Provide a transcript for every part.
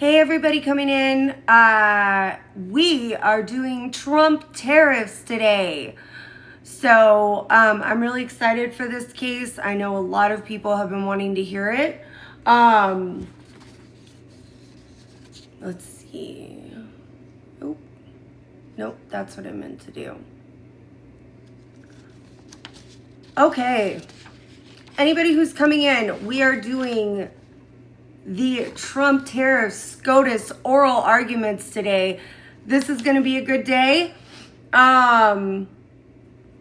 Hey everybody coming in. We are doing Trump tariffs today. So I'm really excited for this case. I know a lot of people have been wanting to hear it. Let's see. Oh, nope, that's what I meant to do. Okay. Anybody who's coming in, we are doing the Trump tariffs SCOTUS oral arguments today. This is going to be a good day. We're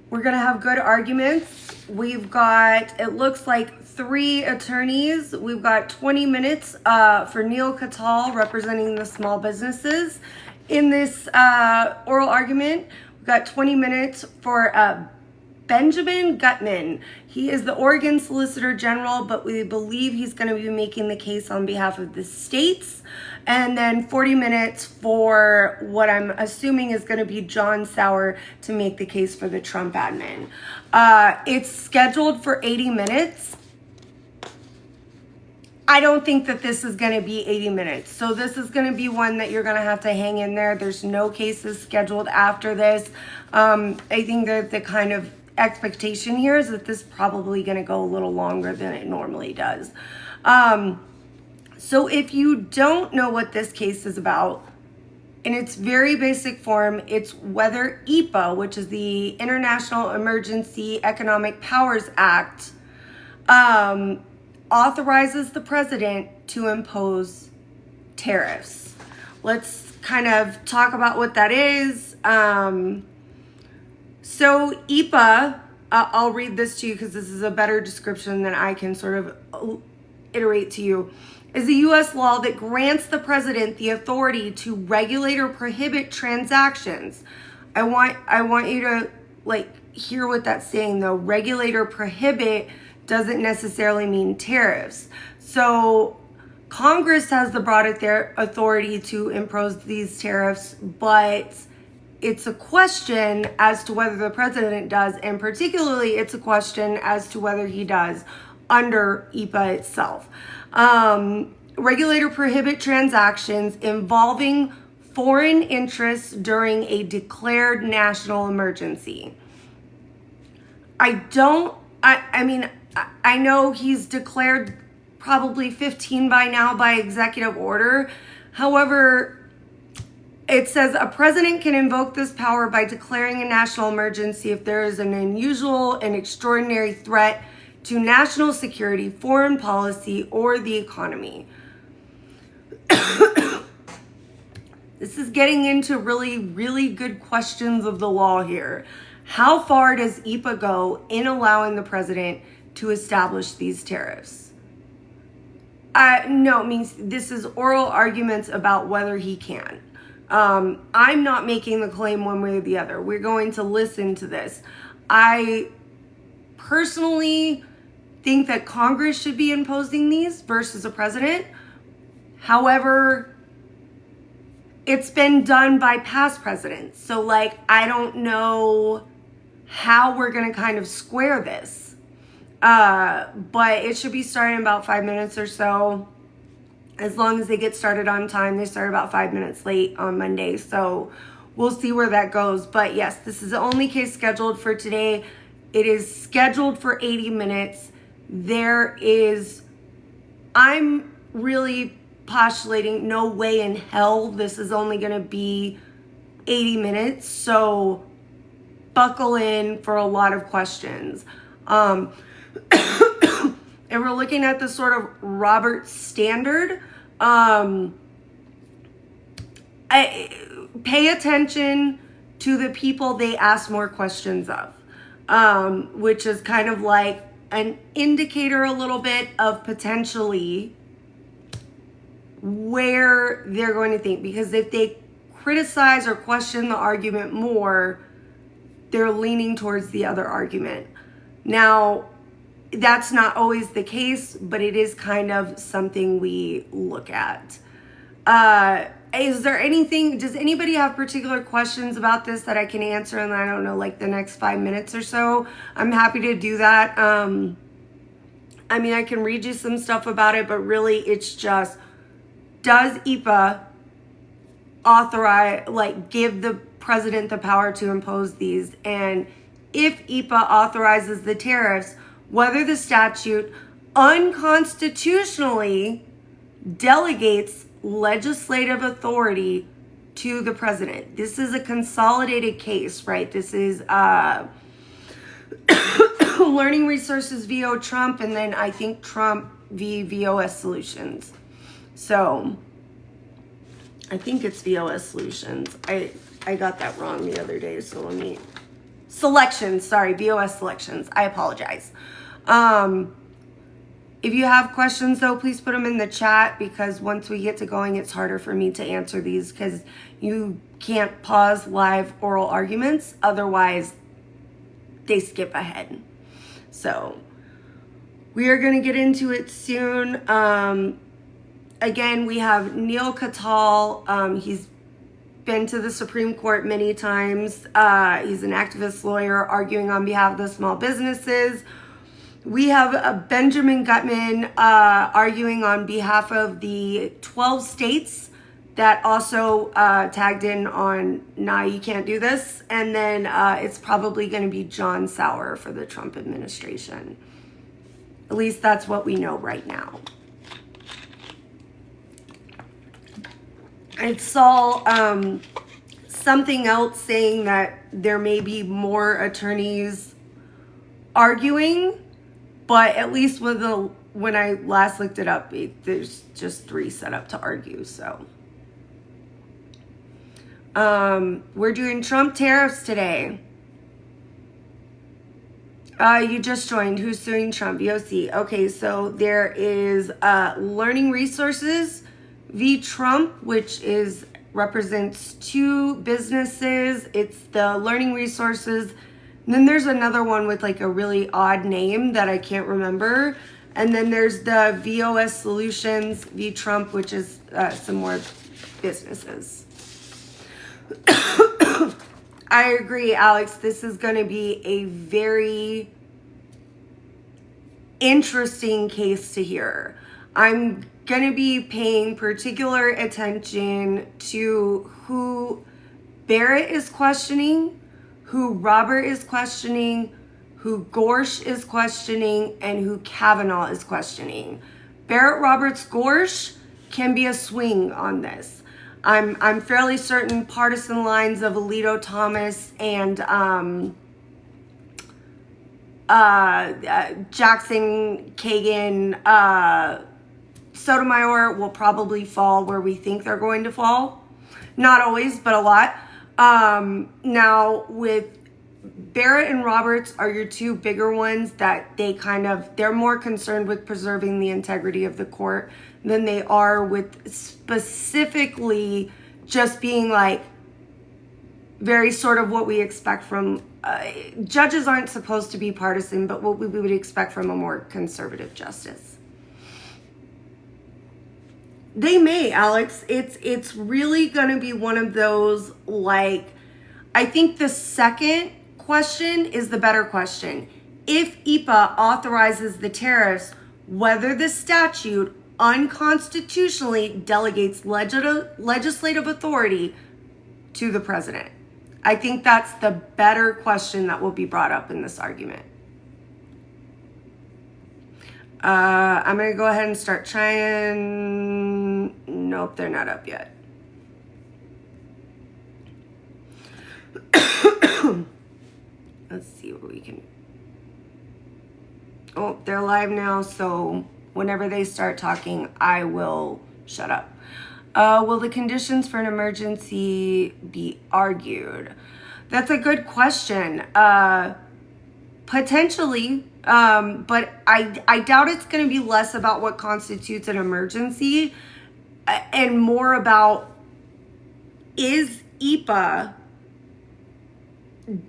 going to have good arguments. We've got, it looks like 3 attorneys. We've got 20 minutes for Neil Catal representing the small businesses in this oral argument. We've got 20 minutes for Benjamin Gutman. He is the Oregon Solicitor General, but we believe he's going to be making the case on behalf of the states. And then 40 minutes for what I'm assuming is going to be John Sauer to make the case for the Trump admin. It's scheduled for 80 minutes. I don't think that this is going to be 80 minutes. So this is going to be one that you're going to have to hang in there. There's no cases scheduled after this. I think that the kind of expectation here is that this is probably going to go a little longer than it normally does. So if you don't know what this case is about, in its very basic form, it's whether EPA, which is the International Emergency Economic Powers Act, authorizes the president to impose tariffs. Let's kind of talk about what that is. So EPA, I'll read this to you because this is a better description than I can sort of iterate to you, is a U.S. law that grants the president the authority to regulate or prohibit transactions. I want you to hear what that's saying though. Regulate or prohibit doesn't necessarily mean tariffs. So Congress has the broad authority to impose these tariffs, but it's a question as to whether the president does, and particularly it's a question as to whether he does under EPA itself. Regulate or prohibit transactions involving foreign interests during a declared national emergency. I know he's declared probably 15 by now by executive order. However, it says a president can invoke this power by declaring a national emergency if there is an unusual and extraordinary threat to national security, foreign policy, or the economy. This is getting into really, really good questions of the law here. How far does EPA go in allowing the president to establish these tariffs? No, it means this is oral arguments about whether he can. I'm not making the claim one way or the other. We're going to listen to this. I personally think that Congress should be imposing these versus a president. However, it's been done by past presidents. So I don't know how we're going to kind of square this. But it should be starting in about 5 minutes or so. As long as they get started on time. They start about 5 minutes late on Monday. So we'll see where that goes. But yes, this is the only case scheduled for today. It is scheduled for 80 minutes. I'm really postulating no way in hell this is only going to be 80 minutes. So buckle in for a lot of questions. And we're looking at the sort of Roberts standard. Pay attention to the people they ask more questions of, which is kind of like an indicator a little bit of potentially where they're going to think. Because if they criticize or question the argument more, they're leaning towards the other argument. Now, that's not always the case, but it is kind of something we look at. Is there anything, does anybody have particular questions about this that I can answer in, I don't know, the next 5 minutes or so? I'm happy to do that. I can read you some stuff about it, but really it's just does EPA authorize, like, give the president the power to impose these? And if EPA authorizes the tariffs, whether the statute unconstitutionally delegates legislative authority to the president. This is a consolidated case, right? This is Learning Resources VO Trump, and then I think Trump v. VOS Solutions. So I think it's VOS Solutions. I got that wrong the other day, so let me... Selections, sorry, VOS Selections. I apologize. If you have questions, though, please put them in the chat, because once we get to going, it's harder for me to answer these because you can't pause live oral arguments. Otherwise, they skip ahead. So we are going to get into it soon. Again, we have Neil Cattell. He's been to the Supreme Court many times. He's an activist lawyer arguing on behalf of the small businesses. We have Benjamin Gutman arguing on behalf of the 12 states that also tagged in on, nah, you can't do this. And then it's probably going to be John Sauer for the Trump administration. At least that's what we know right now. I saw something else saying that there may be more attorneys arguing, but at least with when I last looked it up, there's just 3 set up to argue. So we're doing Trump tariffs today. You just joined. Who's suing Trump? VOC. Okay, so there is Learning Resources v. Trump, which represents 2 businesses. It's the Learning Resources. And then there's another one with like a really odd name that I can't remember. And then there's the VOS Solutions v. Trump, which is some more businesses. I agree, Alex. This is going to be a very interesting case to hear. I'm going to be paying particular attention to who Barrett is questioning, who Robert is questioning, who Gorsh is questioning, and who Kavanaugh is questioning. Barrett, Roberts, Gorsh can be a swing on this. I'm fairly certain partisan lines of Alito, Thomas, and Jackson, Kagan, Sotomayor will probably fall where we think they're going to fall. Not always, but a lot. Now with Barrett and Roberts are your 2 bigger ones that they're more concerned with preserving the integrity of the court than they are with specifically just being like very sort of what we expect from judges aren't supposed to be partisan, but what we would expect from a more conservative justice. They may, Alex. It's really going to be one of those, like, I think the second question is the better question. If EPA authorizes the tariffs, whether the statute unconstitutionally delegates legislative authority to the president. I think that's the better question that will be brought up in this argument. I'm going to go ahead and start trying. Nope, they're not up yet. Let's see what we can. Oh, they're live now, so whenever they start talking, I will shut up. Will the conditions for an emergency be argued? That's a good question. Potentially, but I doubt it's going to be less about what constitutes an emergency and more about, is EPA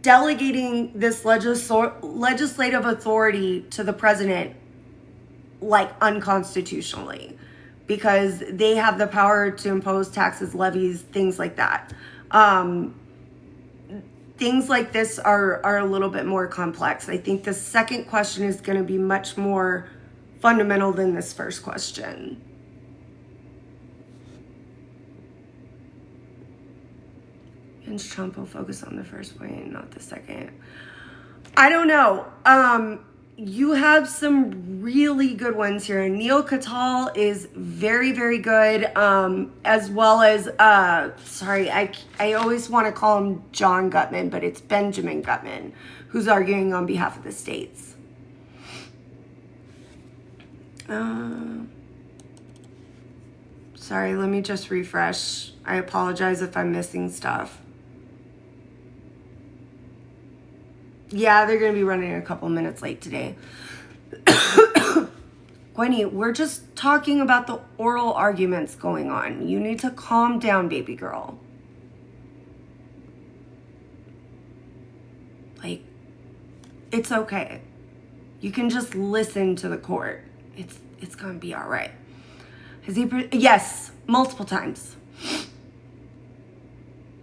delegating this legislative authority to the president like unconstitutionally, because they have the power to impose taxes, levies, things like that. Things like this are a little bit more complex. I think the second question is going to be much more fundamental than this first question. Since Trump will focus on the first point, not the second. I don't know. You have some really good ones here. Neil Catal is very, very good. As well as, sorry, I always want to call him John Gutman, but it's Benjamin Gutman, who's arguing on behalf of the states. Sorry, let me just refresh. I apologize if I'm missing stuff. Yeah, they're going to be running a couple minutes late today. Gwenny, we're just talking about the oral arguments going on. You need to calm down, baby girl. Like, it's okay. You can just listen to the court. It's going to be all right. Has he? Yes, multiple times.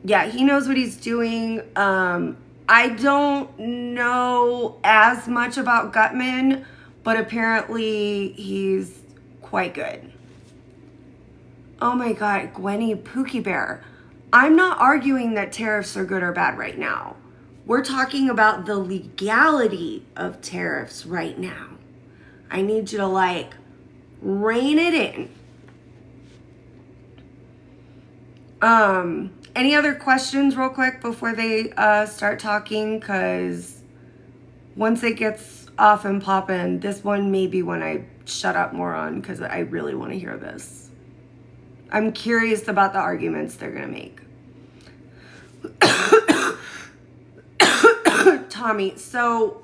Yeah, he knows what he's doing. I don't know as much about Gutman, but apparently he's quite good. Oh my God, Gwenny Pookie Bear. I'm not arguing that tariffs are good or bad right now. We're talking about the legality of tariffs right now. I need you to like rein it in. Any other questions real quick before they start talking? Because once it gets off and popping, this one may be when I shut up more on because I really want to hear this. I'm curious about the arguments they're going to make. Tommy, so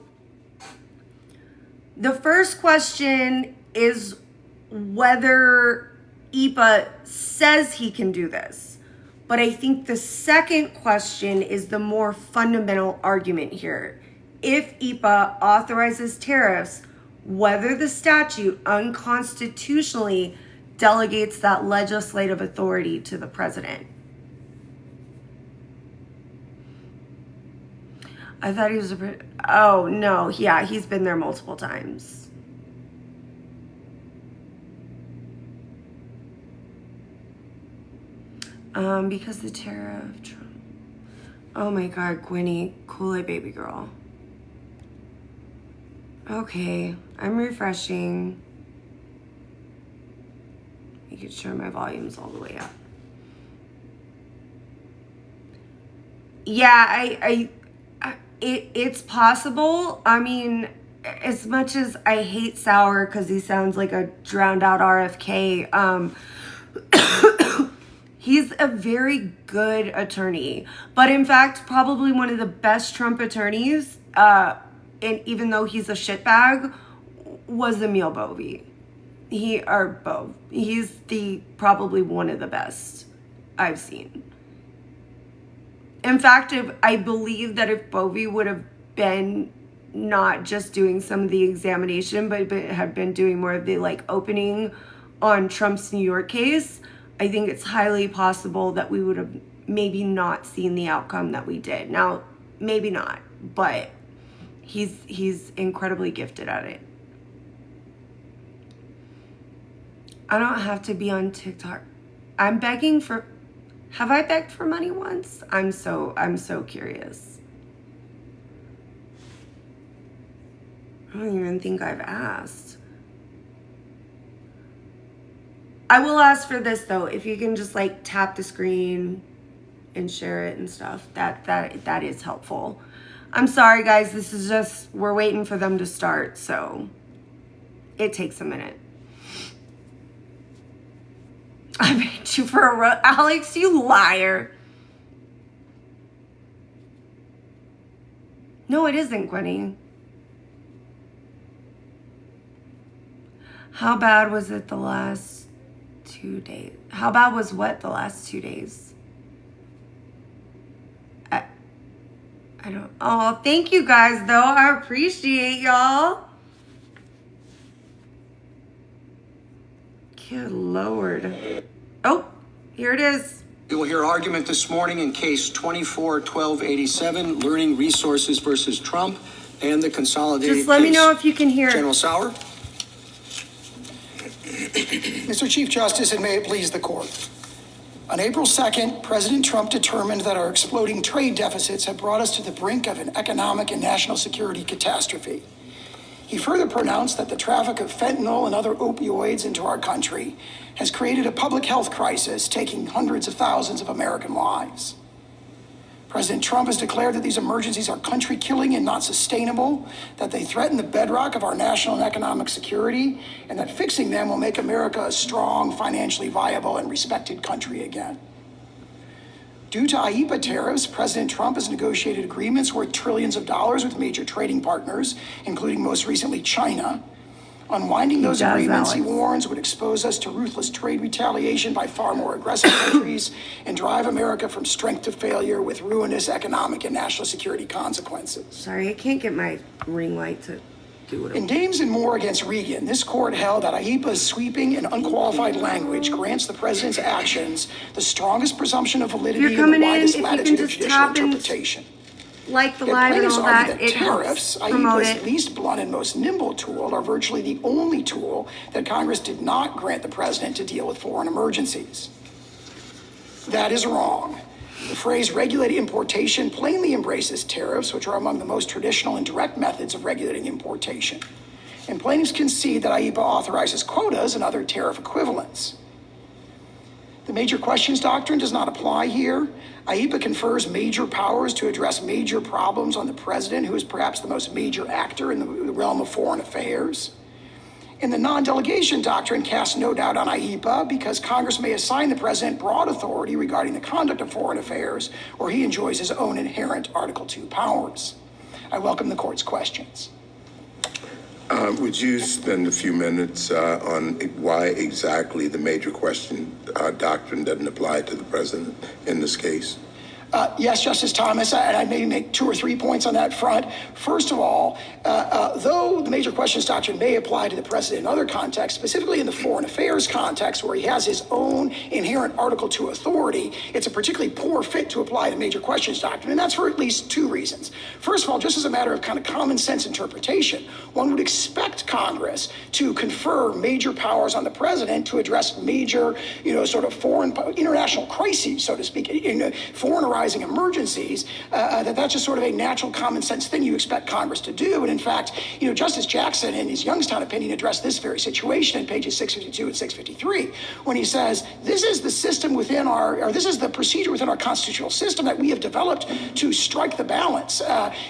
the first question is whether IPA says he can do this. But I think the second question is the more fundamental argument here. If IPA authorizes tariffs, whether the statute unconstitutionally delegates that legislative authority to the president. I thought he was oh, no. Yeah, he's been there multiple times. Because the tariff, Trump. Oh my God, Gwenny, Kool-Aid baby girl. Okay, I'm refreshing. Making sure my volume's all the way up. Yeah, it's possible. I mean, as much as I hate Sauer because he sounds like a drowned out RFK, he's a very good attorney, but in fact, probably one of the best Trump attorneys, and even though he's a shitbag, was Emil Bovee. He's probably one of the best I've seen. In fact, I believe that if Bovee would have been not just doing some of the examination, but had been doing more of the like opening on Trump's New York case, I think it's highly possible that we would have maybe not seen the outcome that we did. Now, maybe not, but he's incredibly gifted at it. I don't have to be on TikTok. I'm begging for, have I begged for money once? I'm so curious. I don't even think I've asked. I will ask for this though. If you can just like tap the screen and share it and stuff, that is helpful. I'm sorry guys, this is just, we're waiting for them to start, so it takes a minute. I made you for a Alex, you liar. No, it isn't, Gwenny. How bad was it the last 2 days? How bad was what the last 2 days? I don't. Oh, thank you guys, though. I appreciate y'all. Good Lord. Oh, here it is. We will hear argument this morning in case 24-1287, Learning Resources versus Trump, and the Consolidated Just let me case. know if you can hear. General Sauer. Mr. Chief Justice, and may it please the court. On April 2nd, President Trump determined that our exploding trade deficits had brought us to the brink of an economic and national security catastrophe. He further pronounced that the traffic of fentanyl and other opioids into our country has created a public health crisis, taking hundreds of thousands of American lives. President Trump has declared that these emergencies are country-killing and not sustainable, that they threaten the bedrock of our national and economic security, and that fixing them will make America a strong, financially viable, and respected country again. Due to IEEPA tariffs, President Trump has negotiated agreements worth trillions of dollars with major trading partners, including most recently China. Unwinding those agreements, he warns, would expose us to ruthless trade retaliation by far more aggressive countries and drive America from strength to failure with ruinous economic and national security consequences. Sorry, I can't get my ring light to do it. In Dames and Moore against Regan, this court held that IEEPA's sweeping and unqualified language grants the president's actions the strongest presumption of validity and the widest latitude of judicial interpretation. Like the live and all that, it tariffs, helps promote IEEPA's it. least blunt and most nimble tool, are virtually the only tool that Congress did not grant the president to deal with foreign emergencies. That is wrong. The phrase regulated importation plainly embraces tariffs, which are among the most traditional and direct methods of regulating importation. And plaintiffs concede that IEEPA authorizes quotas and other tariff equivalents. The major questions doctrine does not apply here. IEEPA confers major powers to address major problems on the president, who is perhaps the most major actor in the realm of foreign affairs. And the non-delegation doctrine casts no doubt on IEEPA because Congress may assign the president broad authority regarding the conduct of foreign affairs, or he enjoys his own inherent Article II powers. I welcome the court's questions. Would you spend a few minutes on why exactly the major question doctrine doesn't apply to the president in this case? Yes, Justice Thomas, and I may make 2 or 3 points on that front. First of all, though the major questions doctrine may apply to the president in other contexts, specifically in the foreign affairs context where he has his own inherent Article II authority, it's a particularly poor fit to apply the major questions doctrine, and that's for at least 2 reasons. First of all, just as a matter of kind of common sense interpretation, one would expect Congress to confer major powers on the president to address major, sort of foreign, international crises, so to speak, foreign arising emergencies, that's just sort of a natural common sense thing you expect Congress to do. And in fact, Justice Jackson in his Youngstown opinion addressed this very situation in pages 652 and 653 when he says, this is the system within this is the procedure within our constitutional system that we have developed to strike the balance.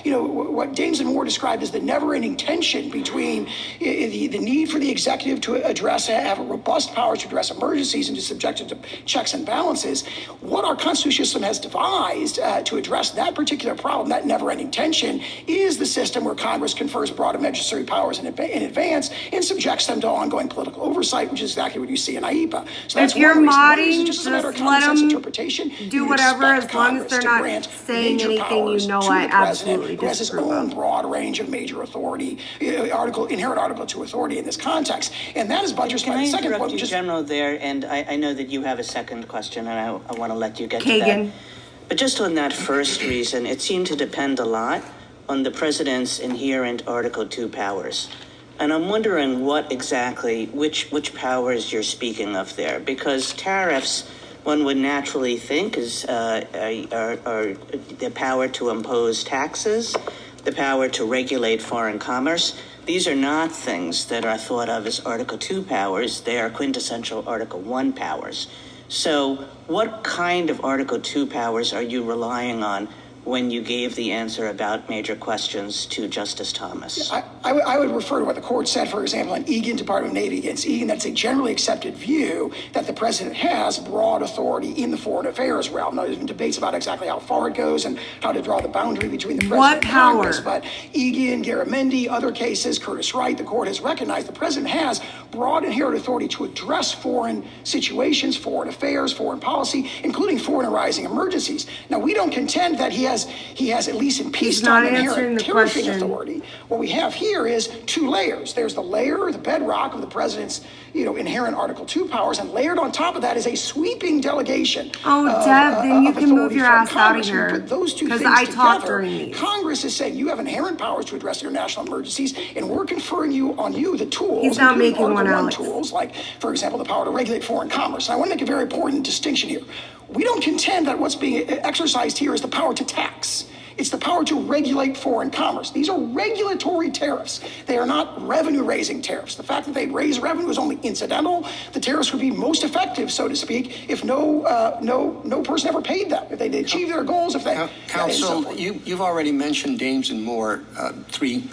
What Dames and Moore described as the never-ending tension between the need for the executive to have a robust power to address emergencies and to subject it to checks and balances. What our constitutional system has devised to address that particular problem, that never-ending tension, is the system where Congress confers broad and necessary powers in advance and subjects them to ongoing political oversight, which is exactly what you see in IEEPA. So that's if you're modding, just let them do whatever as long as they're not saying anything I absolutely who has his own broad range of major authority, inherent Article II authority in this context. And that is buttressed by the second point. Can I interrupt you, General, there? And I know that you have a second question, and I want to let you get to Kagan. that. But just on that first reason, it seemed to depend a lot on the president's inherent Article II powers. And I'm wondering which powers you're speaking of there, because tariffs, one would naturally think is are the power to impose taxes, the power to regulate foreign commerce. These are not things that are thought of as Article II powers. They are quintessential Article I powers. So what kind of Article II powers are you relying on when you gave the answer about major questions to Justice Thomas? I would refer to what the court said, for example, in Egan, Department of Navy against Egan, that's a generally accepted view that the president has broad authority in the foreign affairs realm. Now, there's been debates about exactly how far it goes and how to draw the boundary between the president and Congress. But Egan, Garamendi, other cases, Curtis Wright, the court has recognized the president has broad inherent authority to address foreign situations, foreign affairs, foreign policy, including foreign arising emergencies. Now, we don't contend that he has says he has at least in not peacetime answering inherent the tariffing question. authority. What we have here is two layers. There's the layer, the bedrock of the president's, inherent Article 2 powers, and layered on top of that is a sweeping delegation. Oh, of, Deb, then you of can move authority your from ass out of Congress. We here, put those two 'cause things I talked together. during these. Congress is saying you have inherent powers to address international emergencies, and we're conferring on you the tools. He's not including making one, Article 1 Alex. tools, like, for example, the power to regulate foreign commerce. And I want to make a very important distinction here. We don't contend that what's being exercised here is the power to tax. It's the power to regulate foreign commerce. These are regulatory tariffs. They are not revenue-raising tariffs. The fact that they raise revenue is only incidental. The tariffs would be most effective, so to speak, if no person ever paid them, if they achieve their goals, if they... Counsel, you've already mentioned Dames and Moore three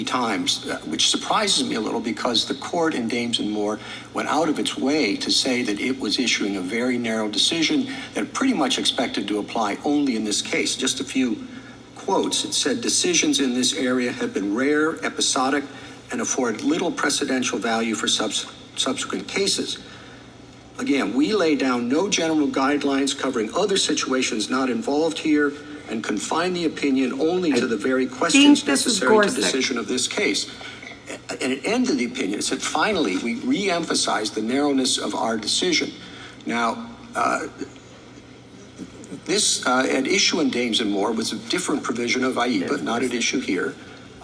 times, which surprises me a little because the court in Dames and Moore went out of its way to say that it was issuing a very narrow decision that pretty much expected to apply only in this case. Just a few quotes. It said, decisions in this area have been rare, episodic, and afford little precedential value for subsequent cases. Again, we lay down no general guidelines covering other situations not involved here and confine the opinion only to the very questions necessary to decision of this case. And it ended the opinion. It said, finally, we re-emphasize the narrowness of our decision. Now, this at issue in Dames and Moore was a different provision of IEPA, not at issue here.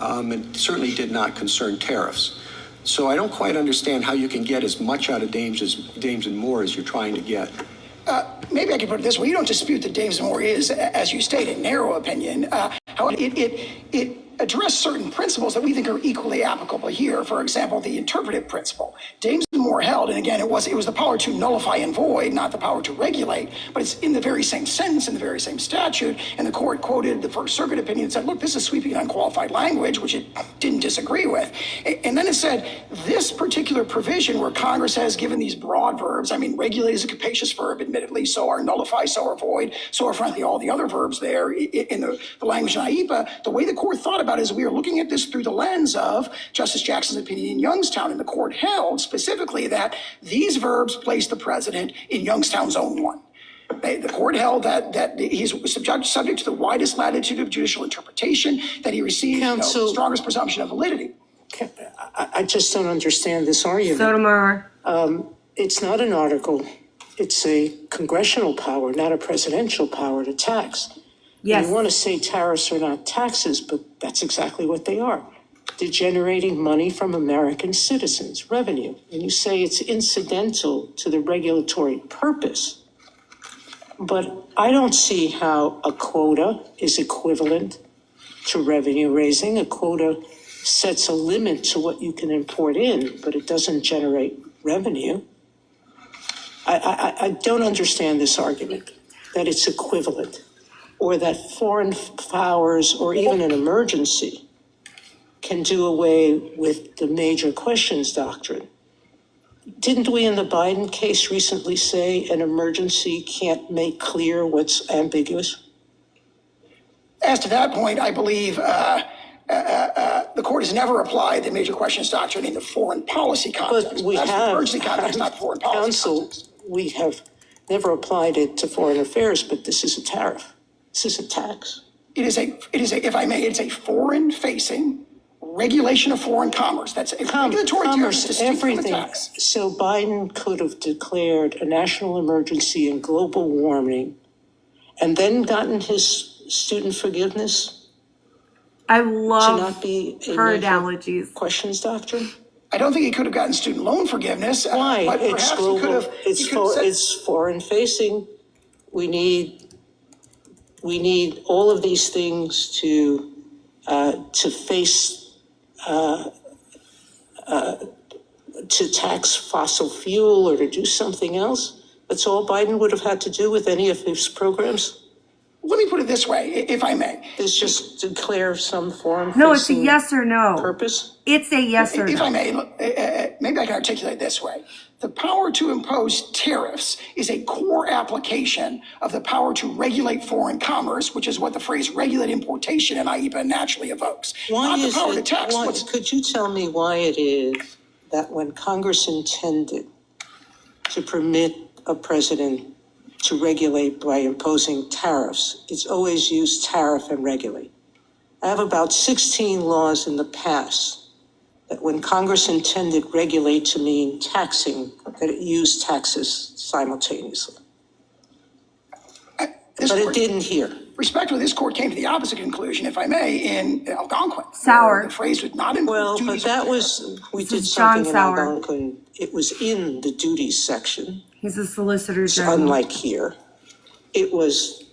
It certainly did not concern tariffs. So I don't quite understand how you can get as much out of Dames and Moore as you're trying to get. Maybe I can put it this way. You don't dispute that Dames and Moore is, as you stated, narrow opinion. However, it addressed certain principles that we think are equally applicable here. For example, the interpretive principle. Dames and Moore held, and again, it was the power to nullify and void, not the power to regulate, but it's in the very same sentence, in the very same statute, and the court quoted the First Circuit opinion and said, look, this is sweeping and unqualified language, which it didn't disagree with. And then it said, this particular provision where Congress has given these broad verbs, I mean, regulate is a capacious verb, admittedly, so are nullify, so are void, so are frankly all the other verbs there in the language in IEPA. The way the court thought about it is we are looking at this through the lens of Justice Jackson's opinion in Youngstown, and the court held specifically that these verbs place the president in Youngstown's own one. The court held that he's subject to the widest latitude of judicial interpretation, that he receives the strongest presumption of validity. I just don't understand this argument. Sotomayor. It's not an article. It's a congressional power, not a presidential power to tax. Yes. You want to say tariffs are not taxes, but that's exactly what they are. They're generating money from American citizens, revenue. And you say it's incidental to the regulatory purpose. But I don't see how a quota is equivalent to revenue raising. A quota sets a limit to what you can import in, but it doesn't generate revenue. I don't understand this argument that it's equivalent, or that foreign powers or even an emergency can do away with the major questions doctrine. Didn't we in the Biden case recently say an emergency can't make clear what's ambiguous? As to that point, I believe the court has never applied the major questions doctrine in the foreign policy context. But we That's have, the emergency context, not foreign policy counsel, context. we have never applied it to foreign affairs, but this is a tariff. This is a tax. It is a, if I may, it's a foreign-facing regulation of foreign commerce. That's a regulatory tariff Commerce, distinct from a everything. tax. So Biden could have declared a national emergency and global warming and then gotten his student forgiveness I to love not be a her major analogies. questions doctrine. I don't think he could have gotten student loan forgiveness. Why? But It's perhaps he could global, have. he could have said- it's foreign facing. We need all of these things to face, to tax fossil fuel or to do something else. That's all Biden would have had to do with any of his programs, Let me put it this way, if I may. is just declare some foreign No, it's a facing yes or no. purpose. It's a yes or If I no. may, maybe I can articulate this way. The power to impose tariffs is a core application of the power to regulate foreign commerce, which is what the phrase regulate importation in IEPA naturally evokes. Why Not the is power to it, tax. why, could you tell me why it is that when Congress intended to permit a president to regulate by imposing tariffs. It's always used tariff and regulate. I have about 16 laws in the past that when Congress intended regulate to mean taxing, that it used taxes simultaneously. But it didn't here. Respectfully, this court came to the opposite conclusion, if I may, in Algonquin. Sour. The phrase was not in Well, but duties. that was, we This did is John something in Sauer. Algonquin. It was in the duties section. He's a solicitor It's general. unlike here. It was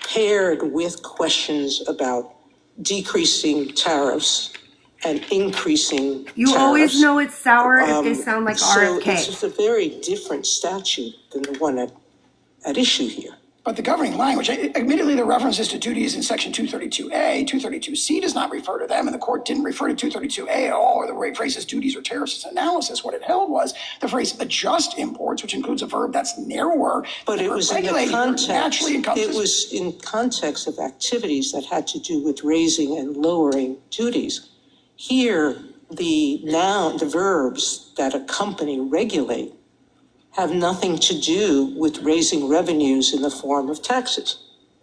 paired with questions about decreasing tariffs and increasing You tariffs. always know it's sour if they sound like So RFK. it's just a very different statute than the one at issue here. But the governing language, admittedly, the references to duties in section 232A, 232C does not refer to them, and the court didn't refer to 232A at all, or the phrases duties or tariffs as analysis. What it held was the phrase adjust imports, which includes a verb that's narrower. But it was in the regulating, context, naturally encompasses. it was in context of activities that had to do with raising and lowering duties. Here, the verbs that accompany regulate have nothing to do with raising revenues in the form of taxes.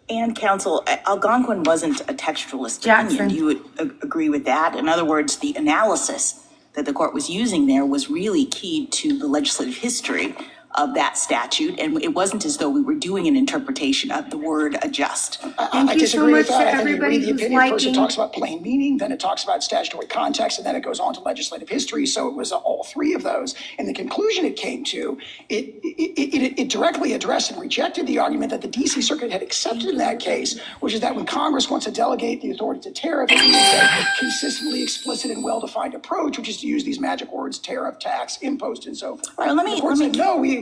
And counsel, Algonquin wasn't a textualist Jackson. opinion. You would agree with that? In other words, the analysis that the court was using there was really keyed to the legislative history of that statute, and it wasn't as though we were doing an interpretation of the word adjust. I you disagree so with much that. to I think you everybody read the who's opinion first, it liking- talks about plain meaning, then it talks about statutory context, and then it goes on to legislative history. So it was all three of those. And the conclusion it came to, it directly addressed and rejected the argument that the DC Circuit had accepted in that case, which is that when Congress wants to delegate the authority to tariff, it needs a consistently explicit and well-defined approach, which is to use these magic words, tariff, tax, impost, and so forth. All right, The court said, no,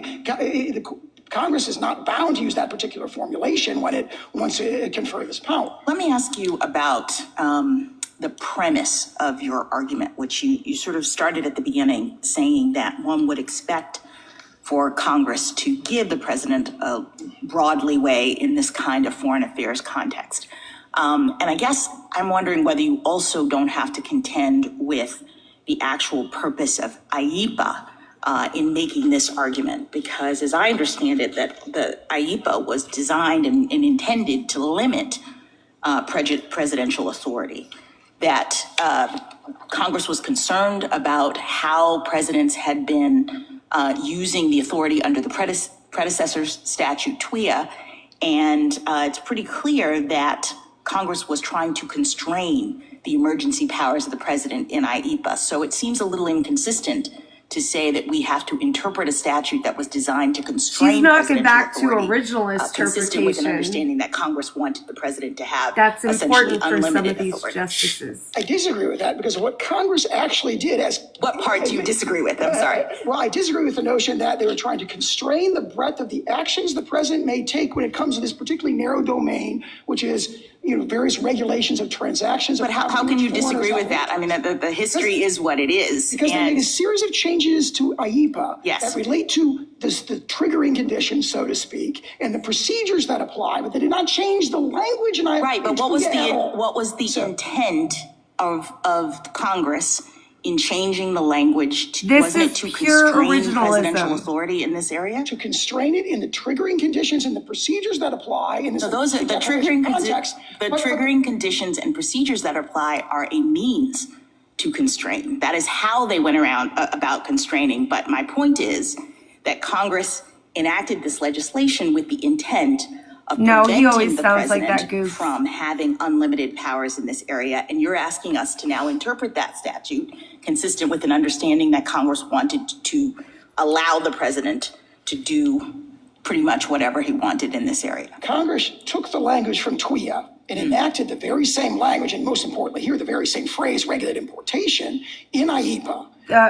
Congress is not bound to use that particular formulation when it wants to confer this power. Let me ask you about the premise of your argument, which you sort of started at the beginning saying that one would expect for Congress to give the president a broad leeway in this kind of foreign affairs context. And I guess I'm wondering whether you also don't have to contend with the actual purpose of IEPA in making this argument, because as I understand it, that the IEPA was designed and intended to limit presidential authority, that Congress was concerned about how presidents had been using the authority under the predecessor statute, TWIA, and it's pretty clear that Congress was trying to constrain the emergency powers of the president in IEPA. So it seems a little inconsistent to say that we have to interpret a statute that was designed to constrain She's knocking presidential back to authority, originalist consistent with an interpretation. understanding that Congress wanted the president to have That's essentially important for some unlimited of these authority. justices. I disagree with that because what Congress actually did as... What part do you disagree with? I'm sorry. Well, I disagree with the notion that they were trying to constrain the breadth of the actions the president may take when it comes to this particularly narrow domain, which is, various regulations of transactions. But how can you disagree with that? I mean, the history is what it is. Because they made a series of changes to IEPA Yes. that relate to the triggering conditions, so to speak, and the procedures that apply, but they did not change the language. And Right, but what was the So- intent of Congress in changing the language? This wasn't is it to pure constrain presidential originalism. authority in this area? to constrain it in the triggering conditions and the procedures that apply in this So those are the definition triggering context. the But- triggering conditions and procedures that apply are a means to constrain. That is how they went around about constraining. But my point is that Congress enacted this legislation with the intent of No, he preventing always the sounds like that president goof. from having unlimited powers in this area. And you're asking us to now interpret that statute consistent with an understanding that Congress wanted to allow the president to do pretty much whatever he wanted in this area. Congress took the language from TWIA and enacted the very same language, and most importantly here, the very same phrase, regulated importation, in IEPA.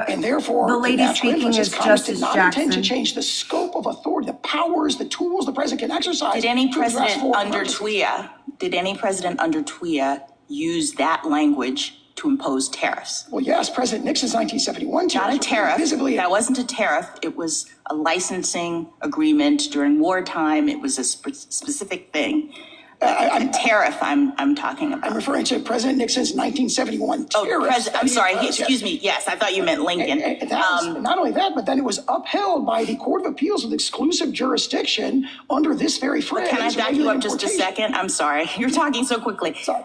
And therefore, the lady natural speaking inference is Congress Justice did not intend to Jackson. change the scope of authority, the powers, the tools the president can exercise. Did any to address president foreign under purposes. TWIA use that language to impose tariffs? Well, yes, President Nixon's 1971 Not a tariffs were tariff. visibly. That wasn't a tariff. It was a licensing agreement during wartime. It was a specific thing. Tariff I'm talking about. I'm referring to President Nixon's 1971 tariff. I'm sorry, excuse me. Yes, I thought you meant Lincoln. And not only that, but then it was upheld by the Court of Appeals with exclusive jurisdiction under this very phrase. Can I back you up just a second? I'm sorry. You're talking so quickly. Sorry.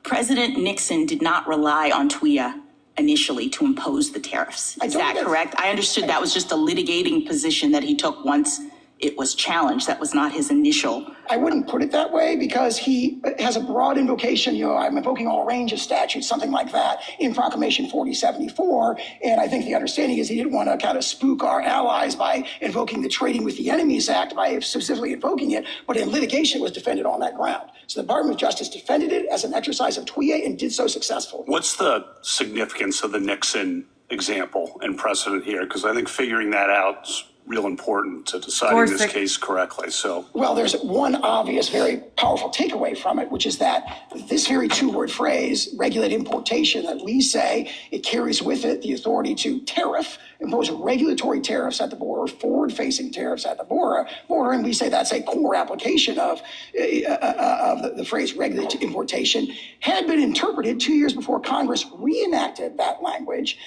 President Nixon did not rely on TWIA initially to impose the tariffs. Is that correct? I understood that was just a litigating position that he took once it was challenged. That was not his initial. I wouldn't put it that way because he has a broad invocation. I'm invoking all range of statutes, something like that, in Proclamation 4074. And I think the understanding is he didn't want to kind of spook our allies by invoking the Trading with the Enemies Act, by specifically invoking it. But in litigation, it was defended on that ground. So the Department of Justice defended it as an exercise of TWIA and did so successfully. What's the significance of the Nixon example and precedent here? Because I think figuring that out is real important to deciding this case correctly. So, well, there's one obvious, very powerful takeaway from it, which is that this very two-word phrase, regulate importation, that we say it carries with it the authority to tariff, impose regulatory tariffs at the border, forward-facing tariffs at the border, and we say that's a core application of the phrase regulate importation, had been interpreted 2 years before Congress reenacted that language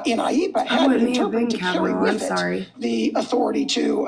in IEPA, had been interpreted to carry with it the authority to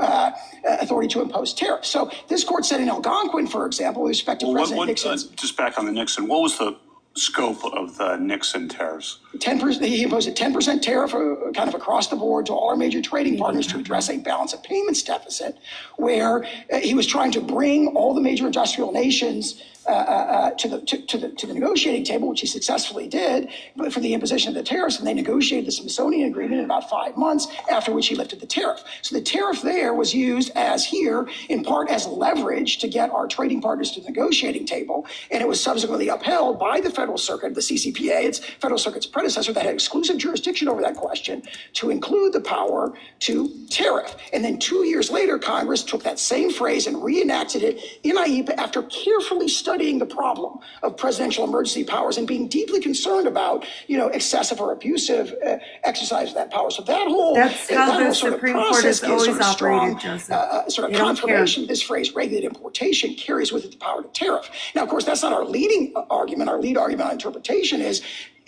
impose tariffs. So this court said in Algonquin, for example, with respect to President Nixon's. Just back on the Nixon, what was the scope of the Nixon tariffs? 10%. He imposed a 10% tariff kind of across the board to all our major trading partners to address a balance of payments deficit, where he was trying to bring all the major industrial nations to the negotiating table, which he successfully did, but for the imposition of the tariffs, and they negotiated the Smithsonian Agreement in about 5 months, after which he lifted the tariff. So the tariff there was used as here, in part as leverage to get our trading partners to the negotiating table, and it was subsequently upheld by the Federal Circuit, the CCPA, its Federal Circuit's predecessor that had exclusive jurisdiction over that question, to include the power to tariff. And then 2 years later, Congress took that same phrase and reenacted it in IEPA after carefully studying the problem of presidential emergency powers and being deeply concerned about, excessive or abusive exercise of that power. So that whole Supreme Court has always operated, Joseph. Sort of confirmation of this phrase, regulated importation, carries with it the power to tariff. Now, of course, that's not our leading argument. Our lead argument on interpretation is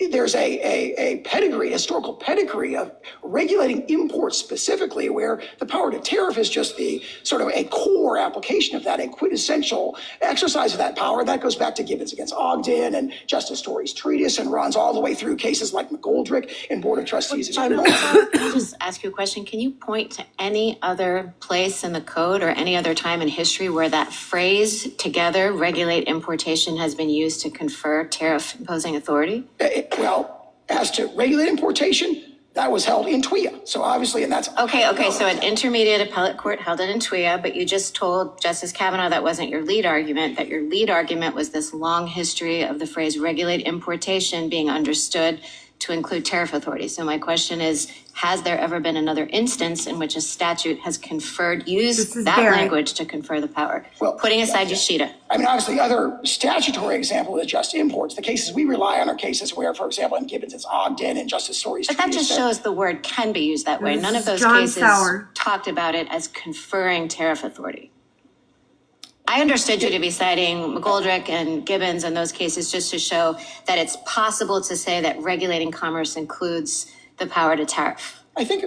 there's a pedigree, historical pedigree of regulating imports specifically, where the power to tariff is just the sort of a core application of that, a quintessential exercise of that power. That goes back to Gibbons against Ogden and Justice Story's treatise and runs all the way through cases like McGoldrick and Board of Trustees. Can I just ask you a question? Can you point to any other place in the code or any other time in history where that phrase together, regulate importation, has been used to confer tariff imposing authority? Well, as to regulate importation, that was held in TWIA. So obviously, and that's okay. So an intermediate appellate court held it in TWIA, but you just told Justice Kavanaugh that wasn't your lead argument. That your lead argument was this long history of the phrase regulate importation being understood to include tariff authority. So my question is, has there ever been another instance in which a statute has used that language to confer the power? Well, putting aside Yoshida. I mean, obviously, the other statutory example is just imports. The cases we rely on are cases where, for example, in Gibbons, it's Ogden and Justice Story's. But that just shows the word can be used that way. None of those cases talked about it as conferring tariff authority. I understood you to be citing McGoldrick and Gibbons in those cases just to show that it's possible to say that regulating commerce includes the power to tariff. I think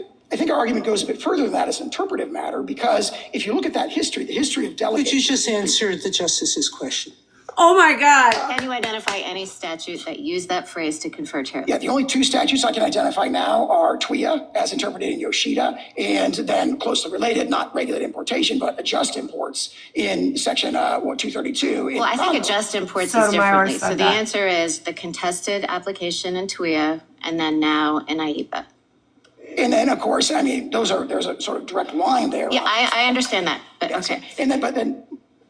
our argument goes a bit further than that as an interpretive matter, because if you look at that history, the history of delegating. But you just answered the justice's question. Oh my God. Can you identify any statute that used that phrase to confer tariff? Yeah, the only two statutes I can identify now are TWIA, as interpreted in Yoshida, and then closely related, not regulate importation, but adjust imports in section 232. Well, I think adjust imports is differently. So the answer is the contested application in TWIA and then now in IEPA. And then, of course, I mean, there's a sort of direct line there. Yeah, I understand that, but okay. But then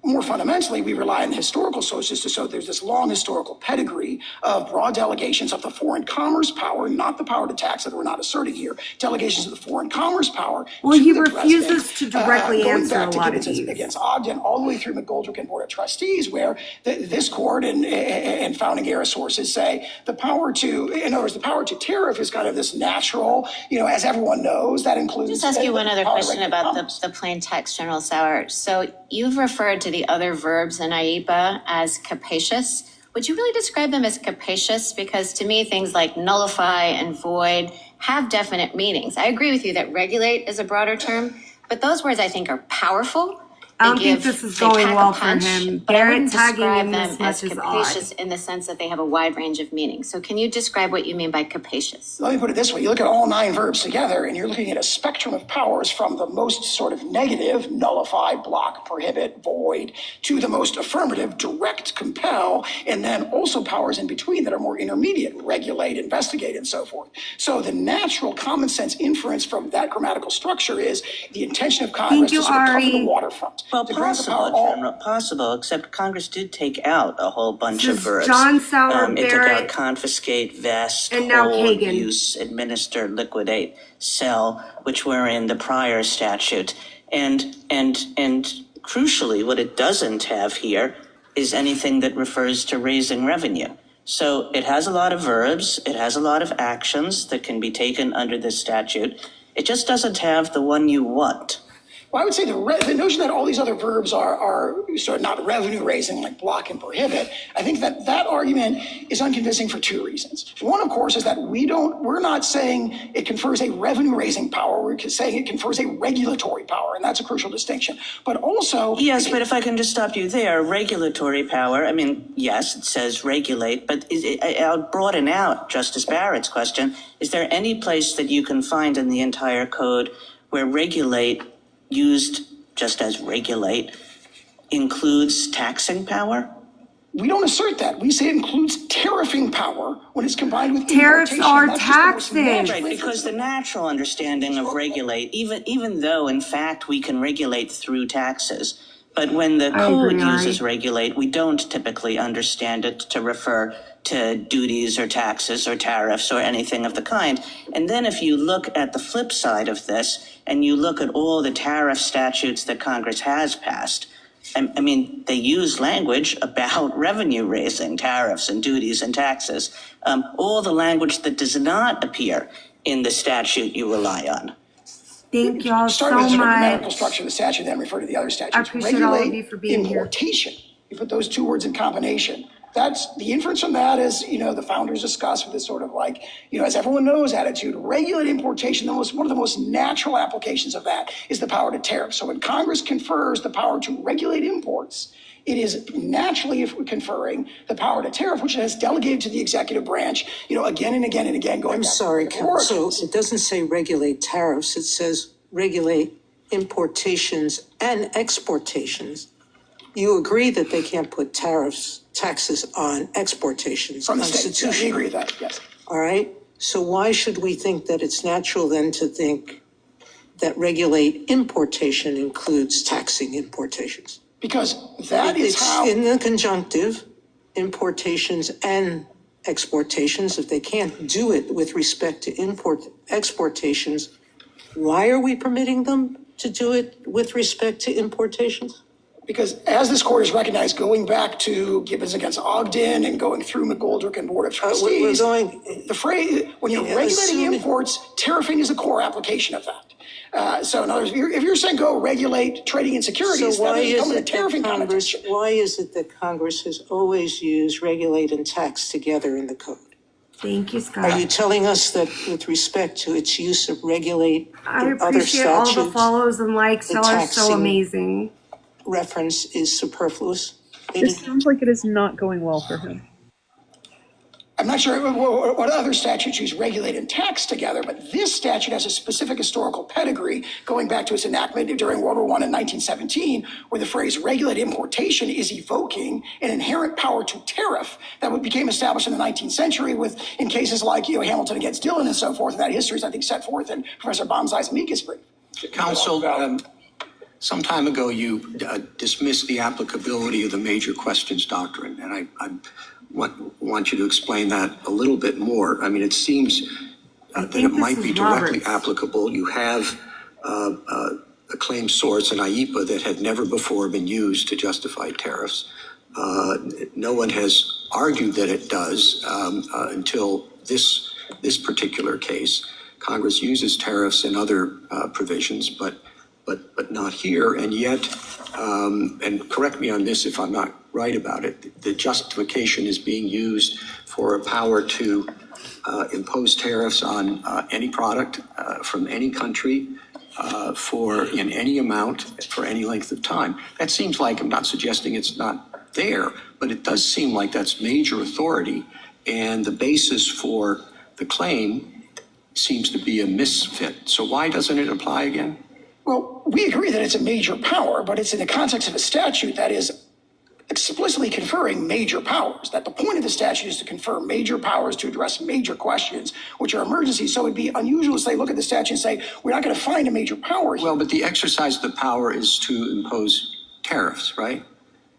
more fundamentally, we rely on the historical sources to show there's this long historical pedigree of broad delegations of the foreign commerce power, not the power to tax that we're not asserting here, delegations of the foreign commerce power. Well, he refuses to directly answer a lot of these. Against Ogden, all the way through McGoldrick and Board of Trustees, where this court and founding era sources say the power to, in other words, the power to tariff is kind of this natural, as everyone knows, that includes. Just ask you one other question about the plain text, General Sauer. So you've referred to the other verbs in IEPA as capacious. Would you really describe them as capacious? Because to me, things like nullify and void have definite meanings. I agree with you that regulate is a broader term, but those words I think are powerful. I don't think this is going well for him. But I Barrett wouldn't tagging describe him them this as much is capacious odd. in the sense that they have a wide range of meanings. So can you describe what you mean by capacious? Let me put it this way. You look at all 9 verbs together, and you're looking at a spectrum of powers from the most sort of negative, nullify, block, prohibit, void, to the most affirmative, direct, compel, and then also powers in between that are more intermediate, regulate, investigate, and so forth. So the natural common sense inference from that grammatical structure is the intention of Congress to sort of cover the waterfront. Well, to grant the possible, power General, possible, except Congress did take out a whole bunch This of is verbs. John Sauer, It took Barrett, out confiscate, vest, and now hold, Kagan. use, administer, liquidate, sell, which were in the prior statute. And crucially, what it doesn't have here is anything that refers to raising revenue. So it has a lot of verbs, it has a lot of actions that can be taken under this statute. It just doesn't have the one you want. Well, I would say the notion that all these other verbs are sort of not revenue raising like block and prohibit, I think that argument is unconvincing for 2 reasons. One, of course, is that we're not saying it confers a revenue raising power. We're saying it confers a regulatory power, and that's a crucial distinction. But also. Yes, but if I can just stop you there, regulatory power, I mean, yes, it says regulate, but I'll broaden out Justice Barrett's question. Is there any place that you can find in the entire code where regulate, used just as regulate, includes taxing power? We don't assert that. We say it includes tariffing power when it's combined with Tariffs importation. are That's just the most taxes. natural Right, because the natural understanding of regulate, even though in fact we can regulate through taxes, but when the code uses regulate, we don't typically understand it to refer to duties or taxes or tariffs or anything of the kind. And then if you look at the flip side of this, and you look at all the tariff statutes that Congress has passed, I mean, they use language about revenue raising, tariffs and duties and taxes, all the language that does not appear in the statute you rely on. Thank y'all so Start with the grammatical much. structure of the statute, then refer to the other statutes. I appreciate all of you for being here. Importation. You put those 2 words in combination. That's the inference from that is, the founders discussed with this sort of like, as everyone knows attitude, regulate importation. One of the most natural applications of that is the power to tariff. So when Congress confers the power to regulate imports, it is naturally conferring the power to tariff, which it has delegated to the executive branch, again and again and again. I'm sorry, Counsel, it doesn't say regulate tariffs. It says regulate importations and exportations. You agree that they can't put taxes on exportations. From the state, yeah, we agree with that, yes. All right. So why should we think that it's natural then to think that regulate importation includes taxing importations? Because that is how. In the conjunctive, importations and exportations, if they can't do it with respect to exportations, why are we permitting them to do it with respect to importations? Because as this court has recognized, going back to Gibbons against Ogden and going through McGoldrick and Board of Trustees, the phrase, when you're regulating imports, tariffing is a core application of that. So in other words, if you're saying go regulate trading in securities, so that doesn't come with a tariffing connotation. Why is it that Congress has always used regulate and tax together in the code? Thank you, Scott. Are you telling us that with respect to its use of regulate I in other appreciate all statutes, the follows and likes. Y'all are so taxing amazing. reference is superfluous? It sounds like it is not going well for him. I'm not sure what other statutes use regulate and tax together, but this statute has a specific historical pedigree going back to its enactment during World War I in 1917, where the phrase regulate importation is evoking an inherent power to tariff that became established in the 19th century in cases like Hamilton against Dillon and so forth. And that history is, I think, set forth in Professor Baumzai's amicus brief. Counsel, some time ago you dismissed the applicability of the major questions doctrine, and I want you to explain that a little bit more. I mean, it seems that it might be directly applicable. You have a claim source in IEPA that had never before been used to justify tariffs. No one has argued that it does until this particular case. Congress uses tariffs in other provisions, but but not here. And yet, and correct me on this if I'm not right about it, the justification is being used for a power to impose tariffs on any product from any country for in any amount for any length of time. That seems like, I'm not suggesting it's not there, but it does seem like that's major authority, and the basis for the claim seems to be a misfit. So why doesn't it apply again? Well, we agree that it's a major power, but it's in the context of a statute that is explicitly conferring major powers, that the point of the statute is to confer major powers to address major questions, which are emergencies. So it'd be unusual to say, look at the statute and say, we're not going to find a major power here. Well, but the exercise of the power is to impose tariffs, right?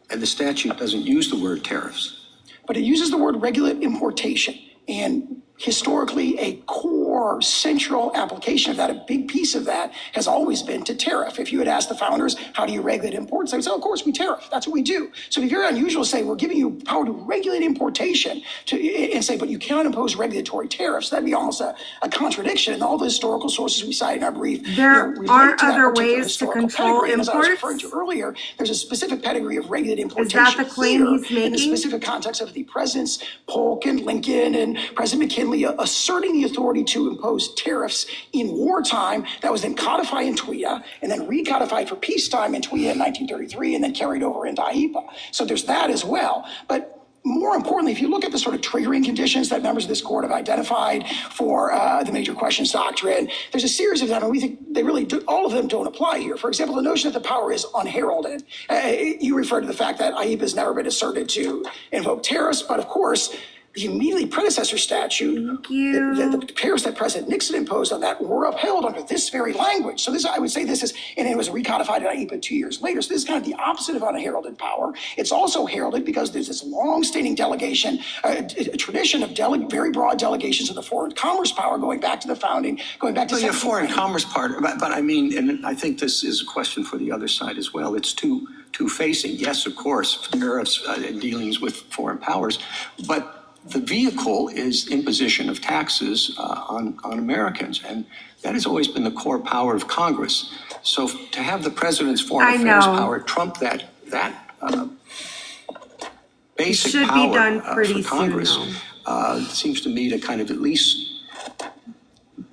And the statute doesn't use the word tariffs. But it uses the word regulate importation. And historically, a core central application of that, a big piece of that, has always been to tariff. If you had asked the founders, how do you regulate imports? They would say, of course, we tariff. That's what we do. So it'd be very unusual to say, we're giving you power to regulate importation, and say, but you cannot impose regulatory tariffs. That'd be almost a contradiction. And all the historical sources we cite in our brief, there aren't other ways to control pedigree. As I was imports? referring to earlier, there's a specific pedigree of regulated importation. Is that the claim he's in the making? specific context of the presidents Polk and Lincoln and President McKinley asserting the authority to impose tariffs in wartime that was then codified in TWIA and then recodified for peacetime in TWIA in 1933 and then carried over into IEPA. So there's that as well. But more importantly, if you look at the sort of triggering conditions that members of this court have identified for the major questions doctrine, there's a series of them, and we think they really do, all of them don't apply here. For example, the notion that the power is unheralded. You refer to the fact that IEPA has never been asserted to invoke tariffs, but of course, the immediately predecessor statute, the tariffs that President Nixon imposed on that were upheld under this very language. So this, I would say this is, and it was recodified in IEPA 2 years later. So this is kind of the opposite of unheralded power. It's also heralded because there's this long-standing delegation, a tradition of very broad delegations of the foreign commerce power going back to the founding, going back to... Well, yeah, foreign commerce part, but I mean, and I think this is a question for the other side as well. It's two-facing. Yes, of course, tariffs and dealings with foreign powers, but the vehicle is imposition of taxes on Americans, and that has always been the core power of Congress. So to have the president's foreign affairs power trump that basic should power be done pretty for Congress soon, seems to me to kind of at least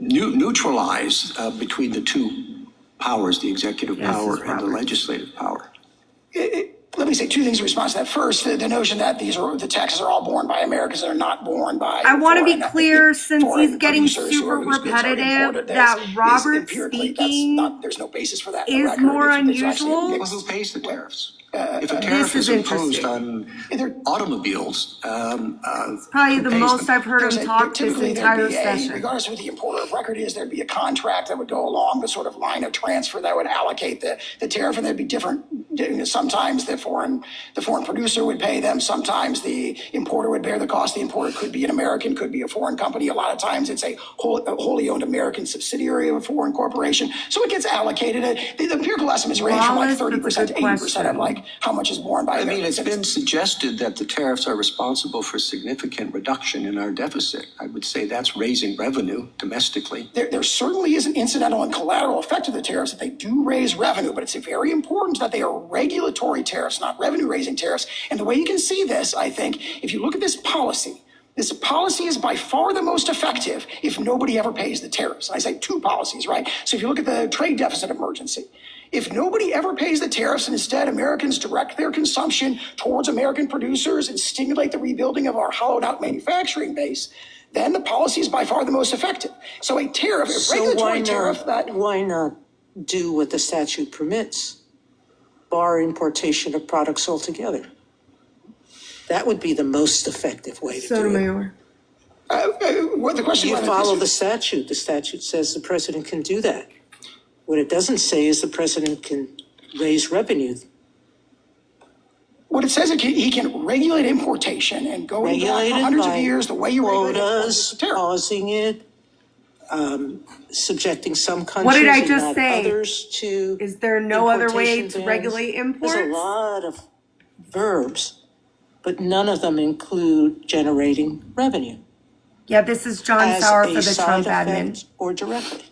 neutralize between the two powers, the executive power and the legislative power. Let me say two things in response to that. First, the notion that the taxes are all borne by Americans and are not borne by... I want to be clear, since he's getting super repetitive, that Robert speaking there's no basis for that is more unusual. Well, who pays the tariffs? If a tariff is imposed on automobiles, it's probably the most I've heard him talk this entire session. Regardless of who the importer of record is, there'd be a contract that would go along the sort of line of transfer that would allocate the tariff, and there'd be different. Sometimes the foreign producer would pay them. Sometimes the importer would bear the cost. The importer could be an American, could be a foreign company. A lot of times it's a wholly owned American subsidiary of a foreign corporation. So it gets allocated. The empirical estimates range from like 30% to 80% of like how much is borne by Americans. I mean, it's been suggested that the tariffs are responsible for significant reduction in our deficit. I would say that's raising revenue domestically. There certainly is an incidental and collateral effect of the tariffs that they do raise revenue, but it's very important that they are regulatory tariffs, not revenue-raising tariffs. And the way you can see this, I think, if you look at this policy is by far the most effective if nobody ever pays the tariffs. And I say two policies, right? So if you look at the trade deficit emergency, if nobody ever pays the tariffs and instead Americans direct their consumption towards American producers and stimulate the rebuilding of our hollowed out manufacturing base, then the policy is by far the most effective. So a tariff, a regulatory tariff that... Why not do what the statute permits? Bar importation of products altogether. That would be the most effective way to do it. What the question you follow the statute. The statute says the president can do that. What it doesn't say is the president can raise revenue. What it says is he can regulate importation and go back for hundreds of years the way you regulate quotas, pausing it, subjecting some countries and not others to. Is there no other way to regulate imports? There's a lot of verbs, but none of them include generating revenue. Yeah, this is John Sauer for the Trump admin. Or directly.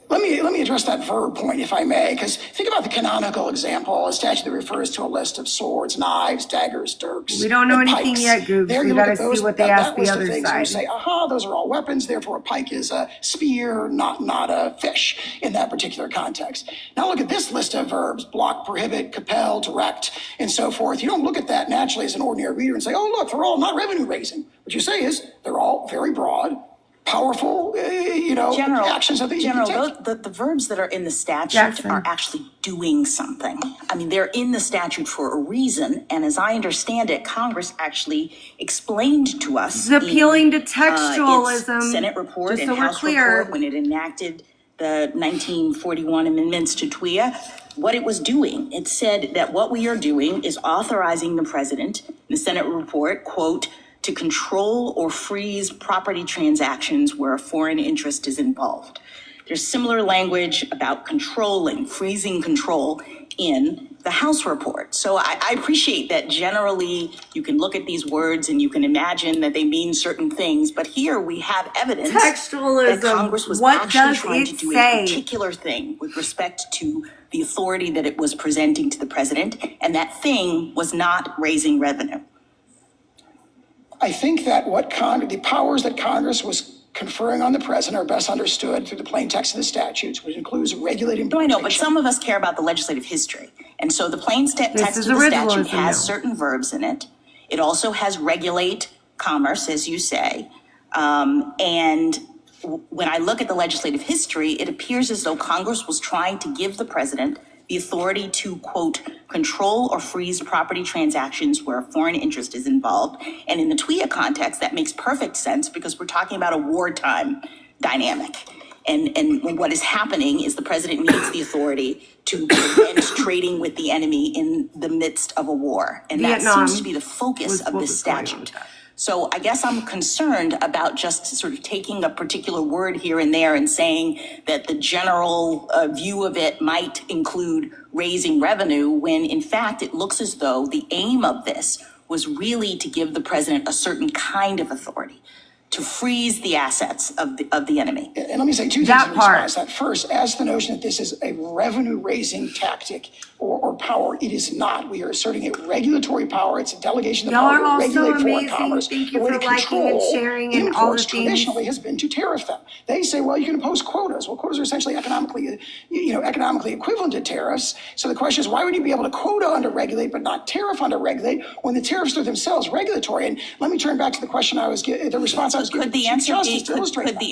Let me address that verb point, if I may, because think about the canonical example, a statute that refers to a list of swords, knives, daggers, dirks. We don't know and anything pikes. yet, Googs. There We you look gotta at those, see what they that ask the list of other things, side. and you say, aha, those are all weapons, therefore a pike is a spear, not a fish in that particular context. Now look at this list of verbs: block, prohibit, compel, direct, and so forth. You don't look at that naturally as an ordinary reader and say, oh, look, they're all not revenue raising. What you say is they're all very broad, powerful, actions that you can take. The verbs that are in the statute are actually doing something. I mean, they're in the statute for a reason, and as I understand it, Congress actually explained to us It's appealing to textualism. its Senate report just and so we're House clear. report when it enacted the 1941 amendments to TWIA, what it was doing. It said that what we are doing is authorizing the president, the Senate report, quote, to control or freeze property transactions where a foreign interest is involved. There's similar language about controlling, freezing control in the House report. So I appreciate that generally you can look at these words and you can imagine that they mean certain things, but here we have evidence Textualism. that Congress was What actually does trying it to do say? a particular thing with respect to the authority that it was presenting to the president, and that thing was not raising revenue. I think that the powers that Congress was conferring on the president are best understood through the plain text of the statutes, which includes regulating. No, I know, but some of us care about the legislative history. And so the plain text of the statute has certain verbs in it. It also has regulate commerce, as you say. And when I look at the legislative history, it appears as though Congress was trying to give the president the authority to, quote, control or freeze property transactions where a foreign interest is involved. And in the TWIA context, that makes perfect sense because we're talking about a wartime dynamic. And what is happening is the president needs the authority to prevent trading with the enemy in the midst of a war. And that seems to be the focus of this statute. So I guess I'm concerned about just sort of taking a particular word here and there and saying that the general view of it might include raising revenue when in fact it looks as though the aim of this was really to give the president a certain kind of authority to freeze the assets of the enemy. And let me say two things in response to that. First, as the notion that this is a revenue-raising tactic or power, it is not. We are asserting a regulatory power. It's a delegation of the power to regulate foreign commerce. Thank you for liking and sharing and all the things. Traditionally has been to tariff them. They say, well, you can impose quotas. Well, quotas are essentially economically equivalent to tariffs. So the question is, why would you be able to quota under regulate but not tariff under regulate when the tariffs are themselves regulatory? And let me turn back to the question the response I was giving. Could the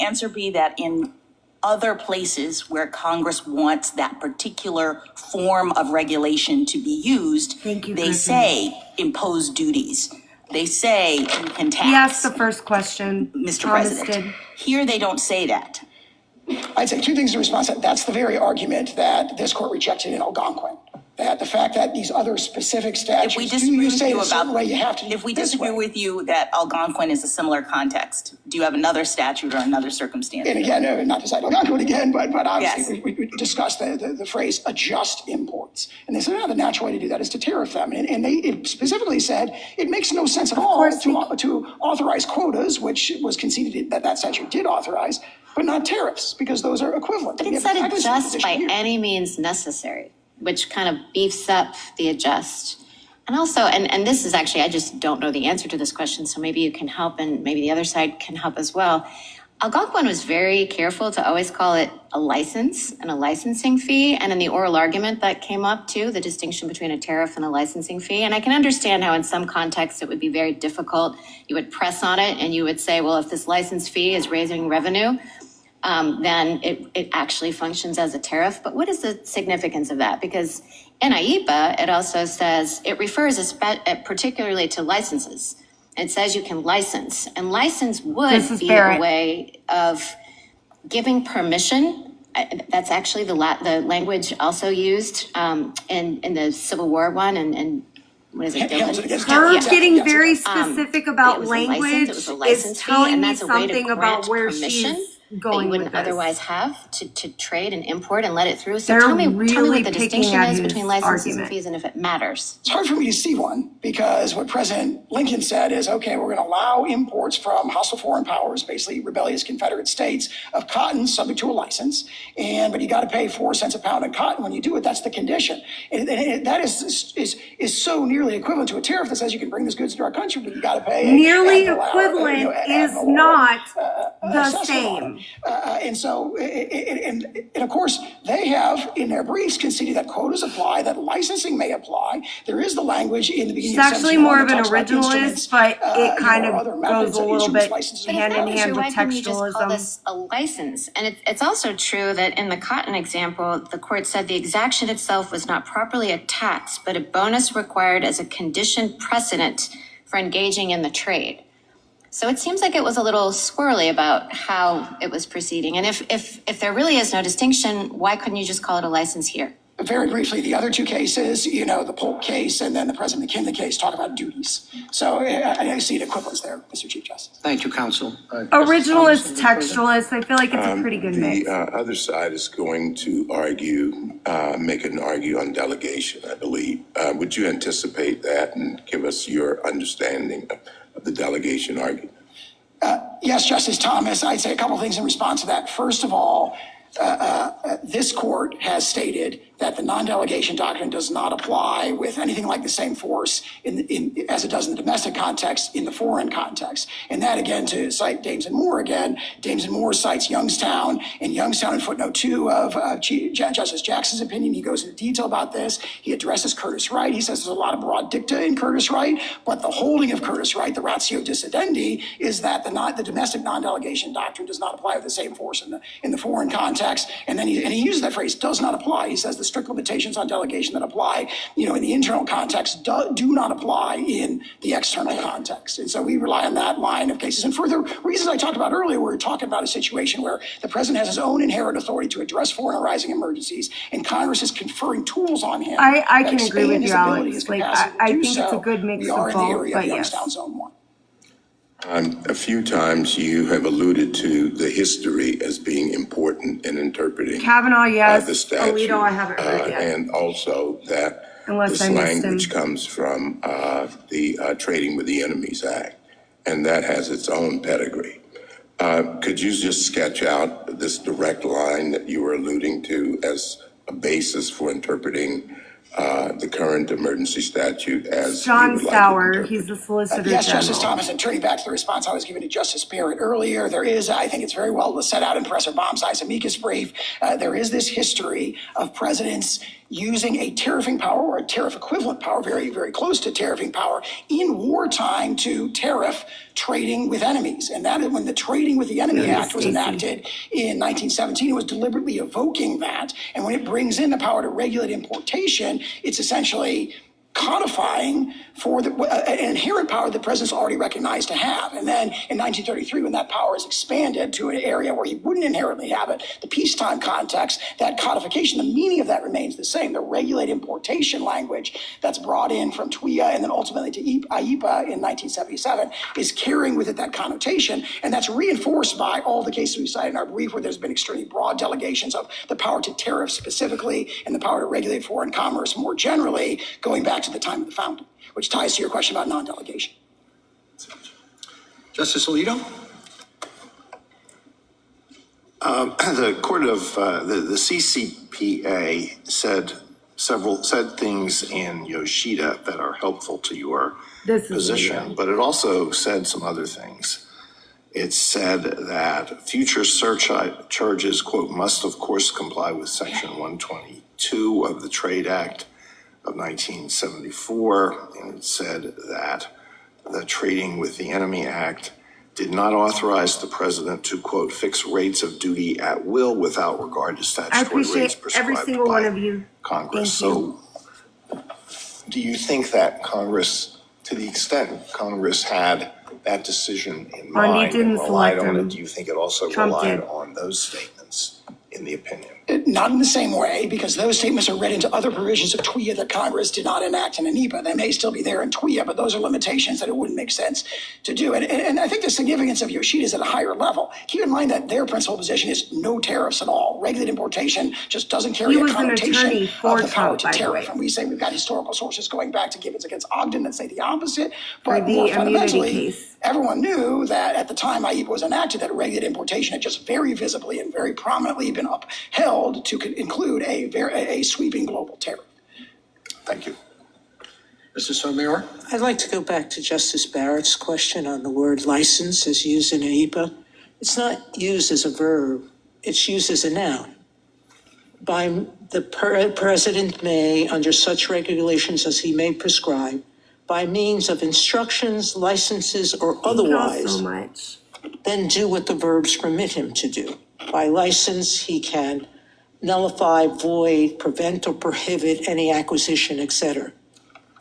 answer be that in other places where Congress wants that particular form of regulation to be used, they say impose duties. They say you can tax. He asked the first question, Mr. President. Here they don't say that. I'd say two things in response to that. That's the very argument that this court rejected in Algonquin. That the fact that these other specific statutes, if we disagree with you if we disagree with you that Algonquin is a similar context, do you have another statute or another circumstance? And again, not to cite Algonquin again, but obviously we discussed the phrase adjust imports. And they said, the natural way to do that is to tariff them. And it specifically said it makes no sense at all to authorize quotas, which was conceded that statute did authorize, but not tariffs, because those are equivalent. But it said adjust by any means necessary, which kind of beefs up the adjust. And also, and this is actually, I just don't know the answer to this question, so maybe you can help and maybe the other side can help as well. Algonquin was very careful to always call it a license and a licensing fee. And in the oral argument that came up too, the distinction between a tariff and a licensing fee. And I can understand how in some contexts it would be very difficult. You would press on it and you would say, well, if this license fee is raising revenue, then it actually functions as a tariff. But what is the significance of that? Because in IEPA, it also says, it refers particularly to licenses. It says you can license, and license would be a way of giving permission. That's actually the language also used in the Civil War one and what is it? Her getting very specific about language is telling me something about where she's going you with wouldn't this. otherwise have to trade and import and let it through. So They're tell me really what the picking distinction at is his between licenses argument. and fees and if it matters. It's hard for me to see one because what President Lincoln said is, okay, we're going to allow imports from hostile foreign powers, basically rebellious Confederate states, of cotton subject to a license. But you got to pay 4 cents a pound of cotton. When you do it, that's the condition. And that is so nearly equivalent to a tariff that says you can bring this goods into our country, but you got to pay. Nearly equivalent is not the same. And of course, they have in their briefs conceded that quotas apply, that licensing may apply. There is the language in the beginning. She's actually more of an originalist, but it kind of goes a little bit hand in hand with why couldn't you just call textualism. this a license? And it's also true that in the cotton example, the court said the exaction itself was not properly a tax, but a bonus required as a condition precedent for engaging in the trade. So it seems like it was a little squirrely about how it was proceeding. And if there really is no distinction, why couldn't you just call it a license here? Very briefly, the other two cases, the Polk case and then the President McKinley case, talk about duties. So I see an equivalence there, Mr. Chief Justice. Thank you, counsel. Originalist, textualist, I feel like it's a pretty good mix. The other side is going to make an argue on delegation, I believe. Would you anticipate that and give us your understanding of the delegation argument? Yes, Justice Thomas, I'd say a couple of things in response to that. First of all, this court has stated that the non-delegation doctrine does not apply with anything like the same force as it does in the domestic context in the foreign context. And that, again, to cite Dames and Moore again, Dames and Moore cites Youngstown, and Youngstown in footnote 2 of Justice Jackson's opinion, he goes into detail about this. He addresses Curtis Wright. He says there's a lot of broad dicta in Curtis Wright, but the holding of Curtis Wright, the ratio dissidenti, is that the domestic non-delegation doctrine does not apply with the same force in the foreign context. And then he uses that phrase, does not apply. He says the strict limitations on delegation that apply, in the internal context do not apply in the external context. And so we rely on that line of cases. And for the reasons I talked about earlier, we're talking about a situation where the president has his own inherent authority to address foreign arising emergencies, and Congress is conferring tools on him. I can agree with you, Alex. I think it's a good mix of both, but yes. Zone 1. A few times you have alluded to the history as being important in interpreting Kavanaugh, yes. the statute. Alito, I haven't heard yet. And also that Unless this I missed language him. comes from the Trading with the Enemies Act, and that has its own pedigree. Could you just sketch out this direct line that you were alluding to as a basis for interpreting the current emergency statute as John Sauer, he's the Solicitor Yes, General. Justice Thomas, and turning back to the response I was giving to Justice Barrett earlier, there is, I think it's very well set out in Professor Baumsei's amicus brief, there is this history of presidents using a tariffing power or a tariff equivalent power, very, very close to tariffing power, in wartime to tariff trading with enemies. And that is when the Trading with the Enemy Act was enacted in 1917, it was deliberately evoking that. And when it brings in the power to regulate importation, it's essentially codifying for an inherent power the president's already recognized to have. And then in 1933, when that power is expanded to an area where he wouldn't inherently have it, the peacetime context, that codification, the meaning of that remains the same. The regulate importation language that's brought in from TWIA and then ultimately to IEPA in 1977 is carrying with it that connotation. And that's reinforced by all the cases we cited in our brief where there's been extremely broad delegations of the power to tariff specifically and the power to regulate foreign commerce more generally, going back to the time of the founding, which ties to your question about non-delegation. Justice Alito? The court of the CCPA said things in Yoshida that are helpful to your position, but it also said some other things. It said that future surcharges, quote, must of course comply with Section 122 of the Trade Act of 1974, and it said that the Trading with the Enemy Act did not authorize the president to, quote, fix rates of duty at will without regard to statutory rates prescribed every single one of you. Congress. So do you think that Congress, to the extent Congress had that decision in mind and relied on it, do you think it also relied on those statements in the opinion? Not in the same way, because those statements are read into other provisions of TWIA that Congress did not enact in NEPA. They may still be there in TWIA, but those are limitations that it wouldn't make sense to do. And I think the significance of Yoshida is at a higher level. Keep in mind that their principal position is no tariffs at all. Regulated importation just doesn't carry a connotation of the power to tariff. And we say we've got historical sources going back to Gibbons against Ogden that say the opposite. But more fundamentally, everyone knew that at the time IEPA was enacted, that regulated importation had just very visibly and very prominently been upheld to include a sweeping global tariff. Thank you. Mr. Sotomayor? I'd like to go back to Justice Barrett's question on the word license as used in IEPA. It's not used as a verb, it's used as a noun. By the president may, under such regulations as he may prescribe, by means of instructions, licenses, or otherwise, then do what the verbs permit him to do. By license, he can nullify, void, prevent, or prohibit any acquisition, etc.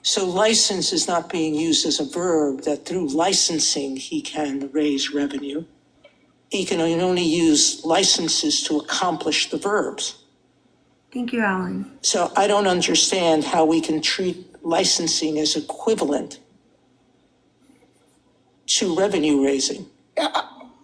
So license is not being used as a verb that through licensing he can raise revenue. He can only use licenses to accomplish the verbs. Thank you, Alan. So I don't understand how we can treat licensing as equivalent to revenue raising.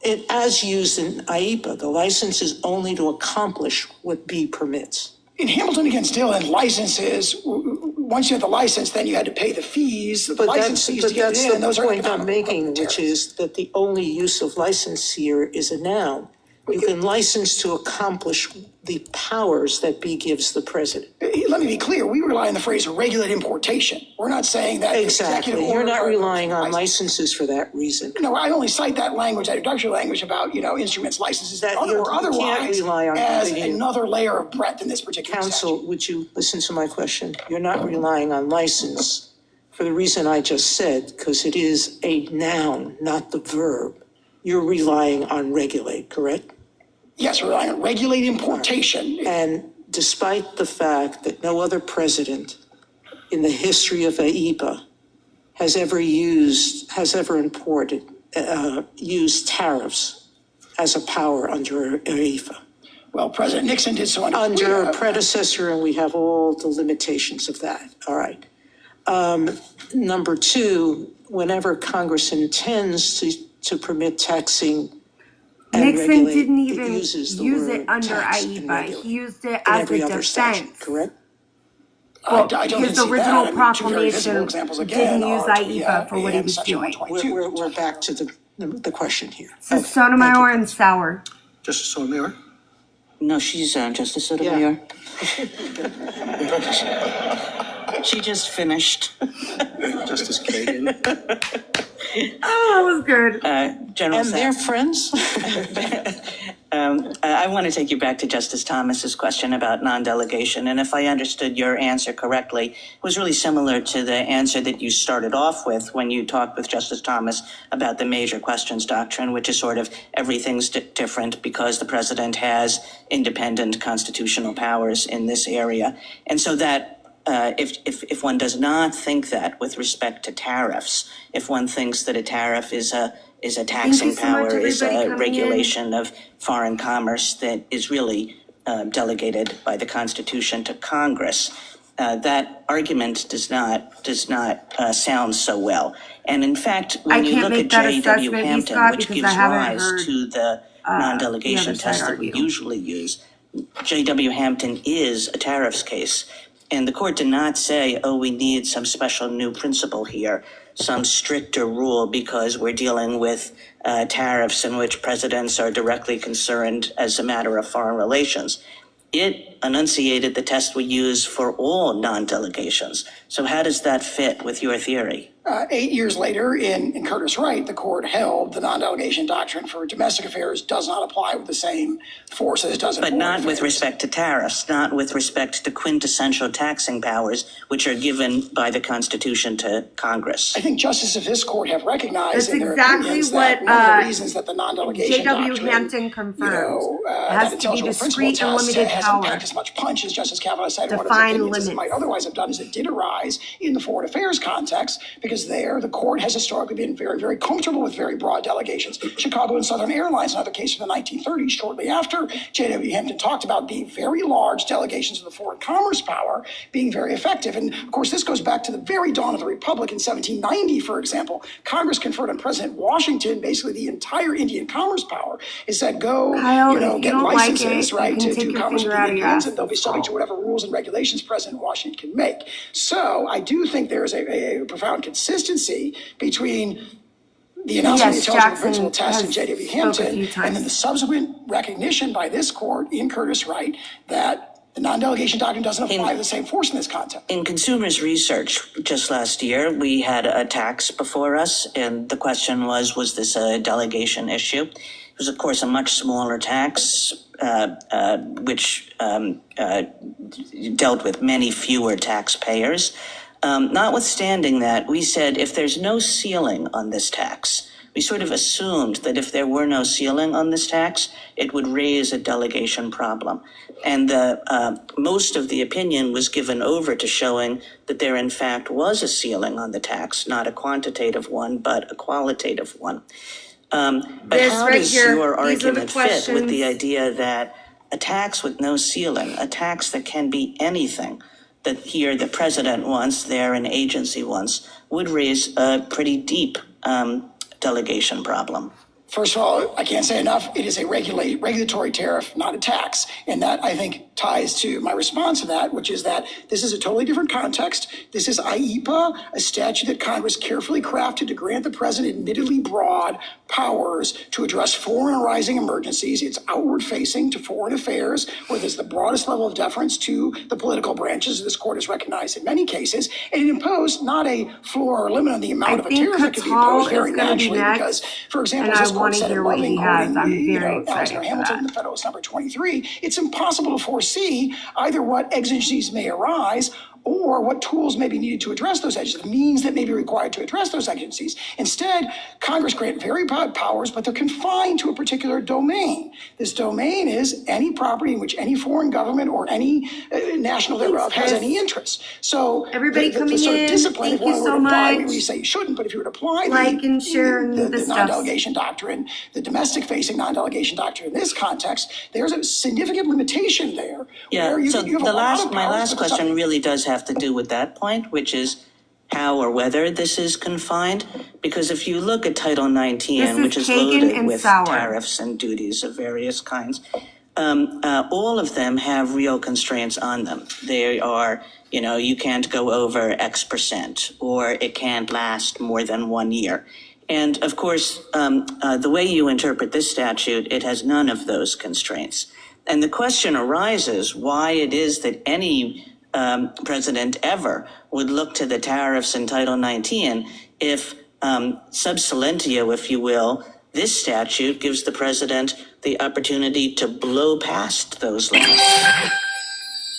It, as used in IEPA, the license is only to accomplish what B permits. In Hamilton against Dillon, licenses, once you had the license, then you had to pay the fees, the license fees to get it in, and those are point I'm making, which is that the only use of license here is a noun. You can license to accomplish the powers that B gives the president. Let me be clear. We rely on the phrase regulate importation. We're not saying that exactly. You're not relying on licenses for that reason. No, I only cite that language, that introductory language about, instruments, licenses, that or otherwise rely on as another layer of breadth in this particular Counsel, statute. would you listen to my question? You're not relying on license for the reason I just said, because it is a noun, not the verb. You're relying on regulate, correct? Yes, we're relying on regulate importation. And despite the fact that no other president in the history of IEPA has ever used tariffs as a power under IEPA. Well, President Nixon did so under a predecessor, and we have all the limitations of that. All right. Number two, whenever Congress intends to permit taxing, Nixon didn't even use it under IEPA. He used it as a defense. Correct? Well, his original proclamation didn't use IEPA for what he was doing. We're back to the question here. So Sotomayor and Sauer. Justice Sotomayor? No, she's Justice Sotomayor. She just finished. Justice Kagan? Oh, that was good. General And they're friends? I want to take you back to Justice Thomas's question about non-delegation. And if I understood your answer correctly, it was really similar to the answer that you started off with when you talked with Justice Thomas about the major questions doctrine, which is sort of everything's different because the president has independent constitutional powers in this area. And so that if one does not think that with respect to tariffs, if one thinks that a tariff is a taxing power, is a regulation of foreign commerce that is really delegated by the Constitution to Congress, that argument does not sound so well. And in fact, when you look at J.W. Hampton, which gives rise to the non-delegation test that we usually use, J.W. Hampton is a tariffs case. And the court did not say, oh, we need some special new principle here, some stricter rule because we're dealing with tariffs in which presidents are directly concerned as a matter of foreign relations. It enunciated the test we use for all non-delegations. So how does that fit with your theory? 8 years later, in Curtis Wright, the court held the non-delegation doctrine for domestic affairs does not apply with the same force as it does in foreign affairs. But not with respect to tariffs, not with respect to quintessential taxing powers, which are given by the Constitution to Congress. I think justices of this court have recognized in their exactly opinions what, that one of the reasons that the non-delegation J.W. doctrine, Hampton confirmed. it has to be discrete and limited power. as much punch as Justice Kavanaugh said, one of his Define opinions as it limits. might otherwise have done, is it did arise in the foreign affairs context, because there the court has historically been very, very comfortable with very broad delegations. Chicago and Southern Airlines, another case from the 1930s, shortly after J.W. Hampton talked about the very large delegations of the foreign commerce power being very effective. And of course, this goes back to the very dawn of the Republic in 1790, for example. Congress conferred on President Washington basically the entire Indian commerce power. It said, go, Kyle, get licenses, like right, to do commerce with the Indians, and they'll be subject to Oh. whatever rules and regulations President Washington can make. So I do think there is a profound consistency between the announcement of the intelligible principle test in J.W. Hampton, and then the subsequent recognition by this court in Curtis Wright that the non-delegation doctrine doesn't apply to the same force in this context. In Consumers Research, just last year, we had a tax before us, and the question was this a delegation issue? It was, of course, a much smaller tax, which dealt with many fewer taxpayers. Notwithstanding that, we said if there's no ceiling on this tax, we sort of assumed that if there were no ceiling on this tax, it would raise a delegation problem. And most of the opinion was given over to showing that there in fact was a ceiling on the tax, not a quantitative one, but a qualitative one. But how does your argument fit with the idea that a tax with no ceiling, a tax that can be anything, that here the president wants, there an agency wants, would raise a pretty deep delegation problem? First of all, I can't say enough. It is a regulatory tariff, not a tax. And that, I think, ties to my response to that, which is that this is a totally different context. This is IEPA, a statute that Congress carefully crafted to grant the president admittedly broad powers to address foreign arising emergencies. It's outward facing to foreign affairs, where there's the broadest level of deference to the political branches. This court has recognized in many cases. And it imposed not a floor or limit on the amount of a tariff that could be imposed very naturally. Because, for example, as this court said in Loving, quoting Alexander Hamilton in the Federalist number 23, it's impossible to foresee either what exigencies may arise or what tools may be needed to address those exigencies, the means that may be required to address those exigencies. Instead, Congress grant very broad powers, but they're confined to a particular domain. This domain is any property in which any foreign government or any national thereof has any interest. So everybody the coming sort of in, discipline, thank you so apply, much. we say you shouldn't, but if you would apply like and share the non-delegation doctrine, the domestic-facing non-delegation doctrine in this context, there's a significant limitation there. Yeah, where so you have my last question really does have to do with that point, which is how or whether this is confined. Because if you look at Title 19, which is loaded with tariffs and duties of various kinds, all of them have real constraints on them. They are, you can't go over X percent, or it can't last more than 1 year. And of course, the way you interpret this statute, it has none of those constraints. And the question arises why it is that any president ever would look to the tariffs in Title 19 if sub silentio, if you will, this statute gives the president the opportunity to blow past those limits.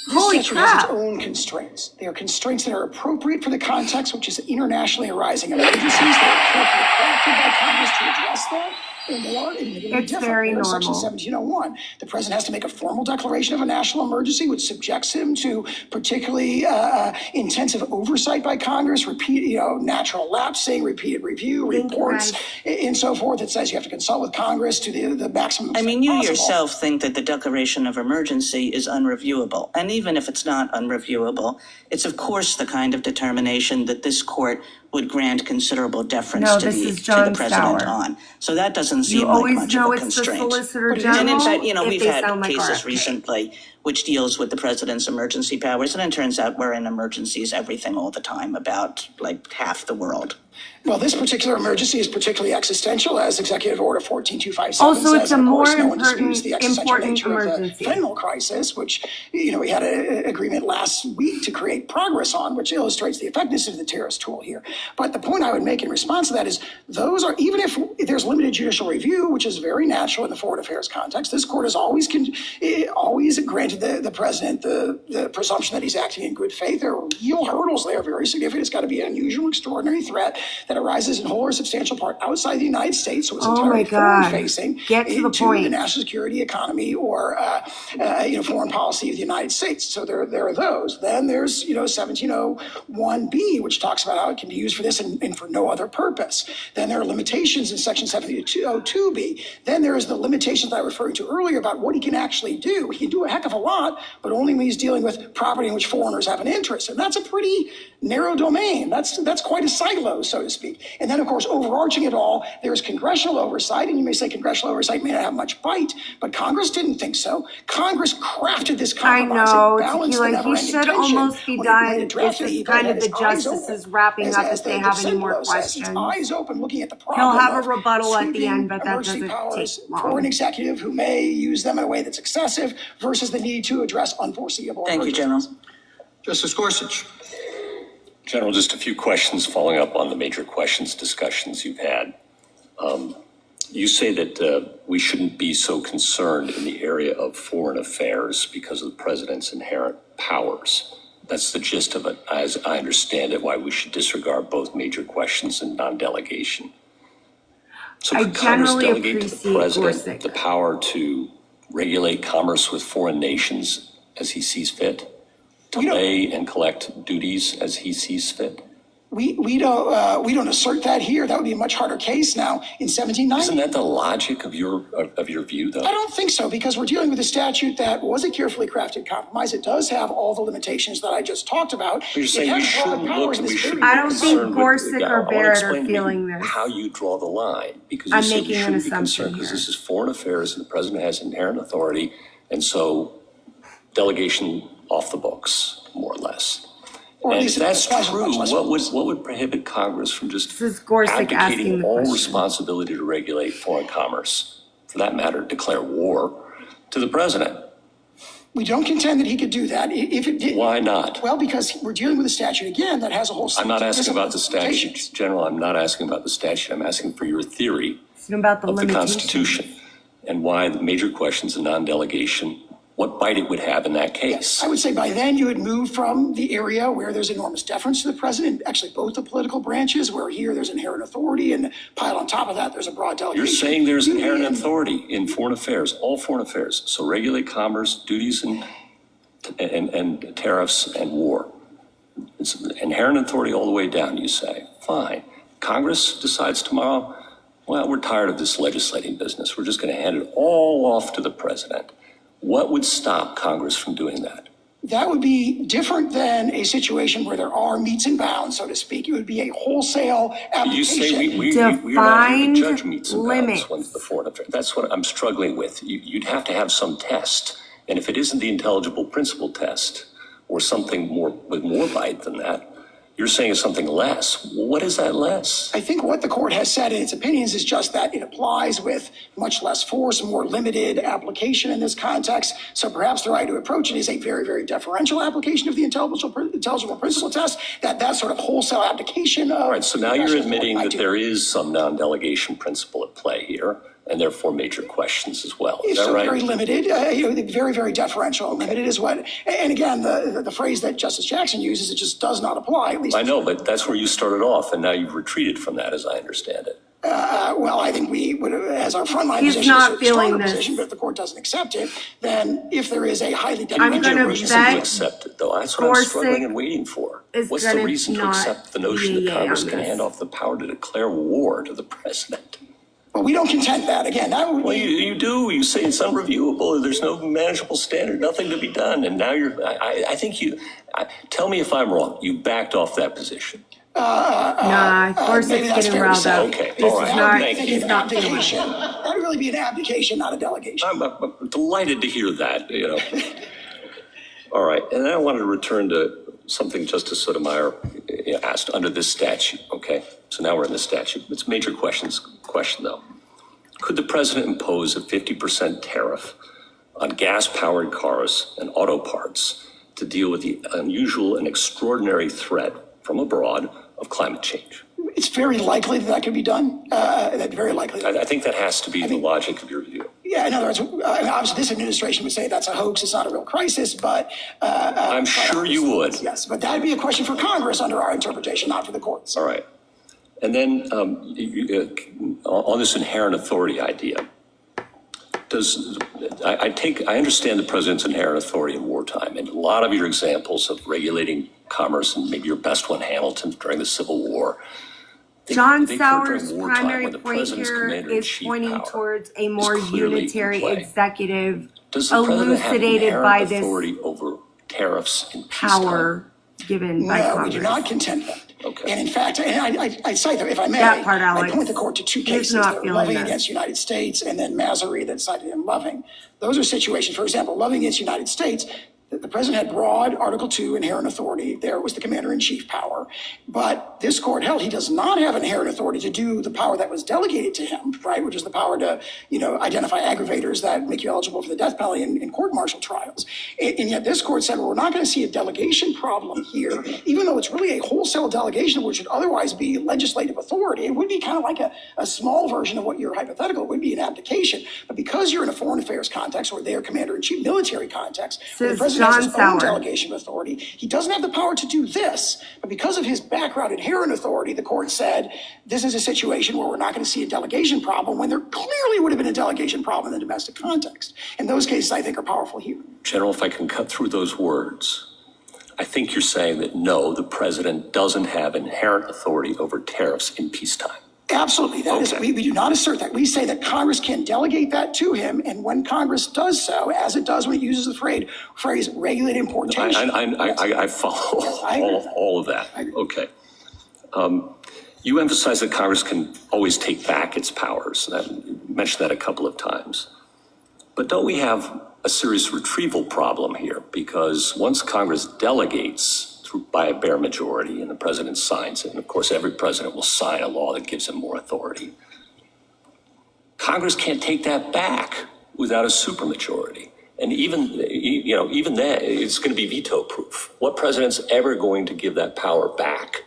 Holy crap. Has its own constraints. They are constraints that are appropriate for the context, which is internationally arising emergencies that are carefully crafted by Congress to address that. And they are admittedly different. Very normal. Section 1701. The president has to make a formal declaration of a national emergency, which subjects him to particularly intensive oversight by Congress, natural lapsing, repeated review, reports, and so forth. It says you have to consult with Congress to the maximum extent I mean, you possible. yourself think that the declaration of emergency is unreviewable. And even if it's not unreviewable, it's of course the kind of determination that this court would grant considerable deference to the president on. So that doesn't seem like much of a constraint. And in fact, we've had cases recently which deals with the president's emergency powers, and it turns out we're in emergencies everything all the time about like half the world. Well, this particular emergency is particularly existential, as Executive Order 14257 also, says. it's a more no one disputes the existential important nature emergency. of the fentanyl crisis, which, we had an agreement last week to create progress on, which illustrates the effectiveness of the terrorist tool here. But the point I would make in response to that is those are, even if there's limited judicial review, which is very natural in the foreign affairs context, this court has always granted the president the presumption that he's acting in good faith. There are real hurdles there, very significant. It's got to be an unusual, extraordinary threat. that arises in whole or substantial part outside the United States, so it's Oh my entirely God. foreign-facing Get to the point. the national security, economy, or foreign policy of the United States. So there are those. Then there's 1701B, which talks about how it can be used for this and for no other purpose. Then there are limitations in Section 1702B. Then there is the limitations that I referred to earlier about what he can actually do. He can do a heck of a lot, but only when he's dealing with property in which foreigners have an interest. And that's a pretty narrow domain. That's quite a silo, so to speak. And then, of course, overarching it all, there's congressional oversight. And you may say congressional oversight may not have much bite, but Congress didn't think so. Congress crafted this compromise. I know, It balanced the Tequila, he never-ending should tension almost be when done. it drafted It's it. just kind of He the had his eyes justices open. wrapping up As if they the have any dissent more says, questions. His eyes open looking at the problem. He'll have a of rebuttal at the sweeping end, but that emergency doesn't powers take long. for an executive who may use them in a way that's excessive versus the need to address unforeseeable Thank you, emergencies. General. Justice Gorsuch. General, just a few questions following up on the major questions discussions you've had. You say that we shouldn't be so concerned in the area of foreign affairs because of the president's inherent powers. That's the gist of it, as I understand it, why we should disregard both major questions and non-delegation. So I could Congress generally delegate to the appreciate president Gorsuch. the power to regulate commerce with foreign nations as he sees fit? To lay and collect duties as he sees fit? We don't assert that here. That would be a much harder case now in 1790. Isn't that the logic of your view, though? I don't think so, because we're dealing with a statute that was a carefully crafted compromise. It does have all the limitations that I just talked about. You're saying we shouldn't look, we shouldn't be I don't think concerned with Gorsuch or I wanna Barrett explain are to feeling me this. how you draw the line, because I'm you said we making an shouldn't be assumption concerned because here. this is foreign affairs and the president has inherent authority, and so delegation off the books, more or less. Or at And least if it that's applies true, much less what would prohibit Congress from just This is Gorsuch asking abdicating the all question. responsibility to regulate foreign commerce? For that matter, declare war to the president. We don't contend that he could do that. If it did, Why not? well, because we're dealing with a statute again that has a whole. I'm not asking system about of the statute, limitations. General. I'm not asking about the statute. I'm asking for your theory It's about the of the limitations. Constitution and why the major questions of non-delegation, what bite it would have in that case. I would say by then you had moved from the area where there's enormous deference to the president, actually both the political branches, where here there's inherent authority, and piled on top of that, there's a broad delegation. You're saying there's You inherent mean- authority in foreign affairs, all foreign affairs. So regulate commerce, duties and tariffs and war. It's inherent authority all the way down, you say. Fine. Congress decides tomorrow, well, we're tired of this legislating business. We're just going to hand it all off to the president. What would stop Congress from doing that? That would be different than a situation where there are metes and bounds, so to speak. It would be a wholesale application. You say we're not here to judge meets and limits. bounds when the foreign affairs. That's what I'm struggling with. You'd have to have some test. And if it isn't the intelligible principle test or something more with more bite than that, you're saying it's something less. Well, what is that less? I think what the court has said in its opinions is just that it applies with much less force, more limited application in this context. So perhaps the right to approach it is a very, very deferential application of the intelligible principle test, that sort of wholesale application of. All right, so now you're congressional admitting authority that there is some non-delegation principle at play here, and therefore major questions as well. Is If that so, right? very limited, very, very deferential. Limited is what, and again, the phrase that Justice Jackson uses, it just does not apply, at least. I know, but that's where you started off, and now you've retreated from that, as I understand it. Well, I think we would, as our frontline He's position, not is a feeling stronger this. position, but if the court doesn't accept it, then if there is a highly I'm deferential gonna version. bet- To accept it, though. That's what I'm Gorsuch struggling and waiting for. is What's the gonna reason to not accept the notion be that a Congress on can this. hand off the power to declare war to the president? But we don't contend that. Again, that would Well, be. you do. You say it's unreviewable. There's no manageable standard, nothing to be done. And now I think tell me if I'm wrong. You backed off that position. Nah, Gorsuch's maybe that's getting fair to riled say. up. Okay, This all is right. not, Thank you. he's not feeling it. Abdication. That would really be an abdication, not a delegation. I'm delighted to hear that, All right, and then I wanted to return to something Justice Sotomayor asked under this statute, okay? So now we're in the statute. It's a major question, though. Could the president impose a 50% tariff on gas-powered cars and auto parts to deal with the unusual and extraordinary threat from abroad of climate change? It's very likely that could be done. Very likely. I think that has to be the logic of your view. Yeah, in other words, obviously this administration would say that's a hoax, it's not a real crisis, but. I'm sure you would. Yes, but that'd be a question for Congress under our interpretation, not for the courts. All right. And then on this inherent authority idea, I understand the president's inherent authority in wartime, and a lot of your examples of regulating commerce, and maybe your best one, Hamilton, during the Civil War. John they Sauer's during wartime primary when the point president's here commander-in-chief is pointing power towards a more clearly in unitary play. executive Does the president have elucidated by inherent this authority over tariffs in peacetime? power given by No, we Congress. do not contend that. Okay. And in fact, and I cite that, if I may, That part, I Alex. point the court to two He's cases, not that feeling Loving this. against United States and then Masery that cited in Loving. Those are situations, for example, Loving against United States, the president had broad Article 2 inherent authority. There was the commander-in-chief power. But this court held he does not have inherent authority to do the power that was delegated to him, right, which is the power to, identify aggravators that make you eligible for the death penalty in court-martial trials. And yet this court said, well, we're not going to see a delegation problem here, even though it's really a wholesale delegation, which would otherwise be legislative authority. It would be kind of like a small version of what you're hypothetical. It would be an abdication. But because you're in a foreign affairs context or their commander-in-chief military context, where the president has his own delegation of authority, he doesn't have the power to do this. But because of his background inherent authority, the court said, this is a situation where we're not going to see a delegation problem when there clearly would have been a delegation problem in the domestic context. And those cases, I think, are powerful here. General, if I can cut through those words, I think you're saying that no, the president doesn't have inherent authority over tariffs in peacetime. Absolutely. That is, we do not assert that. We say that Congress can delegate that to him. And when Congress does so, as it does when it uses the phrase regulate importation. I follow all of that. Okay. You emphasize that Congress can always take back its powers. I mentioned that a couple of times. But don't we have a serious retrieval problem here? Because once Congress delegates by a bare majority and the president signs it, and of course every president will sign a law that gives him more authority, Congress can't take that back without a supermajority. And even then, it's going to be veto proof. What president's ever going to give that power back?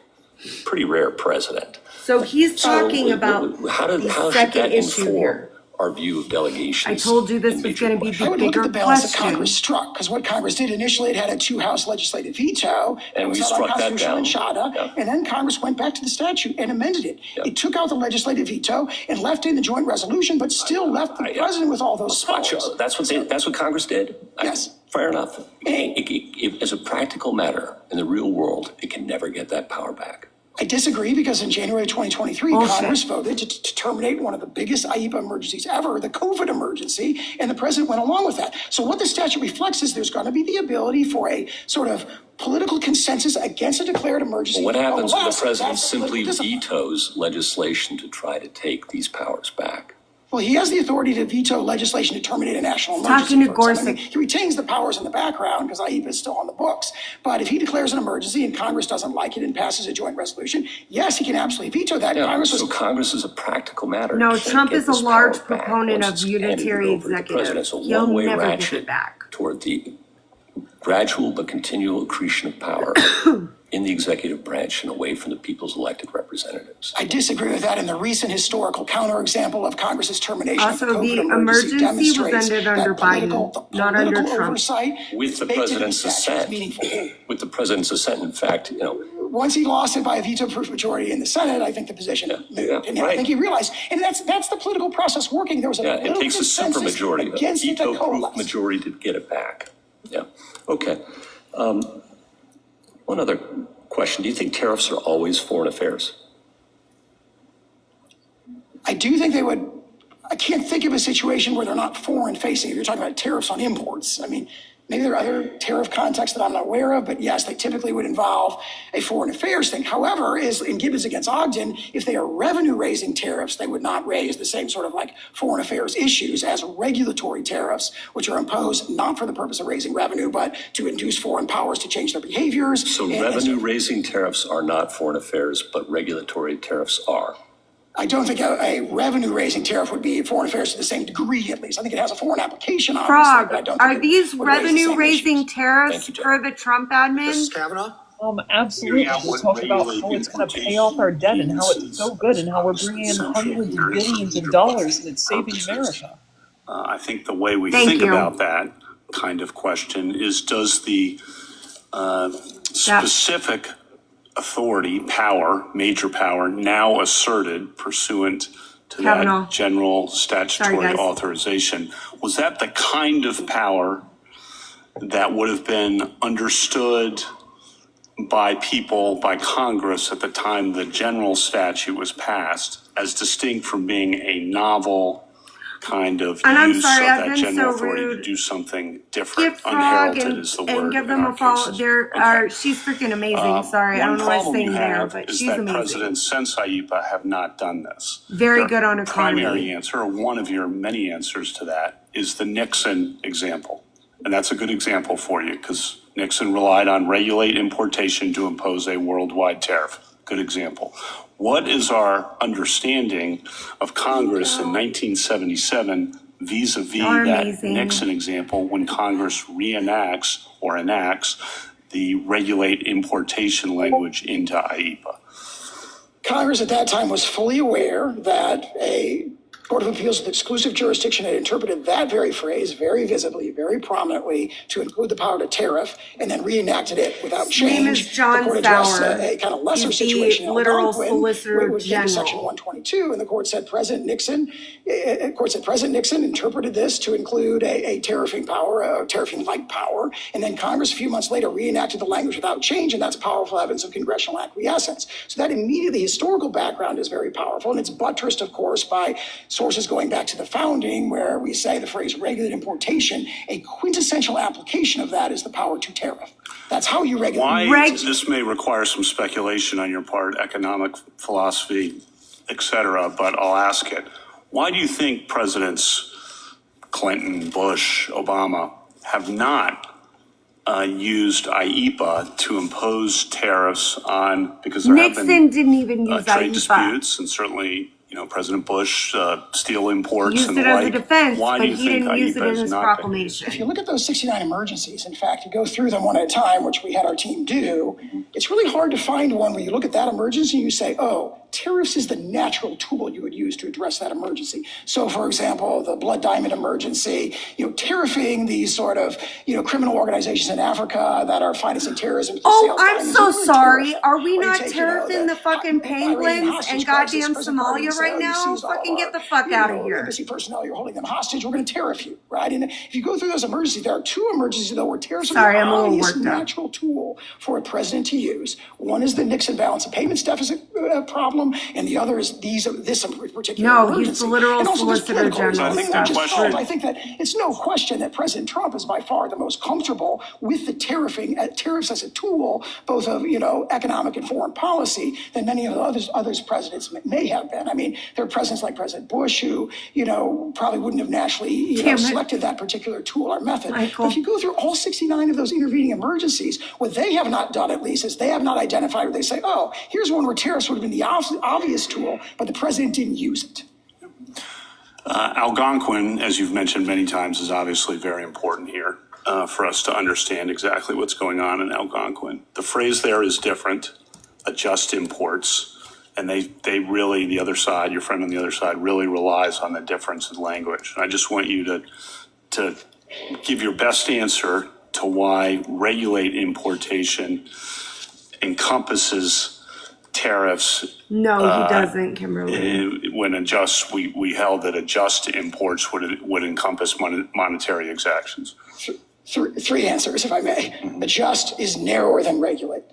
Pretty rare president. So he's talking about how the should second that issue inform here. Our view of delegations? I told you this was going to be I the would look bigger at the balance that question. Congress struck, because what Congress did initially, it had a two-house legislative veto. And we was struck that unconstitutional down. in Chadha, Yeah. and then Congress went back to the statute and amended it. Yeah. It took out the legislative veto and left in the joint resolution, but still left the president with all those powers. That's what Congress did? Yes. Fair enough. As a practical matter, in the real world, it can never get that power back. I disagree, because in January 2023, Congress voted to terminate one of the biggest IEPA emergencies ever, the COVID emergency, and the president went along with that. So what the statute reflects is there's going to be the ability for a sort of political consensus against a declared emergency. Well, what happens when the unless president that's simply political discipline. vetoes legislation to try to take these powers back? Well, he has the authority to veto legislation to terminate a national Talking emergency. to for example. I Gorsuch. mean, he retains the powers in the background because IEPA is still on the books. But if he declares an emergency and Congress doesn't like it and passes a joint resolution, yes, he can absolutely veto that. Yeah, Congress so Congress is a practical matter. No, can't Trump get is a this large power back proponent once of it's handed unitary over to the executive. president. It's a He'll one-way never give ratchet it back. toward the gradual but continual accretion of power in the executive branch and away from the people's elected representatives. I disagree with that, and the recent historical counterexample of Congress's termination Also, of the the COVID emergency emergency was demonstrates ended that under political Biden, not under Trump. oversight With the baked into president's statute is assent. meaningful. With the president's assent, in fact, Once he lost it by a veto-proof majority in the Senate, I think the position moved. And I think he realized, and that's the political process working. There was a it political takes a consensus supermajority, a against it that veto-proof coalesced. majority to get it back. Yeah, okay. One other question. Do you think tariffs are always foreign affairs? I do think they would. I can't think of a situation where they're not foreign facing. If you're talking about tariffs on imports, I mean, maybe there are other tariff contexts that I'm not aware of, but yes, they typically would involve a foreign affairs thing. However, in Gibbons against Ogden, if they are revenue raising tariffs, they would not raise the same sort of like foreign affairs issues as regulatory tariffs, which are imposed not for the purpose of raising revenue, but to induce foreign powers to change their behaviors. So revenue raising tariffs are not foreign affairs, but regulatory tariffs are. I don't think a revenue-raising tariff would be foreign affairs to the same degree, at least. I think it has a foreign application, obviously, but I don't think Are it these would raise the same revenue-raising issues. tariffs for the Trump admin? Kavanaugh? Absolutely. We'll talk about how it's going to pay off our debt and how it's so good and how we're bringing in hundreds of billions of dollars and it's saving America. I think the way we Thank think you. about that kind of question is, does the specific authority, power, major power, now asserted pursuant to Kavanaugh. that general statutory Sorry, guys. authorization, was that the kind of power that would have been understood by people, by Congress at the time the general statute was passed, as distinct from being a novel kind of And I'm use sorry, of I've that been general so authority rude. to do something different? Give Frog Unheralded is the word and give in them our a follow. cases. There are, she's freaking amazing. Sorry, I don't know what I'm saying there, but is she's that amazing. presidents since IEPA have not done this. Very Their good on economy. primary answer, or one of your many answers to that, is the Nixon example. And that's a good example for you because Nixon relied on regulate importation to impose a worldwide tariff. Good example. What is our understanding of Congress in 1977 vis-a-vis that Nixon example when Congress reenacts or enacts the regulate importation language into IEPA? Congress at that time was fully aware that a Court of Appeals with exclusive jurisdiction had interpreted that very phrase very visibly, very prominently to include the power to tariff, and then reenacted it without change. His name is John the court addressed Sauer. a kind of lesser He's the situation. literal Solicitor which came to Section General. 122, and the court said President Nixon interpreted this to include a tariffing power, a tariffing-like power, and then Congress a few months later reenacted the language without change, and that's powerful evidence of congressional acquiescence. So that immediately historical background is very powerful, and it's buttressed, of course, by sources going back to the founding, where we say the phrase regulate importation, a quintessential application of that is the power to tariff. That's how you regulate. This may require some speculation on your part, economic philosophy, et cetera, but I'll ask it. Why do you think Presidents Clinton, Bush, Obama have not used IEPA to impose tariffs on, because there have Nixon been didn't even use trade IEPA. disputes, and certainly, President Bush, steel imports Used and it the as a like. defense, Why but do you he think didn't use it IEPA in has his not been proclamation. If you look at those 69 emergencies, in fact, you go through them one at a time, which we had our team do, it's really hard to find one where you look at that emergency and you say, oh, tariffs is the natural tool you would use to address that emergency. So, for example, the Blood Diamond emergency, tariffing these sort of, criminal organizations in Africa that are financing terrorism. Oh, I'm so sorry. Are we not tariffing the fucking penguins and goddamn Somalia right now? Fucking get the fuck out of here. Embassy personnel, you're holding them hostage, we're going to tariff you, right? And if you go through those emergencies, there are two emergencies, though, where tariffs are the obvious natural tool for a president to use. One is the Nixon balance of payments deficit problem, and the other is this particular emergency. He's the literal Solicitor General. I think that it's no question that President Trump is by far the most comfortable with the tariffs as a tool, both of, economic and foreign policy, than many of the others presidents may have been. I mean, there are presidents like President Bush who, probably wouldn't have naturally, selected that particular tool or method. But if you go through all 69 of those intervening emergencies, what they have not done, at least, is they have not identified where they say, oh, here's one where tariffs would have been the obvious tool, but the president didn't use it. Algonquin, as you've mentioned many times, is obviously very important here for us to understand exactly what's going on in Algonquin. The phrase there is different, adjust imports, and they really, the other side, your friend on the other side, really relies on the difference in language. And I just want you to give your best answer to why regulate importation encompasses tariffs. No, he doesn't, Kimberly. When we held that adjust imports would encompass monetary exactions. Three answers, if I may. Adjust is narrower than regulate.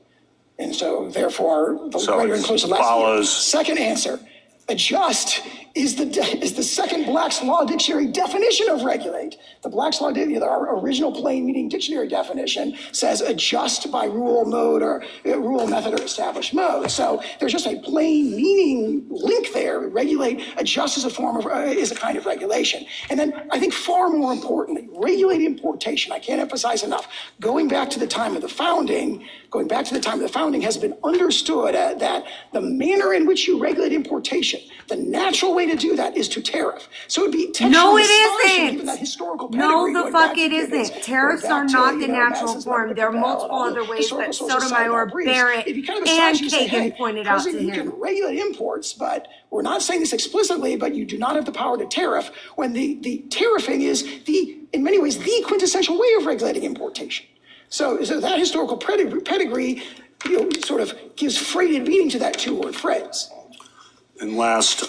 And so, therefore, the greater inclusive follows. Second answer, adjust is the second Black's Law Dictionary definition of regulate. The Black's Law Dictionary, our original plain meaning dictionary definition, says adjust by rule, mode, or rule, method, or established mode. So there's just a plain meaning link there. Regulate, adjust is a kind of regulation. And then I think far more importantly, regulate importation. I can't emphasize enough. Going back to the time of the founding has been understood that the manner in which you regulate importation, the natural way to do that is to tariff. So it'd be no, it isn't. isn't. That historical No, the fuck it isn't. Tariffs are not the natural form. There are multiple other ways that Sotomayor, Barrett, and Kagan pointed out to him. You can regulate imports, but we're not saying this explicitly, but you do not have the power to tariff when the tariffing is in many ways, the quintessential way of regulating importation. So that historical pedigree sort of gives freighted meaning to that two-word phrase. And last,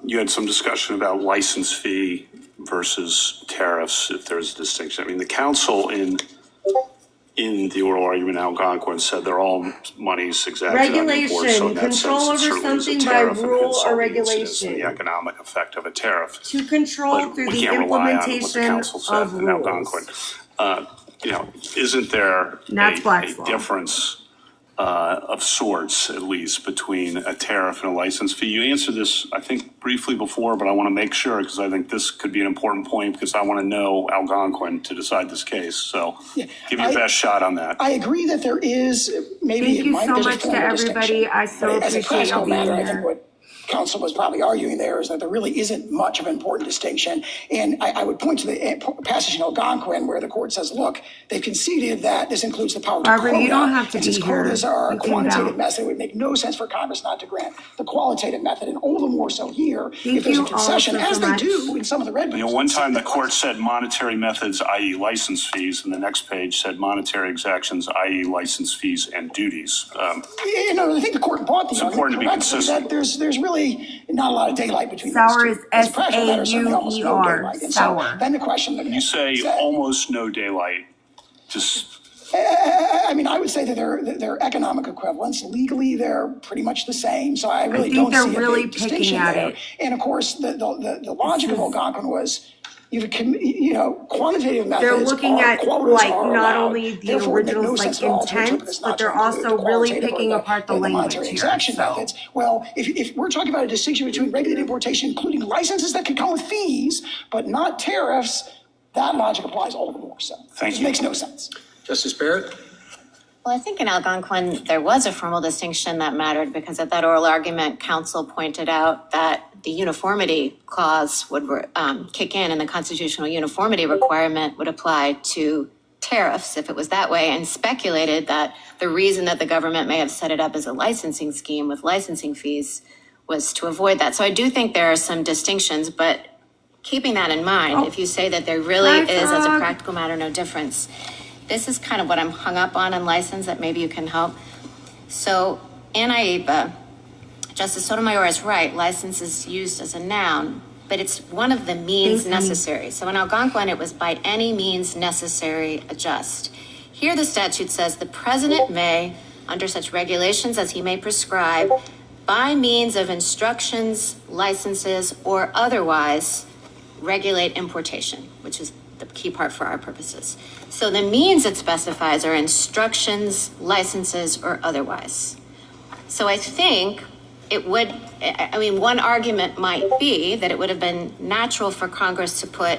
you had some discussion about license fee versus tariffs, if there's a distinction. I mean, the council in the oral argument, Algonquin said they're all monies exacted on imports. So in Regulation, that control sense, it over certainly is a something by tariff and rule or consulting incidence and regulation. the economic effect of a tariff. To control But through we the can't rely on what the implementation council said of in Algonquin. rules. Isn't there That's Black's a law. difference of sorts, at least, between a tariff and a license fee? You answered this, I think, briefly before, but I want to make sure because I think this could be an important point because I want to know Algonquin to decide this case. So give your best shot on that. I agree that there is maybe Thank it you might so be a much to formal everybody. distinction. I so But as a appreciate practical y'all being matter, I think here. what counsel was probably arguing there is that there really isn't much of an important distinction. And I would point to the passage in Algonquin where the court says, look, they've conceded that this includes the power to Barbara, quota. you don't have to and be since here. quotas are a You can quantitative bounce. method, it would make no sense for Congress not to grant the qualitative method, and all the more so here if there's a you all concession, so as they much. do in some of the red books. One time the court said monetary methods, i.e. license fees, and the next page said monetary exactions, i.e. license fees and duties. I think the court bought the It's argument important to be correctly consistent. that there's really not a lot of daylight between Sour those is two. As a practical matter, certainly almost no S-A-U-E-R, daylight. And sour. so then the question that You say almost no daylight, just I mean, I would say that they're economic equivalents. Legally, they're pretty much the same. So I really think don't they're see a really big picking distinction at there. it. And of course, the logic of Algonquin was, quantitative methods. They're looking are, at quotas like are not allowed. only the Therefore, it would make no original like sense at all to interpret intent, this but not they're to include also the really qualitative or picking apart the language monetary here. exaction So. methods. Well, if we're talking about a distinction between regulated importation, including licenses that could come with fees, but not tariffs, that logic applies all the more so. Thank It you. makes no sense. Justice Barrett? Well, I think in Algonquin, there was a formal distinction that mattered because at that oral argument, counsel pointed out that the uniformity clause would kick in and the constitutional uniformity requirement would apply to tariffs if it was that way, and speculated that the reason that the government may have set it up as a licensing scheme with licensing fees was to avoid that. So I do think there are some distinctions, but keeping that in mind, if you say that there really is, as a practical matter, no difference, this is kind of what I'm hung up on in license that maybe you can help. So in IEPA, Justice Sotomayor is right, license is used as a noun, but it's one of the means necessary. So in Algonquin, it was by any means necessary adjust. Here the statute says the president may, under such regulations as he may prescribe, by means of instructions, licenses, or otherwise, regulate importation, which is the key part for our purposes. So the means it specifies are instructions, licenses, or otherwise. So I think it would, one argument might be that it would have been natural for Congress to put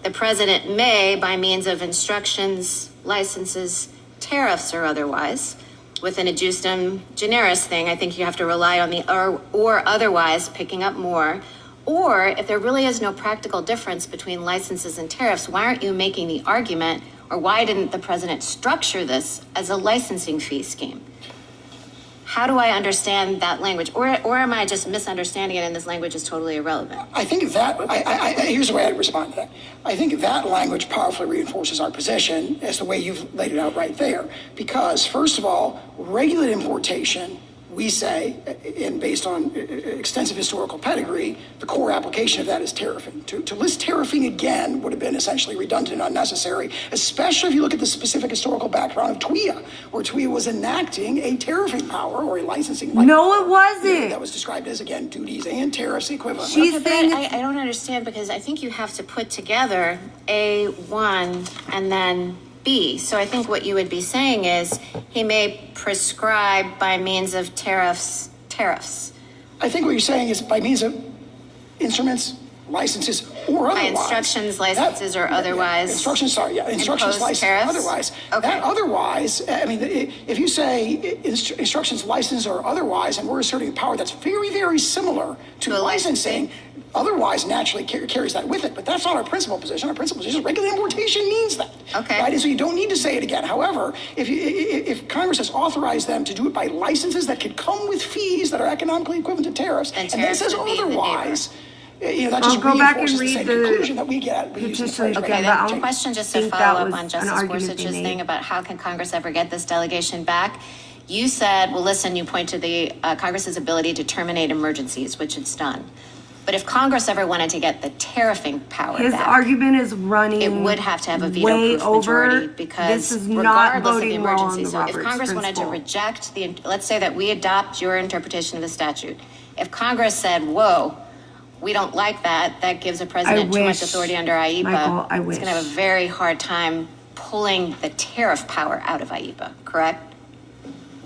the president may, by means of instructions, licenses, tariffs, or otherwise. With an adjustum generis thing, I think you have to rely on the or otherwise picking up more. Or if there really is no practical difference between licenses and tariffs, why aren't you making the argument, or why didn't the president structure this as a licensing fee scheme? How do I understand that language? Or am I just misunderstanding it and this language is totally irrelevant? I think that, here's the way I'd respond to that. I think that language powerfully reinforces our position as the way you've laid it out right there. Because first of all, regulated importation, we say, and based on extensive historical pedigree, the core application of that is tariffing. To list tariffing again would have been essentially redundant and unnecessary, especially if you look at the specific historical background of TWIA, where TWIA was enacting a tariffing power or a licensing. No, it wasn't. That was described as, again, duties and tariffs equivalent. She's saying I don't understand because I think you have to put together A1 and then B. So I think what you would be saying is he may prescribe by means of tariffs. I think what you're saying is by means of instruments, licenses, or otherwise. By instructions, licenses, or otherwise. Instructions, licenses, tariffs? otherwise. Okay. That otherwise, if you say instructions, licenses, or otherwise, and we're asserting a power that's very, very similar to licensing, otherwise naturally carries that with it. But that's not our principal position. Our principal position is regulated importation means that. Okay. Right? And so you don't need to say it again. However, if Congress has authorized them to do it by licenses that could come with fees that are economically equivalent to tariffs, and then says otherwise, that just go back and reinforces the read same the conclusion that we get. petition. Okay, then question just to think follow that up was on an Justice argument Gorsuch's they made. thing about how can Congress ever get this delegation back. You said, well, listen, you point to the Congress's ability to terminate emergencies, which it's done. But if Congress ever wanted to get the tariffing power His back, argument is running it would have to have a way veto-proof majority over. because This is not regardless of the voting well on emergency, the so if Roberts Congress wanted to principle. reject the, let's say that we adopt your interpretation of the statute. If Congress said, whoa, we don't like that, that gives a president too much wish, authority under IEPA. Michael, I wish. It's gonna have a very hard time pulling the tariff power out of IEPA, correct?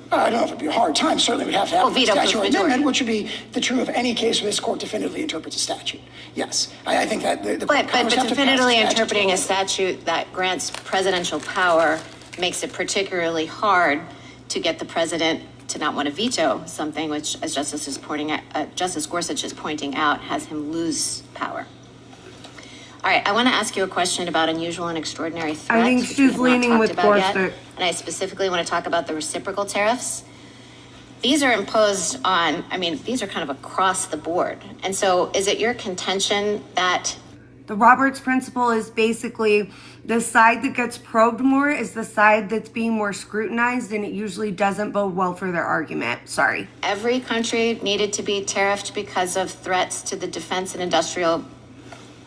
I don't know if it'd be a hard time. Certainly we'd have to have Well, a veto-proof statutory majority. amendment, which would be the true of any case where this court definitively interprets a statute. Yes, I think that the But Congress have to pass definitively statutes. interpreting a statute that grants presidential power makes it particularly hard to get the president to not want to veto something, which, as Justice Gorsuch is pointing out, has him lose power. All right, I want to ask you a question about unusual and extraordinary threats. I think which we she's have not leaning talked with about yet. Gorsuch. And I specifically want to talk about the reciprocal tariffs. These are imposed on, I mean, these are kind of across the board. And so is it your contention that The Roberts principle is basically the side that gets probed more is the side that's being more scrutinized, and it usually doesn't bode well for their argument. Sorry. every country needed to be tariffed because of threats to the defense and industrial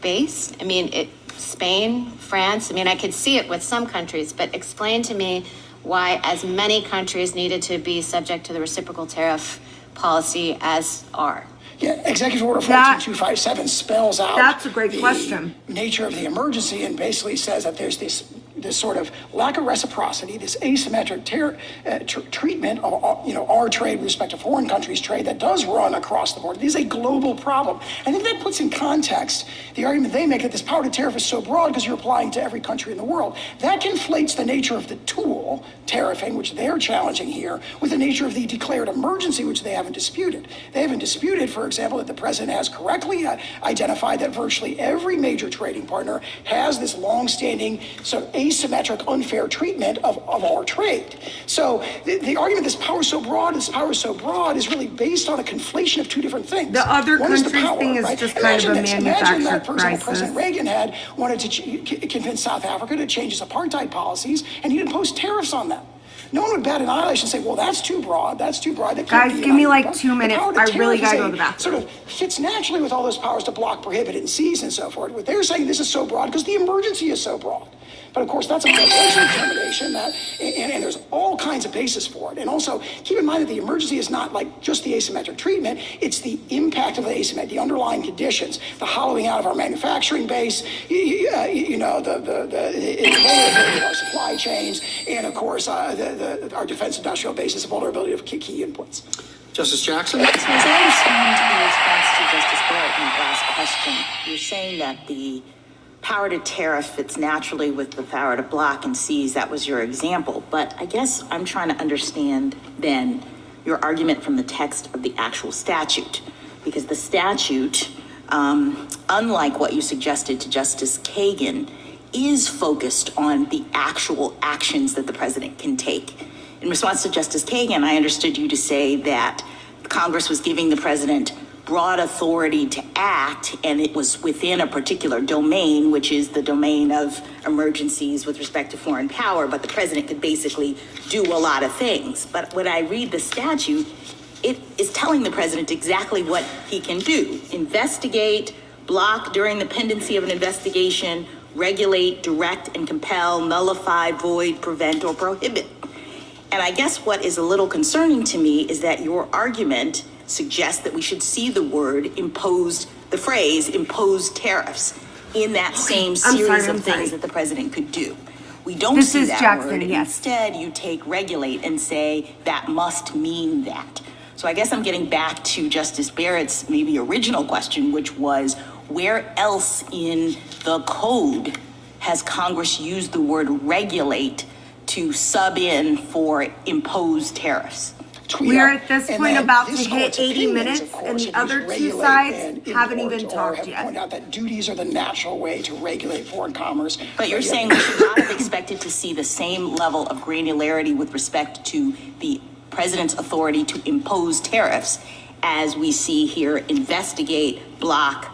base? I mean, Spain, France, I mean, I could see it with some countries, but explain to me why as many countries needed to be subject to the reciprocal tariff policy as are. Yeah, Executive Order That- 14257 spells out. That's a great the question. Nature of the emergency and basically says that there's this sort of lack of reciprocity, this asymmetric treatment of our trade with respect to foreign countries' trade that does run across the board. It is a global problem. I think that puts in context the argument they make that this power to tariff is so broad because you're applying to every country in the world. That conflates the nature of the tool, tariffing, which they're challenging here, with the nature of the declared emergency, which they haven't disputed. They haven't disputed, for example, that the president has correctly identified that virtually every major trading partner has this longstanding sort of asymmetric, unfair treatment of our trade. So the argument this power is so broad is really based on a conflation of two different things. The other One is the countries power, thing is right? just kind of a Imagine manufactured that, for example, crisis. President Reagan wanted to convince South Africa to change its apartheid policies, and he'd impose tariffs on them. No one would bat an eyelash and say, well, that's too broad, that's too broad. That can't Guys, be give me united. like But 2 the minutes. power to I really tariff gotta is go to the bathroom. Sort of fits naturally with all those powers to block, prohibit, and seize and so forth. What they're saying this is so broad because the emergency is so broad. But of course, that's a presidential determination, and there's all kinds of basis for it. And also, keep in mind that the emergency is not like just the asymmetric treatment, it's the impact of the asymmetry, the underlying conditions, the hollowing out of our manufacturing base, the vulnerability of our supply chains, and of course, our defense industrial base is a vulnerability of key inputs. Justice Jackson? So as I understand in response to Justice Barrett in the last question, you're saying that the power to tariff fits naturally with the power to block and seize. That was your example. But I guess I'm trying to understand then your argument from the text of the actual statute. Because the statute, unlike what you suggested to Justice Kagan, is focused on the actual actions that the president can take. In response to Justice Kagan, I understood you to say that Congress was giving the president broad authority to act, and it was within a particular domain, which is the domain of emergencies with respect to foreign power, but the president could basically do a lot of things. But when I read the statute, it is telling the president exactly what he can do: investigate, block during the pendency of an investigation, regulate, direct and compel, nullify, void, prevent, or prohibit. And I guess what is a little concerning to me is that your argument suggests that we should see the word imposed, the phrase imposed tariffs in that same series of things that the president could do. We don't see that word. Instead, you take regulate and say that must mean that. So I guess I'm getting back to Justice Barrett's maybe original question, which was where else in the code has Congress used the word regulate to sub in for imposed tariffs? We're at this point about to hit 80 minutes, and the other two sides haven't even talked yet. Point out that duties are the natural way to regulate foreign commerce. But you're saying we should not have expected to see the same level of granularity with respect to the president's authority to impose tariffs as we see here: investigate, block,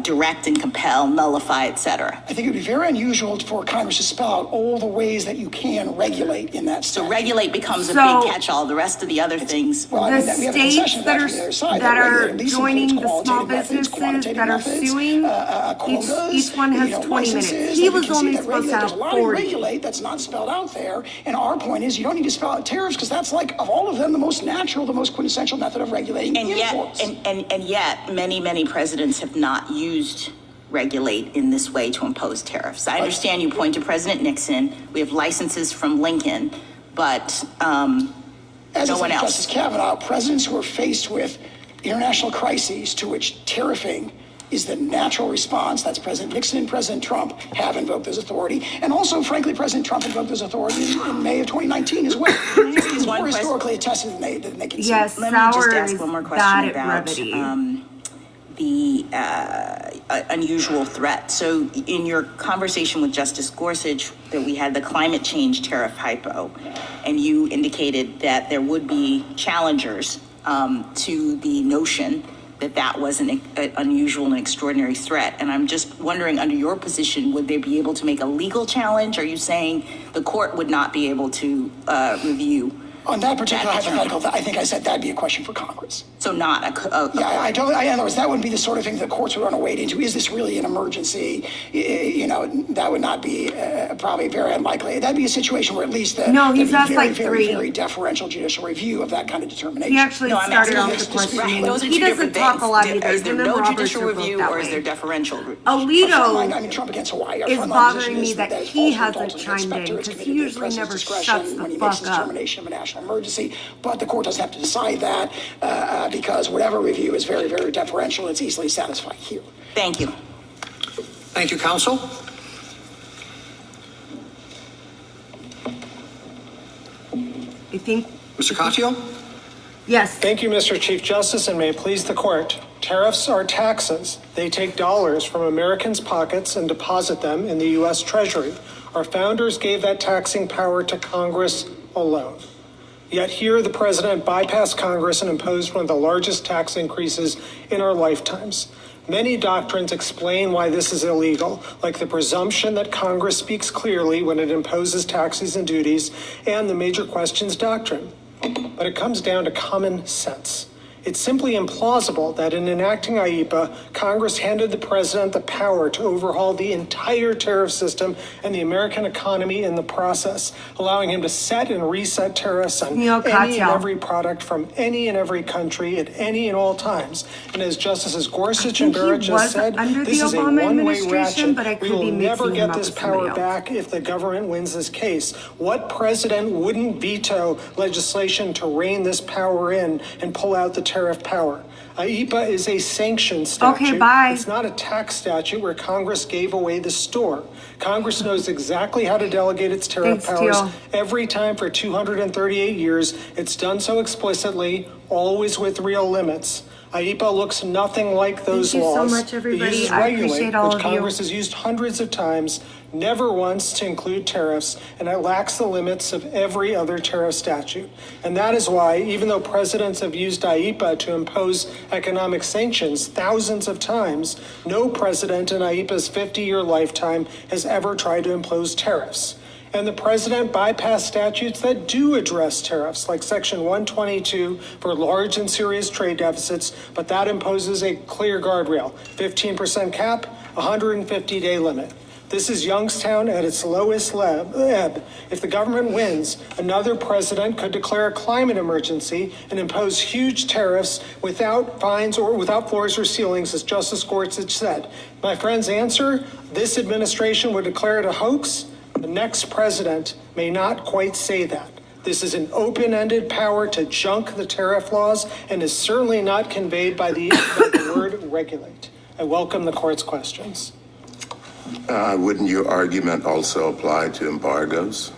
direct and compel, nullify, et cetera. I think it would be very unusual for Congress to spell out all the ways that you can regulate in that statute. So regulate becomes a So- big catch-all. The rest of the other things. Well, I The mean, we have a states concession that back from the other side that regulate are at least joining includes the small qualitative methods, businesses quantitative that are methods, suing, quotas, each one has 20 minutes. licenses, He that you was can see only that supposed to regulate. have There's a lot of 40. regulate that's not spelled out there. And our point is, you don't need to spell out tariffs because that's like, of all of them, the most natural, the most quintessential method of regulating And imports. yet, and yet, many presidents have not used regulate in this way to impose tariffs. I understand you point to President Nixon. We have licenses from Lincoln, but As no I one said, else. Justice Kavanaugh, presidents who are faced with international crises to which tariffing is the natural response, that's President Nixon and President Trump have invoked this authority. And also, frankly, President Trump invoked this authority in May of 2019 as well. It's more historically attested than they can see. Yes, Let me just sour ask is one more bad question at about brevity. the unusual threat. So in your conversation with Justice Gorsuch, that we had the climate change tariff hypo, and you indicated that there would be challengers to the notion that that was an unusual and extraordinary threat. And I'm just wondering, under your position, would they be able to make a legal challenge? Are you saying the court would not be able to review? On that particular hypothetical, I think I said that'd be a question for Congress. So not a Yeah, I don't. In other words, that wouldn't be the sort of thing the courts would want to wade into. Is this really an emergency? You know, that would not be probably very unlikely. That'd be a situation where at least the No, he's there'd asked be like very, three. very deferential judicial review of that kind of determination. He actually No, I'm started asking off this the just- questioning. right, those are He two doesn't different talk things. a lot either. Is there Him and no Roberts judicial are both review that or is way. there deferential review? Alito I mean, Trump against Hawaii. Our is frontline bothering position me is that it's he ultimately hasn't the chimed in inspector is because he committed to the usually president's never discretion shuts the when he makes fuck his up. determination of a national emergency. But the court doesn't have to decide that because whatever review is very, very deferential. It's easily satisfied here. Thank you. Thank you, counsel. I think, Mr. Contio? yes. Thank you, Mr. Chief Justice, and may it please the court. Tariffs are taxes. They take dollars from Americans' pockets and deposit them in the U.S. Treasury. Our founders gave that taxing power to Congress alone. Yet here, the president bypassed Congress and imposed one of the largest tax increases in our lifetimes. Many doctrines explain why this is illegal, like the presumption that Congress speaks clearly when it imposes taxes and duties, and the major questions doctrine. But it comes down to common sense. It's simply implausible that in enacting IEEPA, Congress handed the president the power to overhaul the entire tariff system and the American economy in the process, allowing him to set and reset tariffs on any and every product from any and every country at any and all times. And as Justices Gorsuch and Barrett just said, this is a one-way ratchet. We will never get this power back if the government wins this case. What president wouldn't veto legislation to rein this power in and pull out the tariff power? IEEPA is a sanctioned statute. Okay, bye. It's not a tax statute where Congress gave away the store. Congress knows exactly how to delegate its tariff powers every time for 238 years. It's done so explicitly, always with real limits. IEEPA looks nothing like those Thank you laws. so much, everybody. It uses I regulate, appreciate all which of Congress you. has used hundreds of times, never once to include tariffs, and it lacks the limits of every other tariff statute. And that is why, even though presidents have used IEEPA to impose economic sanctions thousands of times, no president in IEEPA's 50-year lifetime has ever tried to impose tariffs. And the president bypassed statutes that do address tariffs, like Section 122 for large and serious trade deficits, but that imposes a clear guardrail, 15% cap, 150-day limit. This is Youngstown at its lowest ebb. If the government wins, another president could declare a climate emergency and impose huge tariffs without fines or without floors or ceilings, as Justice Gorsuch said. My friend's answer, this administration would declare it a hoax. The next president may not quite say that. This is an open-ended power to junk the tariff laws and is certainly not conveyed by the word regulate. I welcome the court's questions. Wouldn't your argument also apply to embargoes?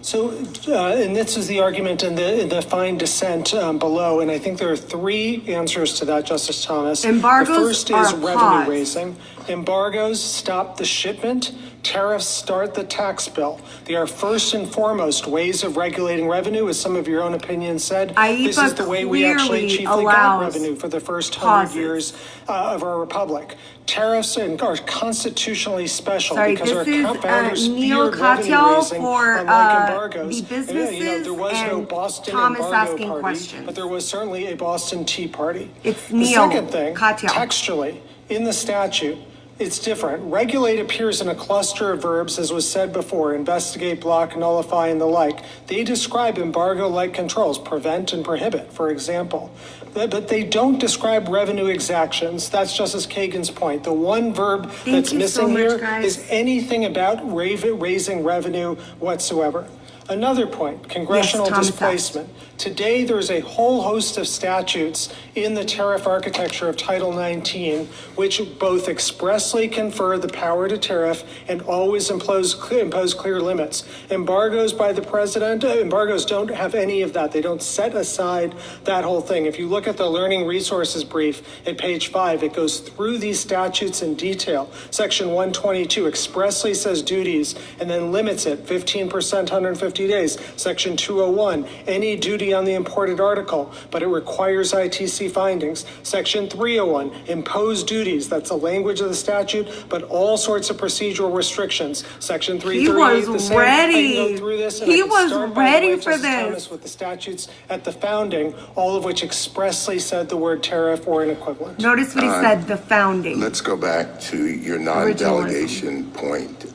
So, and this is the argument in the fine dissent below, and I think there are three answers to that, Justice Thomas. Embargoes the first is are revenue pause. raising. Embargoes stop the shipment, Tariffs start the tax bill. They are first and foremost ways of regulating revenue, as some of your own opinions said. This is the way we actually chiefly got revenue for the first 100 years of our republic. Tariffs are constitutionally special because our founders feared revenue raising, unlike embargoes. The businesses there was no Boston Thomas embargo asking party, questions. but there was certainly a Boston Tea Party. It's The Neil second thing, Katyal. textually, in the statute, it's different. Regulate appears in a cluster of verbs, as was said before, investigate, block, nullify, and the like. They describe embargo-like controls, prevent and prohibit, for example. But they don't describe revenue exactions. That's Justice Kagan's point. The one verb that's missing here is anything about raising revenue whatsoever. Another point, congressional displacement. Today, there's a whole host of statutes in the tariff architecture of Title 19, which both expressly confer the power to tariff and always impose clear limits. Embargoes by the president, embargoes don't have any of that. They don't set aside that whole thing. If you look at the Learning Resources brief at page 5, it goes through these statutes in detail. Section 122 expressly says duties and then limits it 15%, 150 days. Section 201, any duty on the imported article, but it requires ITC findings. Section 301, impose duties. That's the language of the statute, but all sorts of procedural restrictions. Section 338, the same. Ready. I can go through this, and He I can was start, ready by the way, for Justice this. Thomas, with the statutes at the founding, all of which expressly said the word tariff or an equivalent. Notice what he said, the founding. Let's go back to your non-delegation point.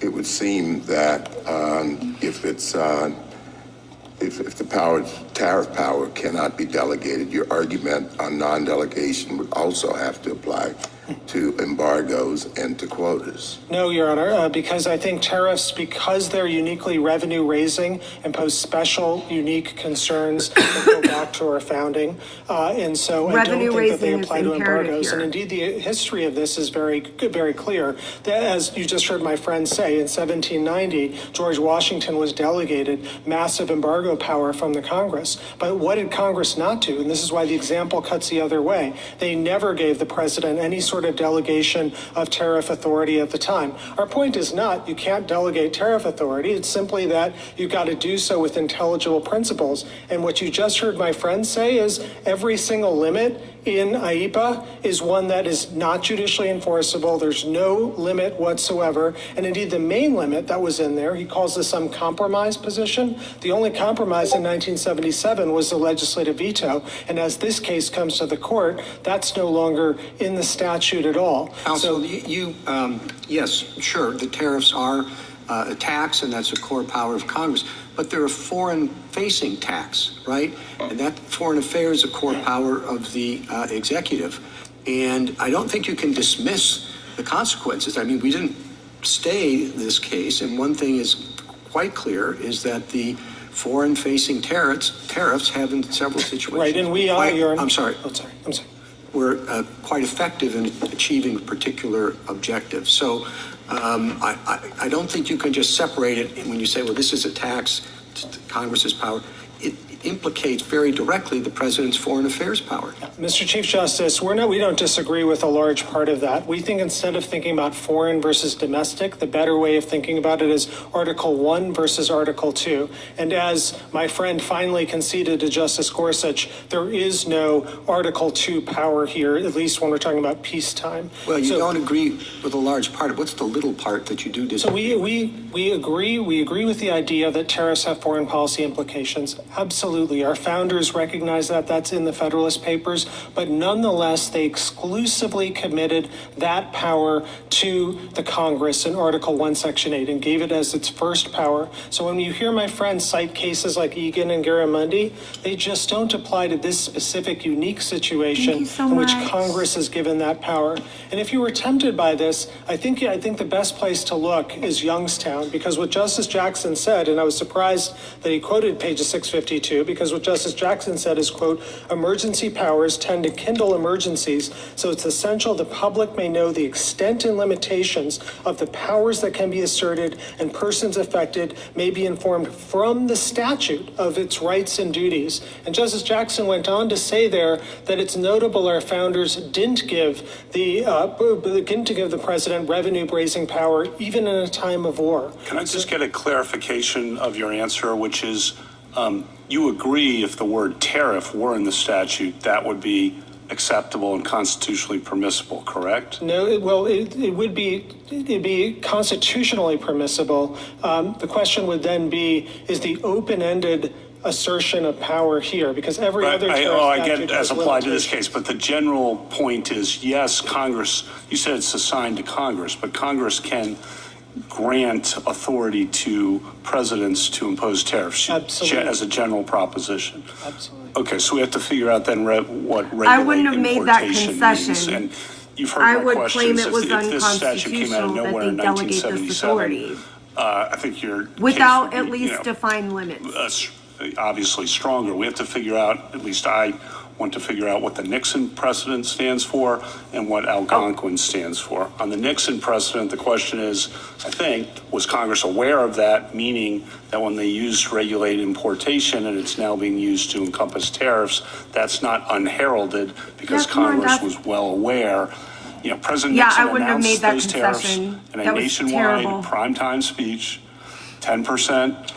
It would seem that if the tariff power cannot be delegated, your argument on non-delegation would also have to apply to embargoes and to quotas. No, Your Honor, because I think tariffs, because they're uniquely revenue raising, impose special, unique concerns that go back to our founding. And so I don't think that they apply to embargoes. And indeed, the history of this is very clear. That, as you just heard my friend say, in 1790, George Washington was delegated massive embargo power from the Congress. But what did Congress not do? And this is why the example cuts the other way. They never gave the president any sort of delegation of tariff authority at the time. Our point is not you can't delegate tariff authority. It's simply that you've got to do so with intelligible principles. And what you just heard my friend say is every single limit in IEPA is one that is not judicially enforceable. There's no limit whatsoever. And indeed, the main limit that was in there, he calls this some compromise position. The only compromise in 1977 was the legislative veto. And as this case comes to the court, that's no longer in the statute at all. Counsel, yes, sure, the tariffs are a tax, and that's a core power of Congress. But they're a foreign-facing tax, right? And that foreign affairs is a core power of the executive. And I don't think you can dismiss the consequences. I mean, we didn't stay this case, and one thing is quite clear is that the foreign-facing tariffs have in several situations. Right, and we are. I'm sorry. Oh, sorry. I'm sorry. Were quite effective in achieving a particular objective. So I don't think you can just separate it when you say, well, this is a tax to Congress's power. It implicates very directly the president's foreign affairs power. Mr. Chief Justice, we don't disagree with a large part of that. We think instead of thinking about foreign versus domestic, the better way of thinking about it is Article 1 versus Article 2. And as my friend finally conceded to Justice Gorsuch, there is no Article 2 power here, at least when we're talking about peacetime. Well, you don't agree with a large part. What's the little part that you do disagree? So we agree with the idea that tariffs have foreign policy implications. Absolutely. Our founders recognize that. That's in the Federalist Papers. But nonetheless, they exclusively committed that power to the Congress in Article 1, Section 8 and gave it as its first power. So when you hear my friends cite cases like Egan and Garamendi, they just don't apply to this specific unique situation in which Congress has given that power. And if you were tempted by this, I think the best place to look is Youngstown, because what Justice Jackson said, and I was surprised that he quoted pages 650 652, because what Justice Jackson said is, quote, emergency powers tend to kindle emergencies, so it's essential the public may know the extent and limitations of the powers that can be asserted, and persons affected may be informed from the statute of its rights and duties. And Justice Jackson went on to say there that it's notable our founders didn't give the president revenue-raising power even in a time of war. Can I just get a clarification of your answer, which is you agree if the word tariff were in the statute, that would be acceptable and constitutionally permissible, correct? No, it'd be constitutionally permissible. The question would then be, is the open-ended assertion of power here, because every other tariff I get statute it as has applied to this limitations. case, but the general point is, yes, Congress, you said it's assigned to Congress, but Congress can grant authority to presidents to impose tariffs. Absolutely. As a general proposition. Absolutely. Okay, so we have to figure out then what regulate I wouldn't have made that importation concession. means. And you've heard I my would questions. claim it was If this statute came out of unconstitutional that nowhere they in delegate this 1977, authority I think your without case at would be, least defined limits. Obviously stronger. We have to figure out, at least I want to figure out what the Nixon precedent stands for and what Algonquin stands for. On the Nixon precedent, the question is, I think, was Congress aware of that, meaning that when they used regulated importation and it's now being used to encompass tariffs, that's not unheralded because Congress was well aware. You know, President Nixon announced those tariffs in a nationwide primetime speech, 10%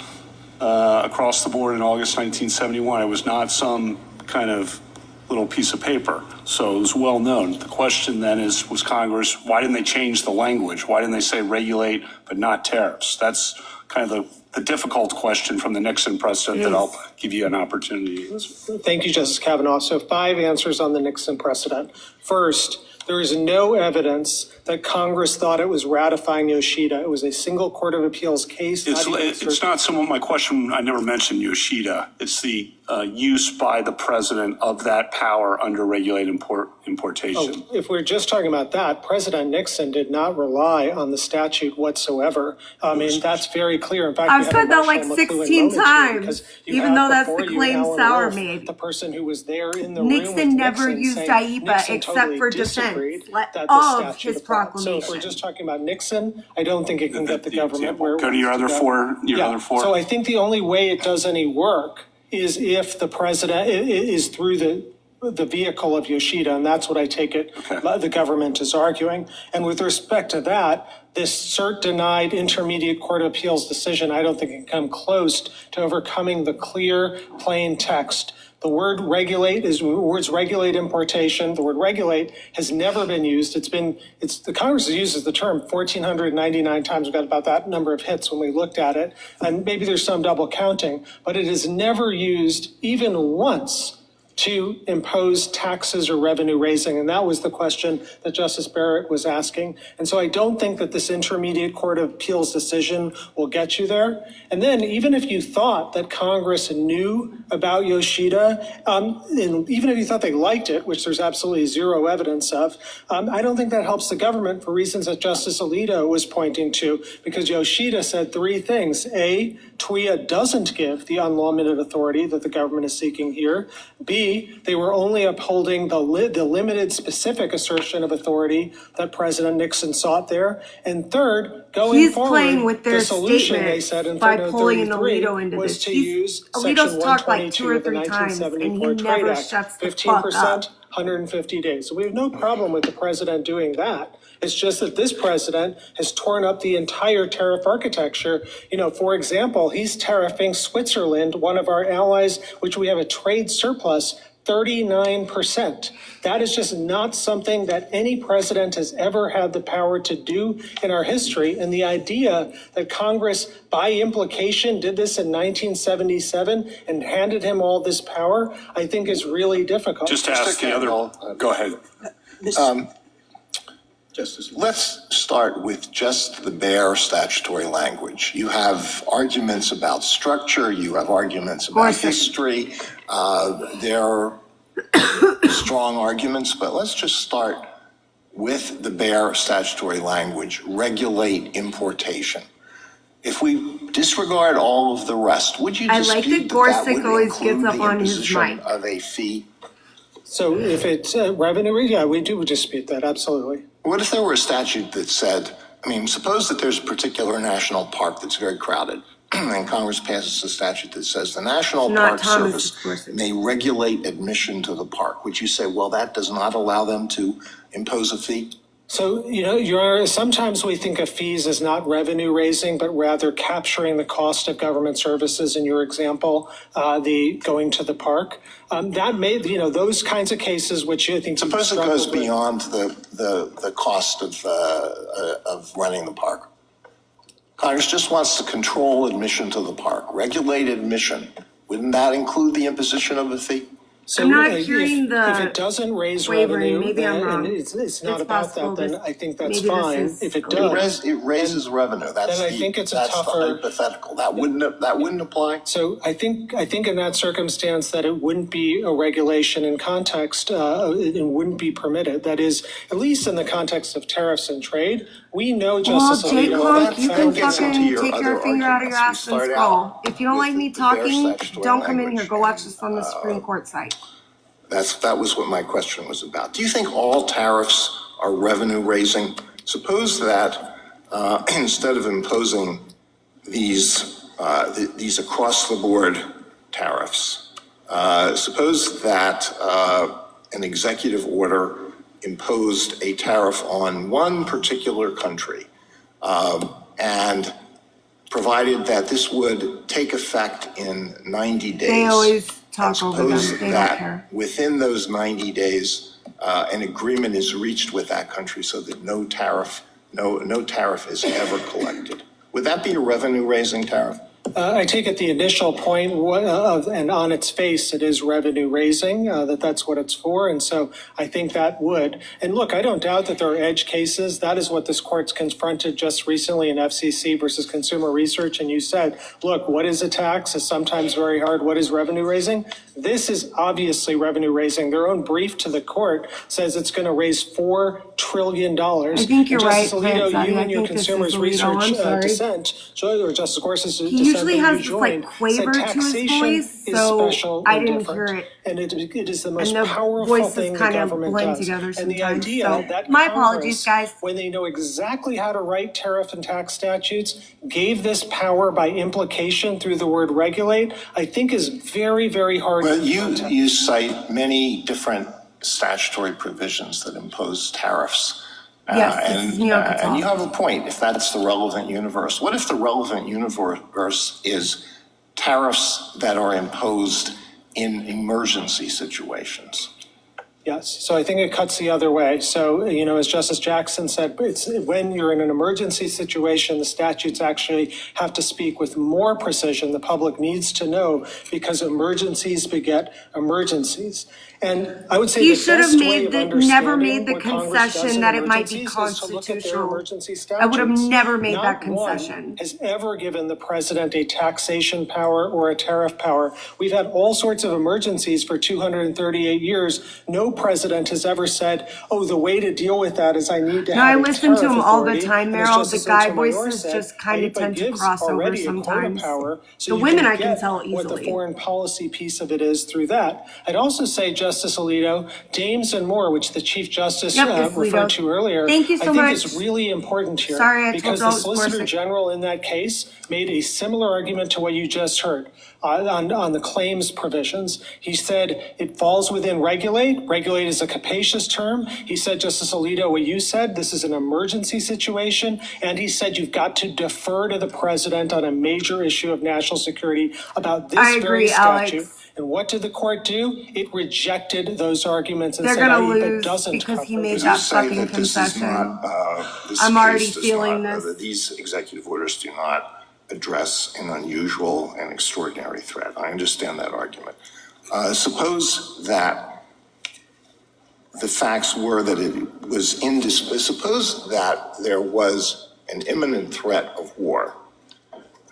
across the board in August 1971. It was not some kind of little piece of paper. So it was well known. The question then is, was Congress, why didn't they change the language? Why didn't they say regulate but not tariffs? That's kind of the difficult question from the Nixon precedent that I'll give you an opportunity to answer. Thank you, Justice Kavanaugh. So 5 answers on the Nixon precedent. First, there is no evidence that Congress thought it was ratifying Yoshida. It was a single court of appeals case. It's not somewhat my question. I never mentioned Yoshida. It's the use by the president of that power under regulated importation. Oh, if we're just talking about that, President Nixon did not rely on the statute whatsoever. I mean, that's very clear. In fact, I've said that like 16 times, even though that's the claim Sauer made. The person who was there in the Nixon never used IEPA except for defense of his proclamation. So if we're just talking about Nixon, I don't think it can get the government where it Go to your other four. Other four. So I think the only way it does any work is if the president is through the vehicle of Yoshida, and that's what I take it the government is arguing. And with respect to that, this cert denied intermediate court of appeals decision, I don't think it can come close to overcoming the clear, plain text. The word regulate words regulate importation. The word regulate has never been used. The Congress uses the term 1,499 times. We've got about that number of hits when we looked at it. And maybe there's some double counting, but it is never used even once to impose taxes or revenue raising. And that was the question that Justice Barrett was asking. And so I don't think that this intermediate court of appeals decision will get you there. And then even if you thought that Congress knew about Yoshida, and even if you thought they liked it, which there's absolutely zero evidence of, I don't think that helps the government for reasons that Justice Alito was pointing to, because Yoshida said 3 things. A, TWIA doesn't give the unlimited authority that the government is seeking here. B, they were only upholding the limited specific assertion of authority that President Nixon sought there. And third, going forward, playing with their the solution, they said in by footnote pulling an 33 Alito into was this. to use Alito's section talked like 2 122 or of the 3 times, and he 1974 Trade never Act, shuts the fuck 15%, up. 150 days. So we have no problem with the president doing that. It's just that this president has torn up the entire tariff architecture. You know, for example, he's tariffing Switzerland, one of our allies, which we have a trade surplus, 39%. That is just not something that any president has ever had the power to do in our history. And the idea that Congress, by implication, did this in 1977 and handed him all this power, I think is really difficult. Just ask the other. Go ahead. Justice, let's start with just the bare statutory language. You have arguments about structure, you have arguments about history. There are strong arguments, but let's just start with the bare statutory language, regulate importation. if we disregard all of the rest, would you I dispute like that that Gorsuch would always include gets up the on his imposition mic. of a fee? So if it's revenue, yeah, we do dispute that, absolutely. What if there were a statute that said, I mean, suppose that there's a particular national park that's very crowded, and Congress passes a statute that says the National Park Service may regulate admission to the park. Would you say, well, that does not allow them to impose a fee? So, Your Honor, sometimes we think of fees as not revenue raising, but rather capturing the cost of government services. In your example, the going to the park, that may, those kinds of cases, which I think. Suppose it goes beyond the cost of running the park. Congress just wants to control admission to the park, regulate admission. Wouldn't that include the imposition of a fee? So I'm not hearing if it doesn't raise wavering. revenue, Maybe I'm wrong. and it's not about that, then I think that's maybe fine. this is- If it does, It raises revenue. That's then I think it's a that's tougher- the hypothetical. That wouldn't apply. So I think in that circumstance that it wouldn't be a regulation in context, it wouldn't be permitted. That is, at least in the context of tariffs and trade, we know Justice Well, Jake Alito. Honk, you can gets into fucking your take your other finger out of your arguments. ass We and start scroll. out If you don't like me with the bare talking, statutory don't come in language. here. Go watch this on the Supreme Court site. That was what my question was about. Do you think all tariffs are revenue raising? Suppose that instead of imposing these across the board tariffs, suppose that an executive order imposed a tariff on one particular country and provided that this would take effect in 90 days. They always talk over them. Suppose They don't that care. within those 90 days, an agreement is reached with that country so that no tariff is ever collected. Would that be a revenue raising tariff? I take it the initial point and on its face, it is revenue raising, that's what it's for. And so I think that would. And look, I don't doubt that there are edge cases. That is what this court's confronted just recently in FCC versus Consumer Research. And you said, look, what is a tax? It's sometimes very hard. What is revenue raising? This is obviously revenue raising. Their own brief to the court says it's going to raise $4 trillion. I think you're right, Justice Alito, Lance. you I and your think this is Consumers Alito. Research I'm sorry. dissent, or Justice Gorsuch's dissent. He usually that has you this like joined, quaver said to his taxation voice, is so special I and didn't different. hear it. And it is the most And the powerful voices thing the kind of government blend does. together And the sometimes, idea so that my Congress, apologies, guys. when they know exactly how to write tariff and tax statutes, gave this power by implication through the word regulate, I think is very, very hard Well, to contain. you cite many different statutory provisions that impose tariffs. Yes, it's New York and you law. have a point if that's the relevant universe. What if the relevant universe is tariffs that are imposed in emergency situations? Yes, so I think it cuts the other way. So, as Justice Jackson said, it's when you're in an emergency situation, the statutes actually have to speak with more precision. The public needs to know because emergencies beget emergencies. And I would say He the should have best way made of the, understanding never made the what Congress does concession in that it might be emergencies is to look at their constitutional. emergency I would have statutes. never made that Not one concession. has ever given the president a taxation power or a tariff power. We've had all sorts of emergencies for 238 years. No president has ever said, oh, the way to deal with that is I need to No, have I a listen to tariff him all the authority. time, And as Meryl. Justice The guy Sotomayor voices said, just kind of IEPA tend to gives cross over already a quota sometimes. power, so The you women can I can get tell what the easily. foreign policy piece of it is through that. I'd also say, Justice Alito, Dames and Moore, which the Chief Justice Yep, Ms. referred Alito. to earlier, Thank you so I think much. is really important here. Sorry, I told because the Justice Solicitor Gorsuch. General in that case made a similar argument to what you just heard on the claims provisions. He said it falls within regulate. Regulate is a capacious term. He said, Justice Alito, what you said, this is an emergency situation. And he said you've got to defer to the president on a major issue of national security about this I agree, very statute. Alex. And what did the court do? It rejected those arguments and They're said gonna IEPA lose doesn't because he cover made this. that You say fucking that this is concession. not, this I'm case already does feeling not, this. that these executive orders do not address an unusual and extraordinary threat. I understand that argument. Suppose that the facts were that it was suppose that there was an imminent threat of war.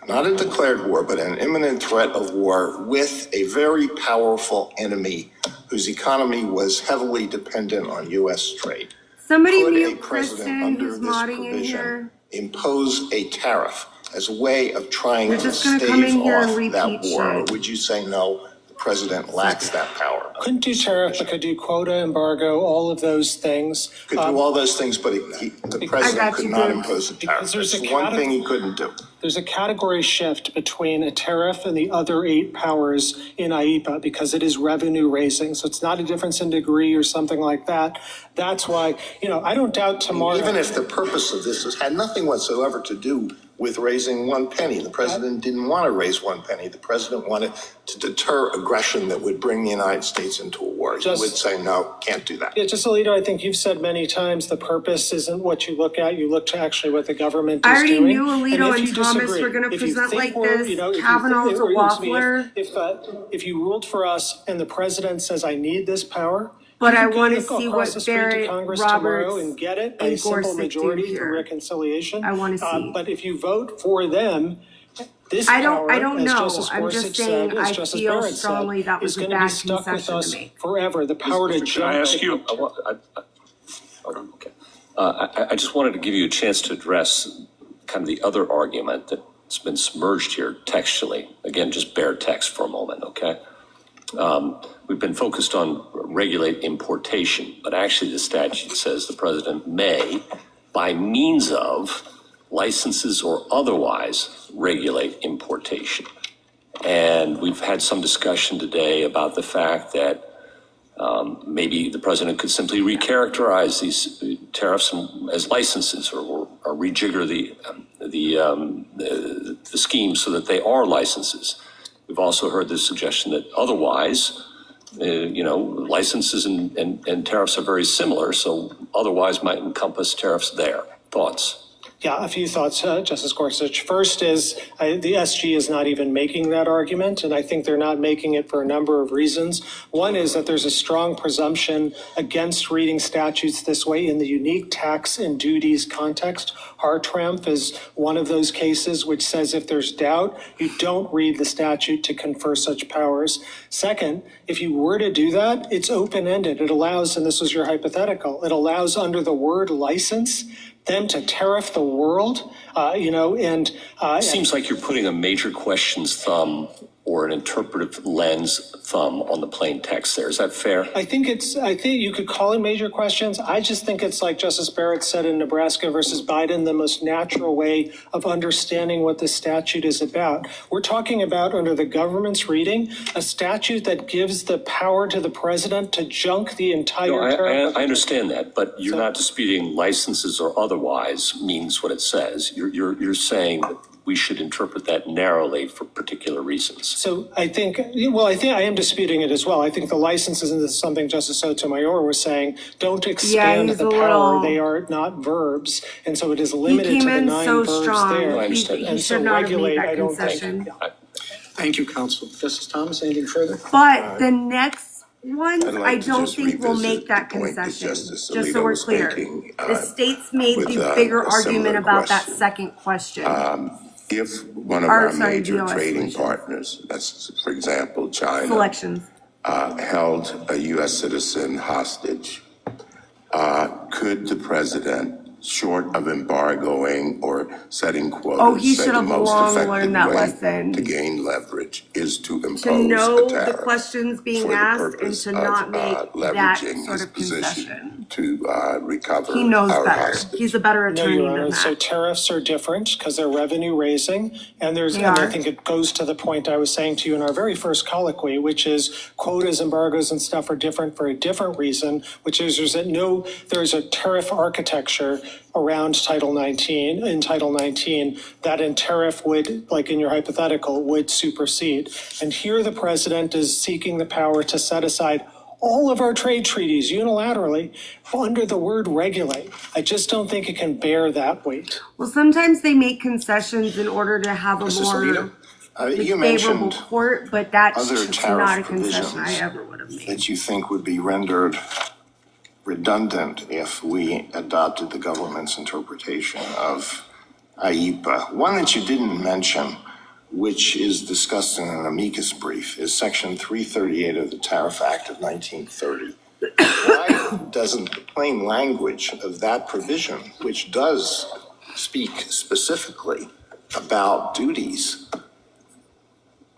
Not a declared war, but an imminent threat of war with a very powerful enemy whose economy was heavily dependent on U.S. trade. Somebody Could a mute president Kristen under who's this modding in provision here. impose a tariff as a way of trying You're to just gonna come in stave here and off that repeat war? Or shit. would you say, no, the president lacks that power? Couldn't do tariff, but could do quota, embargo, all of those things. Could do all those things, but the president could not impose a tariff. Because there's That's a one thing he couldn't do. There's a category shift between a tariff and the other 8 powers in IEPA because it is revenue raising. So it's not a difference in degree or something like that. That's why, I don't doubt tomorrow. Even if the purpose of this had nothing whatsoever to do with raising 1 penny. The president didn't want to raise 1 penny. The president wanted to deter aggression that would bring the United States into a war. He would say, no, can't do that. Yeah, just Alito, I think you've said many times the purpose isn't what you look at. You look to actually what the government is I already doing. knew Alito and you Thomas disagree, were going to if you present think like we're, this. Kavanaugh's a waffler. If you ruled for us and the president says, I need this power, But you I can want go to see across what the street to Barrett, Congress Roberts, tomorrow and get it by a and simple Gorsuch do majority through here. reconciliation. I want to see. But if you vote for them, this I power, don't as know. Justice I'm just Gorsuch saying said, as I Justice feel Barrett strongly said, that was is a going to be bad stuck with concession us to make. forever. The power to Can I jump. ask you? Okay. I just wanted to give you a chance to address kind of the other argument that's been submerged here textually. Again, just bare text for a moment, okay? We've been focused on regulate importation, but actually the statute says the president may, by means of licenses or otherwise, regulate importation. And we've had some discussion today about the fact that maybe the president could simply recharacterize these tariffs as licenses or rejigger the scheme so that they are licenses. We've also heard the suggestion that otherwise, licenses and tariffs are very similar, so otherwise might encompass tariffs there. Thoughts? Yeah, a few thoughts, Justice Gorsuch. First is the SG is not even making that argument, and I think they're not making it for a number of reasons. One is that there's a strong presumption against reading statutes this way in the unique tax and duties context. Hartramp is one of those cases which says if there's doubt, you don't read the statute to confer such powers. Second, if you were to do that, it's open-ended. It allows, and this was your hypothetical, it allows under the word license them to tariff the world, Seems like you're putting a major questions thumb or an interpretive lens thumb on the plain text there. Is that fair? I think you could call it major questions. I just think it's like Justice Barrett said in Nebraska versus Biden, the most natural way of understanding what the statute is about. We're talking about, under the government's reading, a statute that gives the power to the president to junk the entire term. I understand that, but you're not disputing licenses or otherwise means what it says. You're saying that we should interpret that narrowly for particular reasons. So I think I am disputing it as well. I think the licenses, and this is something Justice Sotomayor was saying, don't expand the power. They are not verbs. And so it is limited to the 9 verbs there. He should not have made that concession. Thank you, counsel. Justice Thomas, anything further? But the next one, I'd like I to don't just think will revisit make that the point that concession, Justice just so Alito we're was clear. making, The states made with, the bigger a argument similar about that question. second question. If one of our major VOS trading solutions. partners, that's for example, China, Selections. held a U.S. citizen hostage, could the president, short of embargoing or setting quotas, he say should the have most long effective learned that way lesson. to gain leverage is to impose To know a tariff the questions being for the asked and purpose to not of, make that leveraging sort his of position concession. to recover He knows our better. hostage. He's a better No, attorney Your Honor. than So that. tariffs are different because they're revenue raising. And They I are. think it goes to the point I was saying to you in our very first colloquy, which is quotas, embargoes and stuff are different for a different reason, which is there's a tariff architecture around Title 19, in Title 19, that in tariff would, like in your hypothetical, would supersede. And here the president is seeking the power to set aside all of our trade treaties unilaterally under the word regulate. I just don't think it can bear that weight. Well, sometimes they make concessions in order to have a Justice more Alito, you favorable mentioned court, but that's other just tariff not a concession I provisions ever would have made. that you think would be rendered redundant if we adopted the government's interpretation of IEPA. One that you didn't mention, which is discussed in an amicus brief, is Section 338 of the Tariff Act of 1930. Why doesn't the plain language of that provision, which does speak specifically about duties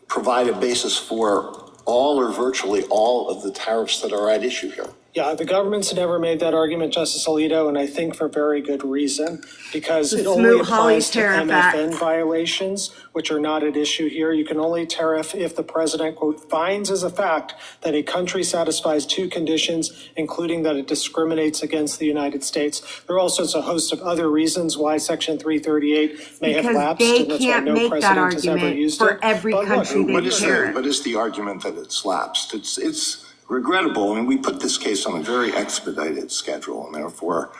provide a basis for all or virtually all of the tariffs that are at issue here? Yeah, the government's never made that argument, Justice Alito, and I think for very good reason, because it only applies to MFN violations, which are not at issue here. You can only tariff if the president, quote, finds as a fact that a country satisfies two conditions, including that it discriminates against the United States. There are also a host of other reasons why Section 338 may have lapsed, and that's why no president has ever used it. For every country they tariff. What is the argument that it's lapsed? It's regrettable. I mean, we put this case on a very expedited schedule, and therefore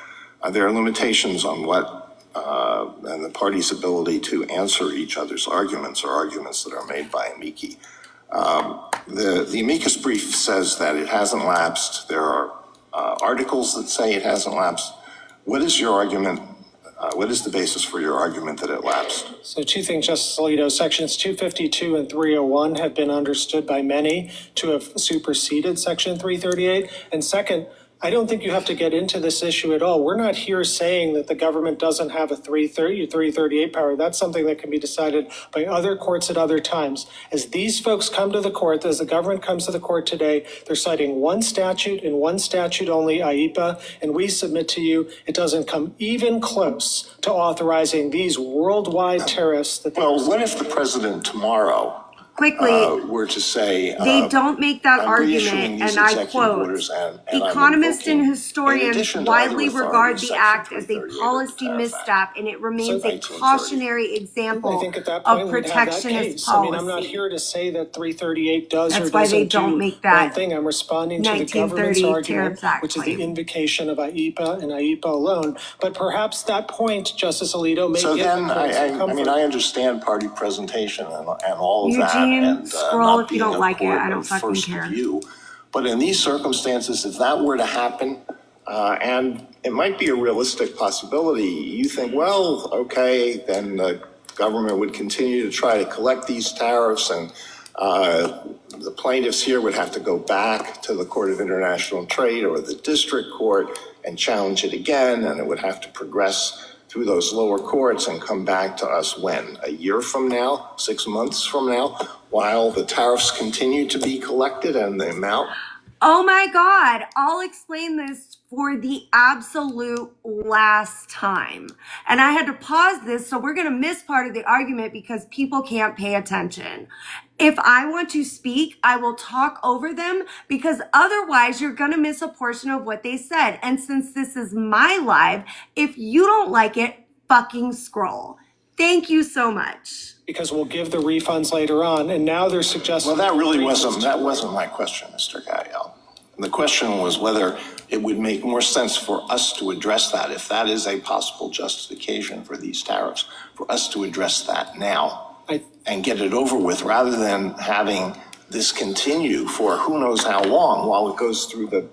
there are limitations on what and the party's ability to answer each other's arguments or arguments that are made by amici. The amicus brief says that it hasn't lapsed. There are articles that say it hasn't lapsed. What is your argument? What is the basis for your argument that it lapsed? So two things, Justice Alito. Sections 252 and 301 have been understood by many to have superseded Section 338. And second, I don't think you have to get into this issue at all. We're not here saying that the government doesn't have a 338 power. That's something that can be decided by other courts at other times. As these folks come to the court, as the government comes to the court today, they're citing one statute and one statute only, IEPA, and we submit to you it doesn't come even close to authorizing these worldwide tariffs. Well, what if the president tomorrow were to say they don't make that argument, and I quote, economists and historians widely regard the act as a policy misstep, and it remains a cautionary example of protectionist policy. I mean, I'm not here to say that 338 does or doesn't do one thing. I'm responding to the government's argument, which is the invocation of IEPA and IEPA alone. But perhaps that point, Justice Alito, may get the courts of comfort. I mean, I understand party presentation and all of that. And scroll if you don't like it. I don't fucking care. But in these circumstances, if that were to happen, and it might be a realistic possibility, you think, well, okay, then the government would continue to try to collect these tariffs, and the plaintiffs here would have to go back to the Court of International Trade or the district court and challenge it again, and it would have to progress through those lower courts and come back to us when? A year from now? 6 months from now? While the tariffs continue to be collected and the amount? Oh my God, I'll explain this for the absolute last time. And I had to pause this, so we're gonna miss part of the argument because people can't pay attention. If I want to speak, I will talk over them because otherwise you're gonna miss a portion of what they said. And since this is my live, if you don't like it, fucking scroll. Thank you so much. Because we'll give the refunds later on, and now they're suggesting. Well, that wasn't my question, Mr. Gael. The question was whether it would make more sense for us to address that, if that is a possible justification for these tariffs, for us to address that now and get it over with, rather than having this continue for who knows how long while it goes through the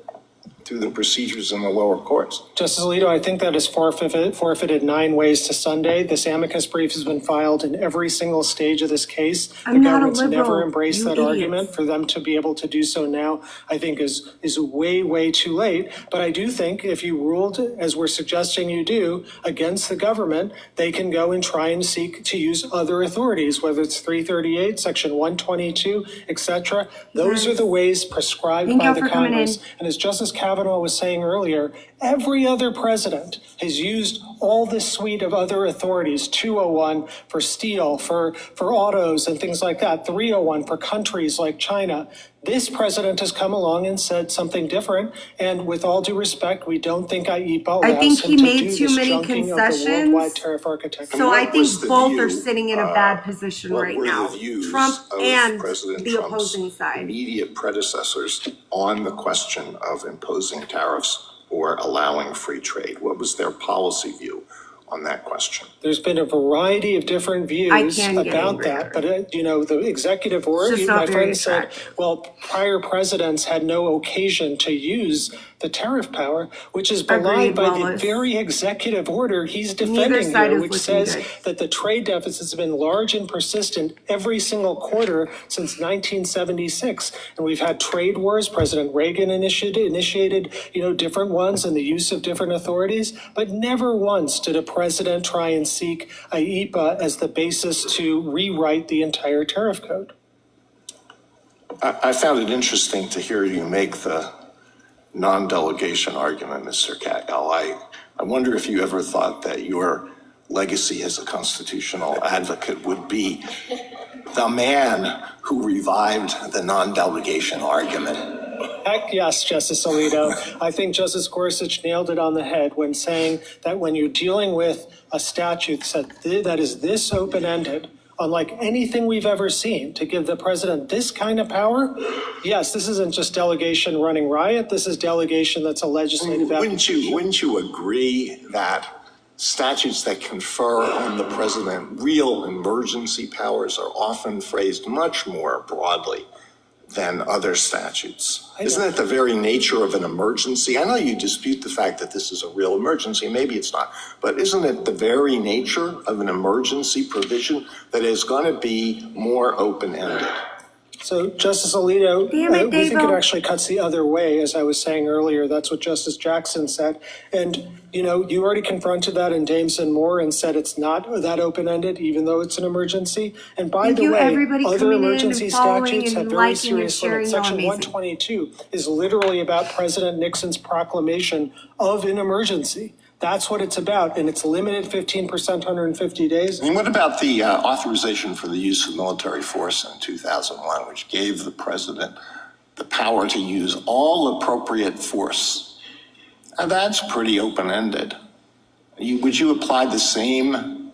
procedures in the lower courts. Justice Alito, I think that is forfeited 9 ways to Sunday. This amicus brief has been filed in every single stage of this case. The government's never embraced that argument. For them to be able to do so now, I think is way, way too late. But I do think if you ruled, as we're suggesting you do, against the government, they can go and try and seek to use other authorities, whether it's 338, Section 122, etc. Those are the ways prescribed by the Congress. And as Justice Kavanaugh was saying earlier, every other president has used all this suite of other authorities, 201 for steel, for autos and things like that, 301 for countries like China. This president has come along and said something different, and with all due respect, we don't think IEPA allows him to do this junking of the worldwide tariff architecture. So I think both are sitting in a bad position right now, Trump and the opposing side. Immediate predecessors on the question of imposing tariffs or allowing free trade? What was their policy view on that question? There's been a variety of different views about that, but the executive order, my friend said, well, prior presidents had no occasion to use the tariff power, which is belied by the very executive order he's defending here, which says that the trade deficits have been large and persistent every single quarter since 1976. And we've had trade wars. President Reagan initiated, different ones and the use of different authorities, but never once did a president try and seek a IEPA as the basis to rewrite the entire tariff code. I found it interesting to hear you make the non-delegation argument, Mr. Katyal. I wonder if you ever thought that your legacy as a constitutional advocate would be the man who revived the non-delegation argument. Heck yes, Justice Alito. I think Justice Gorsuch nailed it on the head when saying that when you're dealing with a statute that is this open-ended, unlike anything we've ever seen, to give the president this kind of power, yes, this isn't just delegation running riot. This is delegation that's a legislative application. Wouldn't you agree that statutes that confer on the president real emergency powers are often phrased much more broadly than other statutes? Isn't it the very nature of an emergency? I know you dispute the fact that this is a real emergency, maybe it's not, but isn't it the very nature of an emergency provision that is going to be more open-ended? So, Justice Alito, we think it actually cuts the other way, as I was saying earlier. That's what Justice Jackson said. And, you already confronted that in Dames and Moore and said it's not that open-ended, even though it's an emergency. And by the way, other emergency statutes have very serious limits. Section 122 is literally about President Nixon's proclamation of an emergency. That's what it's about, and it's limited 15%, 150 days. And what about the authorization for the use of military force in 2001, which gave the president the power to use all appropriate force? And that's pretty open-ended. Would you apply the same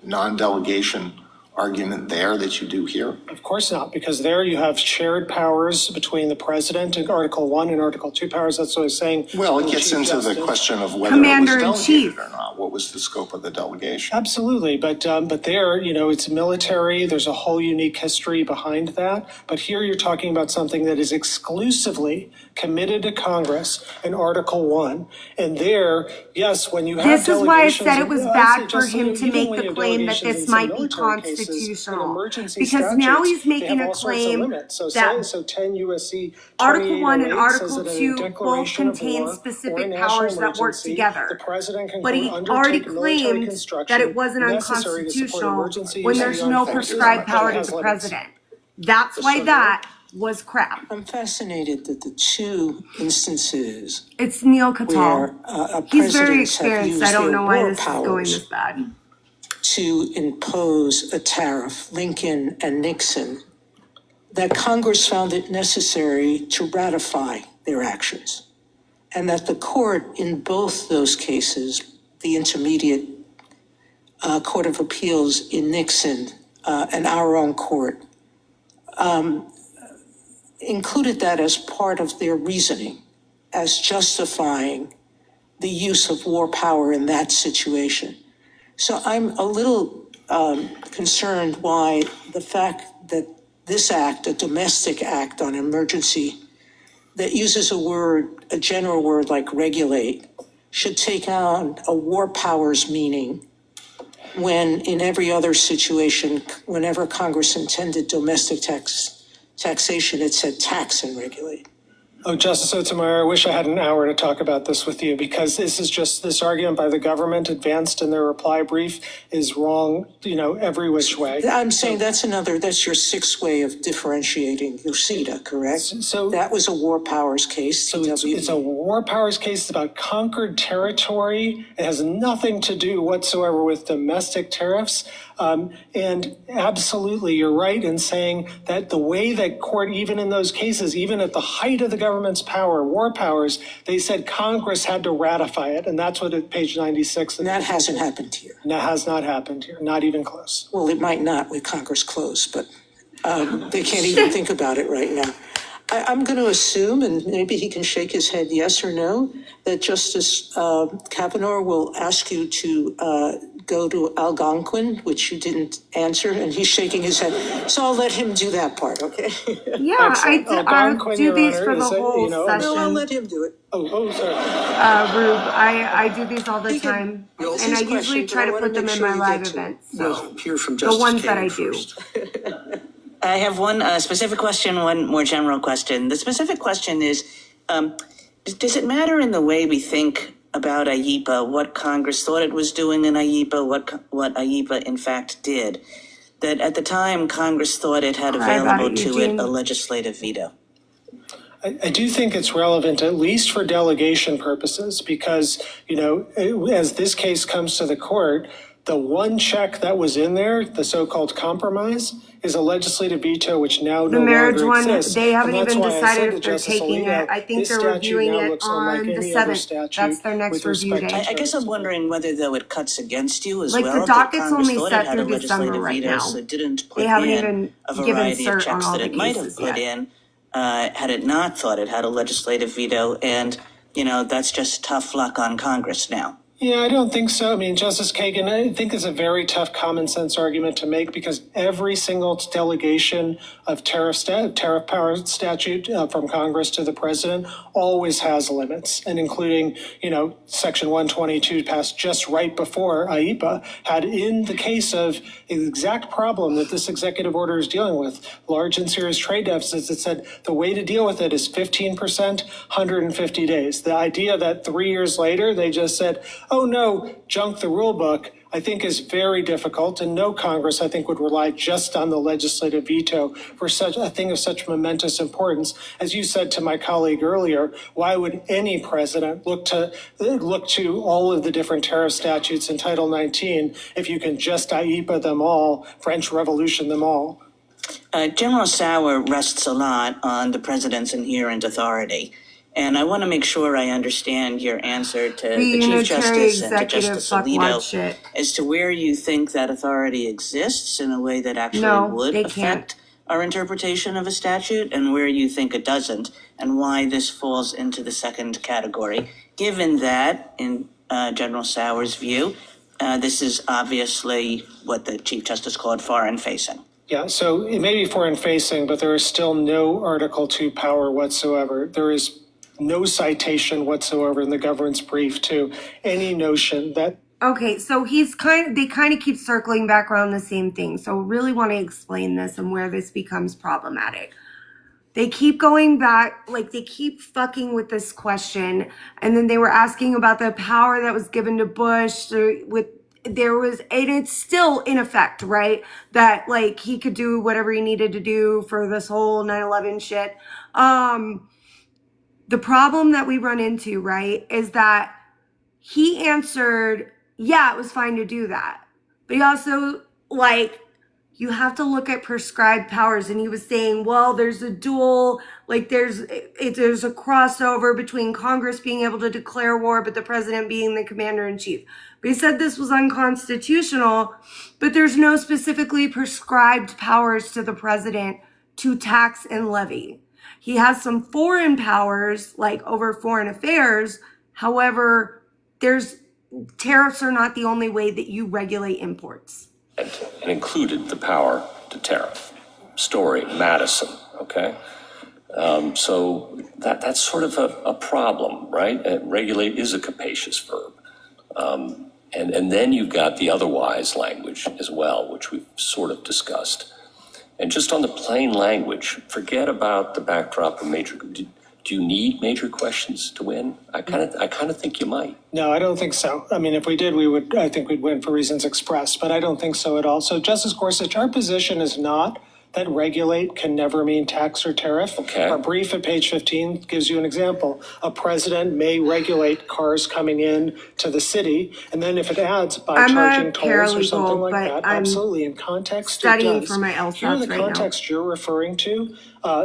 non-delegation argument there that you do here? Of course not, because there you have shared powers between the president in Article 1 and Article 2 powers. That's what I was saying. Well, it gets into the question of whether it was delegated or not. What was the scope of the delegation? Absolutely, but there, it's military. There's a whole unique history behind that. But here you're talking about something that is exclusively committed to Congress in Article 1. And there, yes, when you have this is why I said it was bad for him to make the claim that this might be constitutional. Because now he's making a claim that 10 U.S.C. Article 1 and Article 2 both contain specific powers that work together. But he already claimed that it wasn't unconstitutional when there's no prescribed power to the president. That's why that was crap. I'm fascinated that the two instances it's Neil Cattell. He's very experienced. I don't know why this is going this bad. To impose a tariff, Lincoln and Nixon, that Congress found it necessary to ratify their actions. And that the court in both those cases, the Intermediate Court of Appeals in Nixon and our own court, included that as part of their reasoning, as justifying the use of war power in that situation. So I'm a little concerned why the fact that this act, a domestic act on emergency, that uses a general word like regulate, should take on a war powers meaning when in every other situation, whenever Congress intended domestic taxation, it said tax and regulate. Oh, Justice Sotomayor, I wish I had an hour to talk about this with you, because this argument by the government advanced in their reply brief is wrong, every which way. I'm saying that's your sixth way of differentiating your CETA, correct? So that was a war powers case. So it's a war powers case. It's about conquered territory. It has nothing to do whatsoever with domestic tariffs. And absolutely, you're right in saying that the way that court, even in those cases, even at the height of the government's power, war powers, they said Congress had to ratify it. And that's what at page 96. And that hasn't happened here. And that has not happened here, not even close. Well, it might not with Congress closed, but they can't even think about it right now. I'm going to assume, and maybe he can shake his head yes or no, that Justice Kavanaugh will ask you to go to Algonquin, which you didn't answer, and he's shaking his head. So I'll let him do that part, okay? Yeah, Excellent. I Algonquin, do Your these Honor, for the is that, whole No, session. I'll let him do it. Oh, sorry. Rube, I do these all the He can- time, It's and I his usually question, try but I to wanna put them make in sure my you live get to it. events. We'll hear from The Justice ones that Kagan I do. first. I have one specific question, one more general question. The specific question is, does it matter in the way we think about IEPA, what Congress thought it was doing in IEPA, what IEPA in fact did, that at the time Congress thought it had Cry about available it, to it Eugene. a legislative veto? I do think it's relevant, at least for delegation purposes, because, as this case comes to the court, the one check that was in there, the so-called compromise, is a legislative veto which now The no marriage longer one, exists. they haven't And that's even why I decided said if to they're Justice taking Alito, it. I think this they're statute reviewing now it looks unlike on the any other 7th. statute That's their next with review respect to day. I guess I'm wondering whether, though, it cuts against you as Like, well. the that docket's Congress only thought set it had a through December legislative right veto, now. so it didn't put They haven't in even a given variety of cert on checks all that the it might have cases put yet. in had it not thought it had a legislative veto. And, that's just tough luck on Congress now. Yeah, I don't think so. I mean, Justice Kagan, I think it's a very tough common sense argument to make because every single delegation of tariff power statute from Congress to the president always has limits, and including, Section 122 passed just right before IEPA had, in the case of the exact problem that this executive order is dealing with, large and serious trade deficits, it said the way to deal with it is 15%, 150 days. The idea that 3 years later they just said, oh no, junk the rule book, I think is very difficult, and no Congress, I think, would rely just on the legislative veto for such a thing of such momentous importance. As you said to my colleague earlier, why would any president look to all of the different tariff statutes in Title 19 if you can just IEPA them all, French Revolution them all? General Sauer rests a lot on the president's inherent authority. And I want to make sure I understand your answer to the Chief Justice and to Justice Alito as to where you think that authority exists in a way that actually would affect our interpretation of a statute, and where you think it doesn't, and why this falls into the second category, given that, in General Sauer's view, this is obviously what the Chief Justice called foreign-facing. Yeah, so it may be foreign-facing, but there is still no Article 2 power whatsoever. There is no citation whatsoever in the government's brief to any notion that. Okay, so they kind of keep circling back around the same thing. So really want to explain this and where this becomes problematic. They keep going back, like they keep fucking with this question. And then they were asking about the power that was given to Bush and it's still in effect, right? That like he could do whatever he needed to do for this whole 9/11 shit. The problem that we run into, right, is that he answered, yeah, it was fine to do that. But he also, you have to look at prescribed powers. And he was saying, well, there's a dual, there's a crossover between Congress being able to declare war, but the president being the commander in chief. But he said this was unconstitutional, but there's no specifically prescribed powers to the president to tax and levy. He has some foreign powers, like over foreign affairs. However, tariffs are not the only way that you regulate imports. And included the power to tariff. Story, Madison, okay? So that's sort of a problem, right? Regulate is a capacious verb. And then you've got the otherwise language as well, which we've sort of discussed. And just on the plain language, forget about the backdrop of major. Do you need major questions to win? I kind of think you might. No, I don't think so. I mean, if we did, I think we'd win for reasons expressed, but I don't think so at all. So Justice Gorsuch, our position is not that regulate can never mean tax or tariff. Okay. Our brief at page 15 gives you an example. A president may regulate cars coming in to the city, and then if it adds by charging tolls or something like that, absolutely, in context, studying it does. for my LSATs Here, the right now. context you're referring to,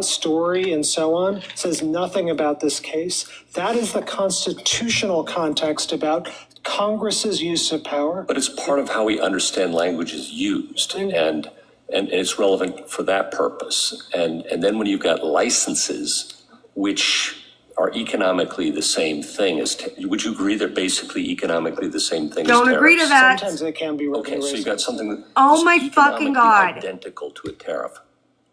story and so on, says nothing about this case. That is the constitutional context about Congress's use of power. But it's part of how we understand language is used. And and it's relevant for that purpose. And then when you've got licenses, which are economically the same thing as, would you agree they're basically economically the same thing as tariffs? Don't agree to that. Sometimes they can be Okay, so you've got something that Oh is my fucking God. identical to a tariff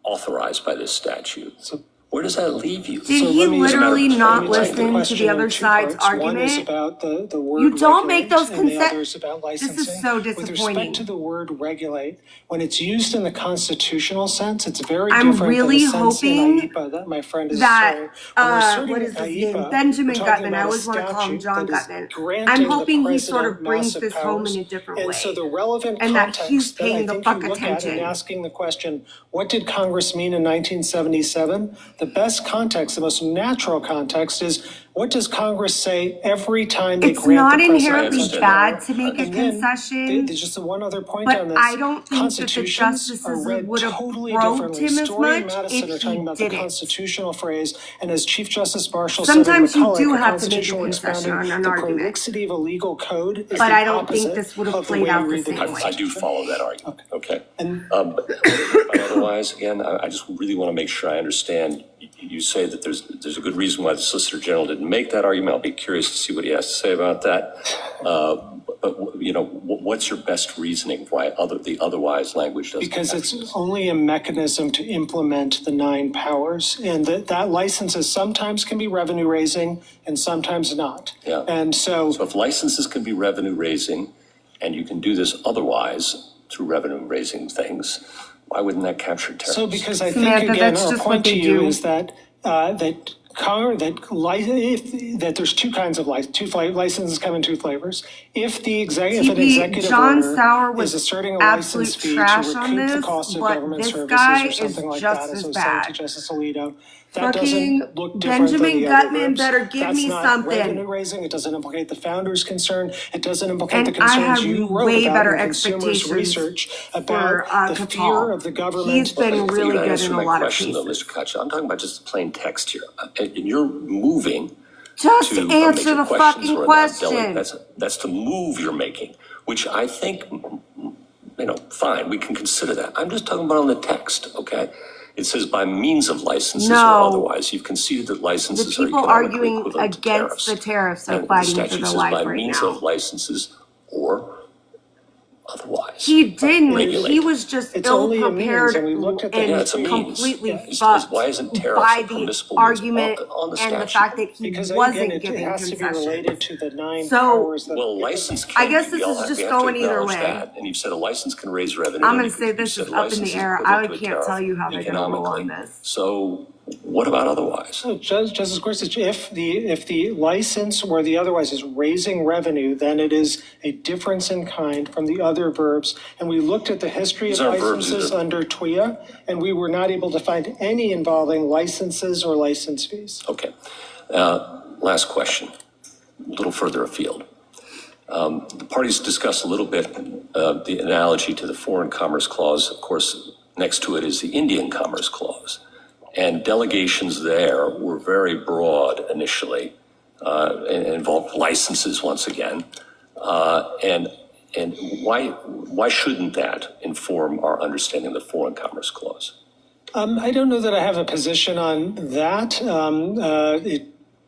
authorized by this statute. So where does that leave you? Did he literally not listen to the other side's One is argument? about the word You don't make regulate, those and the other concessions. is about This licensing. is so With disappointing. respect to the word regulate, when it's used in the constitutional sense, it's very I'm different really than the sense in hoping IEPA that my friend is that, saying. When we're asserting what is his name? IEPA, Benjamin we're talking Gutman. I about a always want to call him statute John that is Gutman. granting I'm the hoping he sort president of brings massive this home powers. in a different And way. so the relevant And that context he's that I paying the think fuck you look at attention. in asking the question, what did Congress mean in 1977? The best context, the most natural context is, what does Congress say every time they It's grant not the president inherently such a bad power? to make a And then, concession, there's just one other point but on this. I don't think that the Constitutions justices are read would have totally probed differently. him as Story and much Madison are if talking he about the didn't. constitutional phrase, and as Chief Justice Marshall said in Sometimes you McCulloch, do the have to make a constitutional concession on expounding, an the argument. prolixity of a legal code is But the I don't think opposite this would have of the played way out you the read the same way. I do follow that argument. Okay. And But otherwise, again, I just really want to make sure I understand. You say that there's a good reason why the Solicitor General didn't make that argument. I'll be curious to see what he has to say about that. But you know, what's your best reasoning why the otherwise language doesn't? because it's only a mechanism to implement the 9 powers, and that licenses sometimes can be revenue raising and sometimes not. Yeah. And so if licenses can be revenue raising, and you can do this otherwise through revenue raising things, why wouldn't that capture tariffs? So because I Samantha, think, again, that's our just point what to they you do. is that that there's two kinds of licenses come in 2 flavors. If an executive John order Sauer is was asserting a absolute license fee to trash on recoup the this, cost of but government this services guy or something is like just that, as as was said to bad. Justice Alito, that Fucking doesn't look different than Benjamin the other Gutman groups. better give That's me not something. revenue raising. It doesn't implicate the founder's concern. It doesn't implicate And the I concerns have you wrote way about better in consumers' expectations research for about the fear Katal. of the government. He's been really Can I good answer in a my lot of question, cases. though, Mr. Kacha? I'm talking about just the plain text here. And you're moving Just to answer major the questions fucking where question. that's the move you're making, which I think, fine, we can consider that. I'm just talking about on the text, okay? It says by means of licenses or No. otherwise. You've conceded that The licenses are people economically arguing equivalent to against tariffs. the tariffs are And the fighting for statute their says life by right means now. of licenses or otherwise. He didn't. Regulate. He was just It's ill only a means, prepared and we looked at the and Yeah, it's a means. completely Yeah. fucked Why isn't tariffs by a the permissible means argument on the and the statute? fact that he Because wasn't again, it giving has to be related concessions. to the 9 So- powers that. Well, license I can guess be, this is just we have going to either acknowledge way. that. And you've said a license can raise revenue. I'm and gonna you've say this said is up in license the is air. equivalent I to a can't tariff tell you how they're gonna roll on economically. this. So what about otherwise? So Justice Gorsuch, if the license or the otherwise is raising revenue, then it is a difference in kind from the other verbs. And we looked at the history of These aren't verbs licenses either. under TWIA, and we were not able to find any involving licenses or license fees. Okay. Last question, a little further afield. The parties discussed a little bit the analogy to the Foreign Commerce Clause. Of course, next to it is the Indian Commerce Clause. And delegations there were very broad initially, and involved licenses once again. And why shouldn't that inform our understanding of the Foreign Commerce Clause? I don't know that I have a position on that. It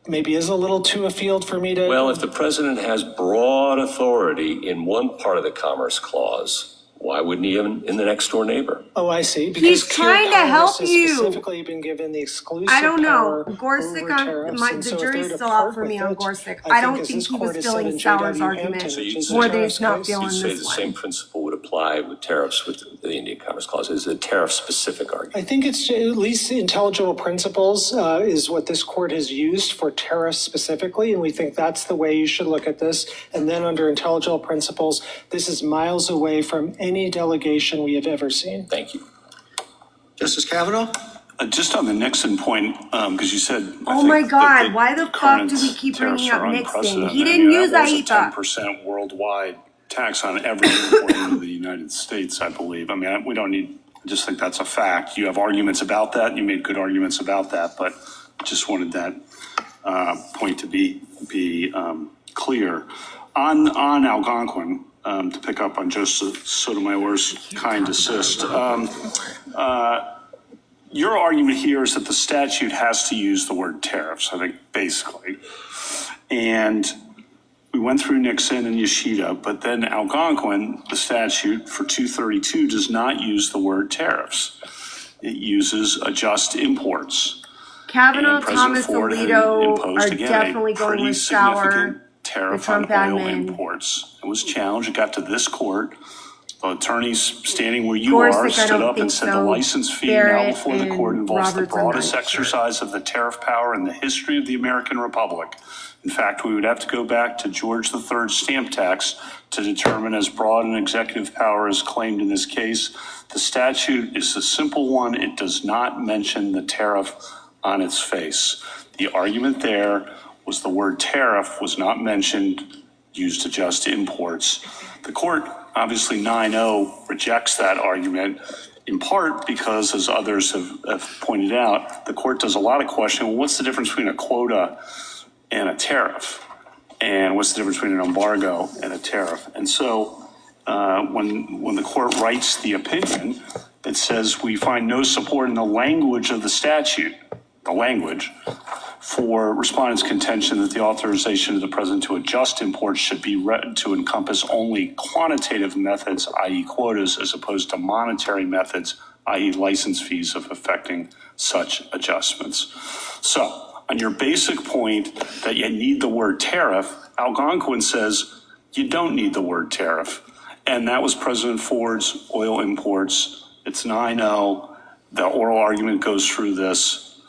maybe is a little too afield for me to. Well, if the president has broad authority in one part of the Commerce Clause, why wouldn't he even in the next door neighbor? Oh, I see. He's trying to help has you. Specifically been given the exclusive I don't know. power Gorsuch over on tariffs, my, and the so if jury's they're to still out part for me with on it, Gorsuch. I I don't think as think this he court was has said filling in Sauer's J.W. argument Hampton, which is more the than tariffs he's not case. You feeling say this the one. same principle would apply with tariffs with the Indian Commerce Clause. Is it a tariff-specific argument? I think it's at least intelligible principles is what this court has used for tariffs specifically, and we think that's the way you should look at this. And then under intelligible principles, this is miles away from any delegation we have ever seen. Thank you. Justice Kavanaugh? Just on the Nixon point, because you said. Oh my God, why the fuck do we keep bringing up Nixon? He didn't use That was IEPA. a 10% worldwide tax on every import into the United States, I believe. I mean, we don't need, I just think that's a fact. You have arguments about that. You made good arguments about that, but just wanted that point to be clear. On Algonquin, to pick up on Justice Sotomayor's kind assist. Your argument here is that the statute has to use the word tariffs, I think, basically. And we went through Nixon and Yoshida, but then Algonquin, the statute for 232, does not use the word tariffs. It uses adjust imports. Kavanaugh, And President Thomas, Ford had Alito imposed are again definitely a going pretty with Sauer. significant tariff on Trump oil admin. imports. It was challenged. It got to this court. The attorneys standing where you Gorsuch, are I stood don't up and think said so. the license fee Barrett now before the court and involves the Roberts, I'm broadest not sure. exercise of the tariff power in the history of the American Republic. In fact, we would have to go back to George III's stamp tax to determine as broad an executive power as claimed in this case. The statute is a simple one. It does not mention the tariff on its face. The argument there was the word tariff was not mentioned, used to adjust imports. The court, obviously 9-0, rejects that argument, in part because, as others have pointed out, the court does a lot of questioning. Well, what's the difference between a quota and a tariff? And what's the difference between an embargo and a tariff? And so when the court writes the opinion, it says we find no support in the language of the statute, the language, for respondents' contention that the authorization of the president to adjust imports should be read to encompass only quantitative methods, i.e. quotas, as opposed to monetary methods, i.e. license fees, of effecting such adjustments. So on your basic point that you need the word tariff, Algonquin says you don't need the word tariff. And that was President Ford's oil imports. It's 9-0. The oral argument goes through this.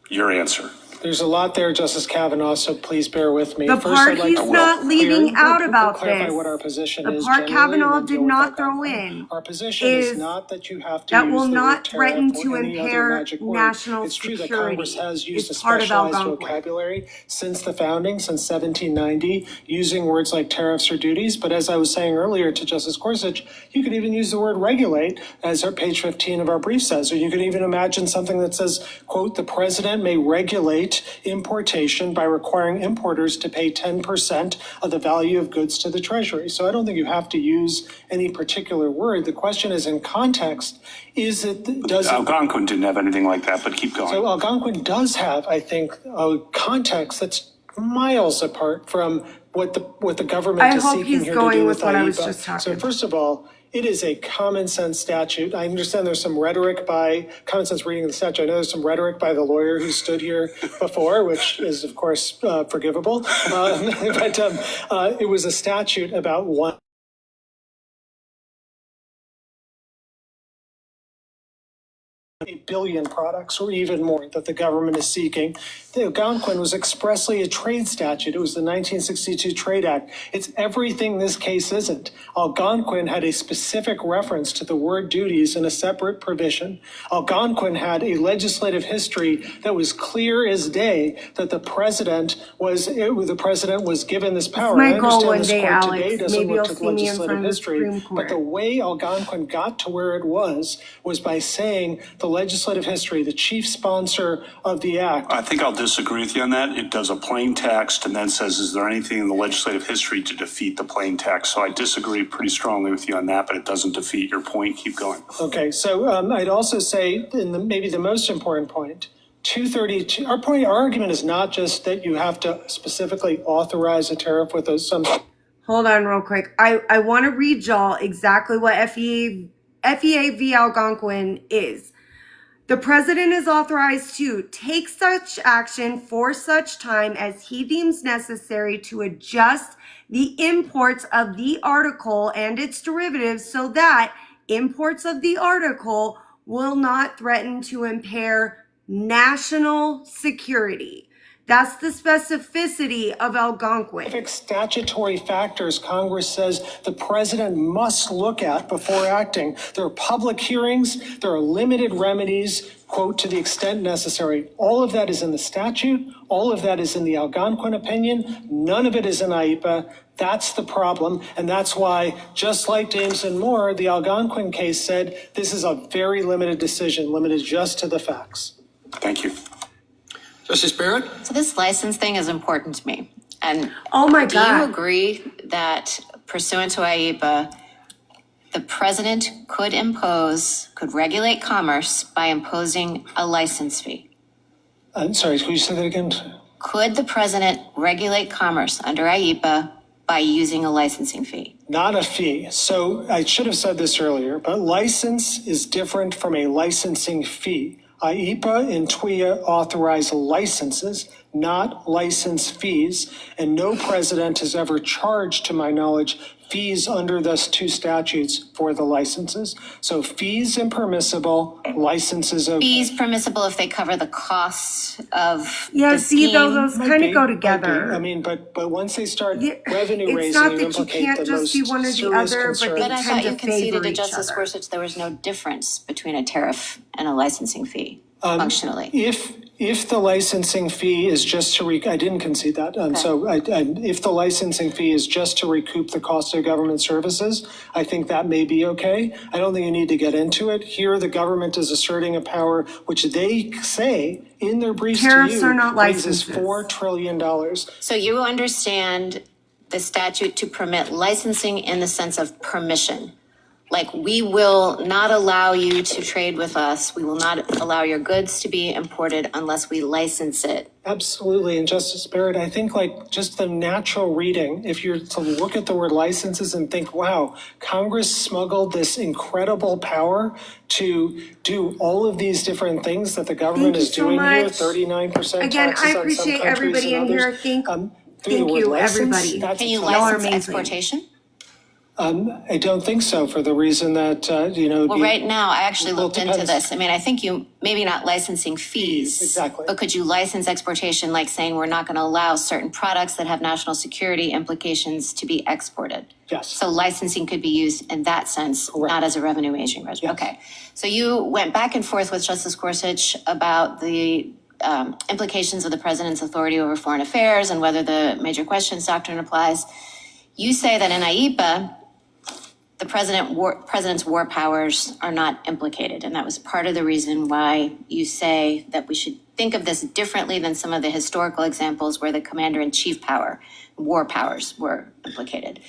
Your answer. There's a lot there, Justice Kavanaugh, so please bear with me. The First, part I'd like he's to not leaving out about clarify this, what our position the is part generally, Kavanaugh and then did deal with not that throw background. in Our position is is not that you have to that use will the not word threaten tariff to or any other impair magic word. national It's true that security. Congress has used a It's part of specialized Algonquin. vocabulary since the founding, since 1790, using words like tariffs or duties. But as I was saying earlier to Justice Gorsuch, you could even use the word regulate, as our page 15 of our brief says, or you could even imagine something that says, quote, the president may regulate importation by requiring importers to pay 10% of the value of goods to the Treasury. So I don't think you have to use any particular word. The question is in context, Algonquin didn't have anything like that, but keep going. So Algonquin does have, I think, a context that's miles apart from what the government is seeking here to do with IEPA. So first of all, it is a common sense statute. I understand there's some rhetoric by common sense reading of the statute. I know there's some rhetoric by the lawyer who stood here before, which is of course forgivable. But it was a statute about one. A billion products or even more that the government is seeking. The Algonquin was expressly a trade statute. It was the 1962 Trade Act. It's everything this case isn't. Algonquin had a specific reference to the word duties in a separate provision. Algonquin had a legislative history that was clear as day that the president was given this power. My I goal understand one this day, court Alex. today doesn't Maybe look you'll to see me in legislative front of the history, Supreme Court. but the way Algonquin got to where it was by saying the legislative history, the chief sponsor of the act. I think I'll disagree with you on that. It does a plain text and then says, is there anything in the legislative history to defeat the plain text? So I disagree pretty strongly with you on that, but it doesn't defeat your point. Keep going. Okay, so I'd also say, maybe the most important point, 232, our argument is not just that you have to specifically authorize a tariff with some. Hold on real quick. I want to read y'all exactly what FEA v. Algonquin is. The president is authorized to take such action for such time as he deems necessary to adjust the imports of the article and its derivatives so that imports of the article will not threaten to impair national security. That's the specificity of Algonquin. Statutory factors Congress says the president must look at before acting. There are public hearings, there are limited remedies, quote, to the extent necessary. All of that is in the statute. All of that is in the Algonquin opinion. None of it is in IEPA. That's the problem. And that's why, just like James and Moore, the Algonquin case said this is a very limited decision, limited just to the facts. Thank you. Justice Barrett? So this license thing is important to me. And oh my God. Do you agree that pursuant to IEPA, the president could regulate commerce by imposing a license fee. I'm sorry, could you say that again? Could the president regulate commerce under IEPA by using a licensing fee? Not a fee. So I should have said this earlier, but license is different from a licensing fee. IEPA and TWIA authorize licenses, not license fees, and no president has ever charged, to my knowledge, fees under those two statutes for the licenses. So fees impermissible, licenses of. Fees permissible if they cover the costs of Yeah, the see, scheme. those kind of go together. I mean, but once they start revenue It's raising, not you that you implicate can't the just most be one or the serious other, but concern. they But I tend thought to you conceded favor to each Justice other. Gorsuch there was no difference between a tariff and a licensing fee functionally. If the licensing fee is just to, I didn't concede that. So if the licensing fee is just to recoup the cost of government services, I think that may be okay. I don't think you need to get into it. Here, the government is asserting a power which they say in their briefs to Tariffs you are not raises licenses. $4 trillion. So you understand the statute to permit licensing in the sense of permission. Like, we will not allow you to trade with us. We will not allow your goods to be imported unless we license it. Absolutely. And Justice Barrett, I think like just the natural reading, if you're to look at the word licenses and think, wow, Congress smuggled this incredible power to do all of these different things that the government is doing here, 39% Again, taxes I on some appreciate countries everybody and in others. here. Through Thank the word you, license, everybody. that's Can you tough. Y'all are license amazing. exportation? I don't think so, for the reason that, Well, right now, I actually Well, it looked into depends. this. I mean, I think you, maybe not licensing fees. Exactly. But could you license exportation, like saying we're not going to allow certain products that have national security implications to be exported? Yes. So licensing could be used in that sense, not as a revenue raising measure. Yes. Okay. So you went back and forth with Justice Gorsuch about the implications of the president's authority over foreign affairs and whether the major questions doctrine applies. You say that in IEPA, the president's war powers are not implicated. And that was part of the reason why you say that we should think of this differently than some of the historical examples where the commander-in-chief war powers were implicated.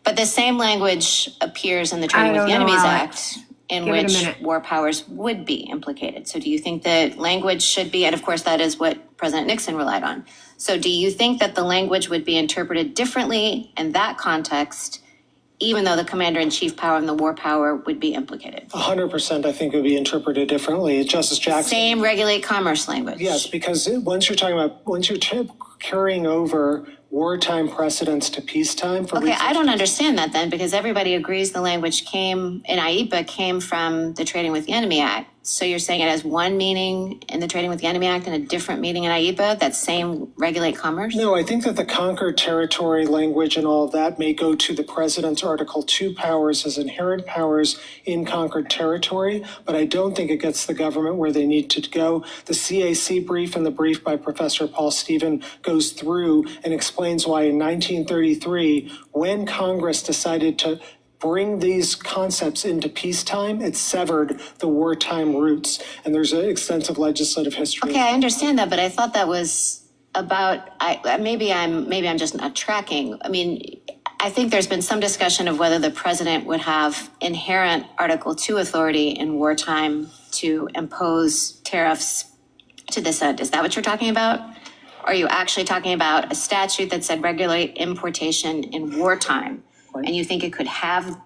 But the same language appears in the Trading with the Enemies Act, in which war powers would be implicated. So do you think the language should be, and of course that is what President Nixon relied on. So do you think that the language would be interpreted differently in that context, even though the commander-in-chief power and the war power would be implicated? 100%, I think, would be interpreted differently. Justice Jackson. Same regulate commerce language. Yes, because once you're carrying over wartime precedents to peacetime for Okay, I don't understand that then, because everybody agrees the language in IEPA came from the Trading with the Enemy Act. So you're saying it has one meaning in the Trading with the Enemy Act and a different meaning in IEPA, that same regulate commerce? No, I think that the conquered territory language and all of that may go to the president's Article 2 powers as inherent powers in conquered territory, but I don't think it gets the government where they need to go. The CAC brief and the brief by Professor Paul Stephen goes through and explains why in 1933, when Congress decided to bring these concepts into peacetime, it severed the wartime roots. And there's an extensive legislative history. Okay, I understand that, but I thought that was about, maybe I'm just not tracking. I mean, I think there's been some discussion of whether the president would have inherent Article 2 authority in wartime to impose tariffs to this end. Is that what you're talking about? Are you actually talking about a statute that said regulate importation in wartime? And you think it could have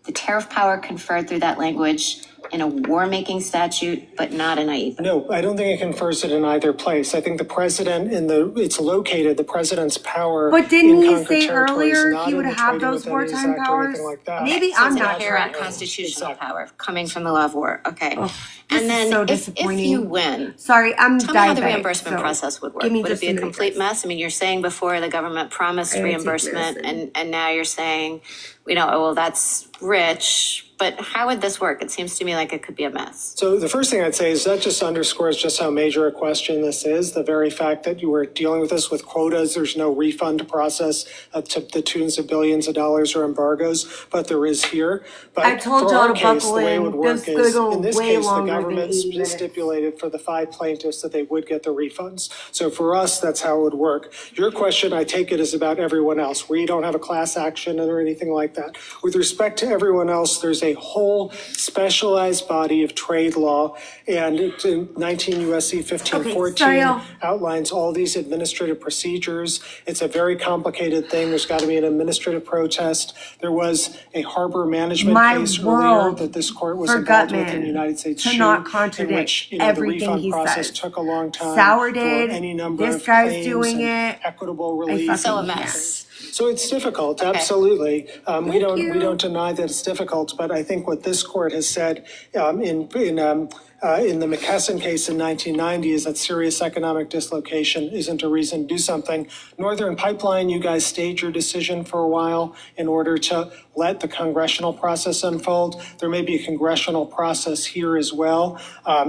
the tariff power conferred through that language in a war-making statute, but not in IEPA? No, I don't think it confers it in either place. I think the president it's located, the president's power. But didn't he conquered say territory is earlier not he in would the have Treaty those with Enemies wartime Act or powers? anything like that. Maybe So I'm it's not inherent tracking. constitutional power coming from the law of war. Okay. This And then is so if disappointing. you win, Sorry, I'm tell me how the diabetic, reimbursement so process would work. give me Would it just be a a minute, complete guys. mess? I mean, you're saying before the government promised I gotta take reimbursement medicine. and now you're saying, oh, well, that's rich, but how would this work? It seems to me like it could be a mess. So the first thing I'd say is that just underscores just how major a question this is. The very fact that you were dealing with this with quotas, there's no refund process to the tunes of billions of dollars or embargoes, but there is here. But I told for y'all our to case, buckle the way it in. would work This could is, go in this way case, the longer than government 80 minutes. stipulated for the 5 plaintiffs that they would get the refunds. So for us, that's how it would work. Your question, I take it, is about everyone else. We don't have a class action or anything like that. With respect to everyone else, there's a whole specialized body of trade law, and it's in 19 U.S.C. 1514 outlines all these administrative procedures. It's a very complicated thing. There's got to be an administrative protest. There was a harbor management case earlier that this court was involved with in the United States to not contradict in which, the everything refund he process says. took a long time. Sour for did. any number This of guy's claims doing and it. equitable relief. So a mess. So it's difficult, absolutely. We don't deny that it's difficult, but I think what this court has said in the McKesson case in 1990 is that serious economic dislocation isn't a reason to do something. Northern Pipeline, you guys stayed your decision for a while in order to let the congressional process unfold. There may be a congressional process here as well.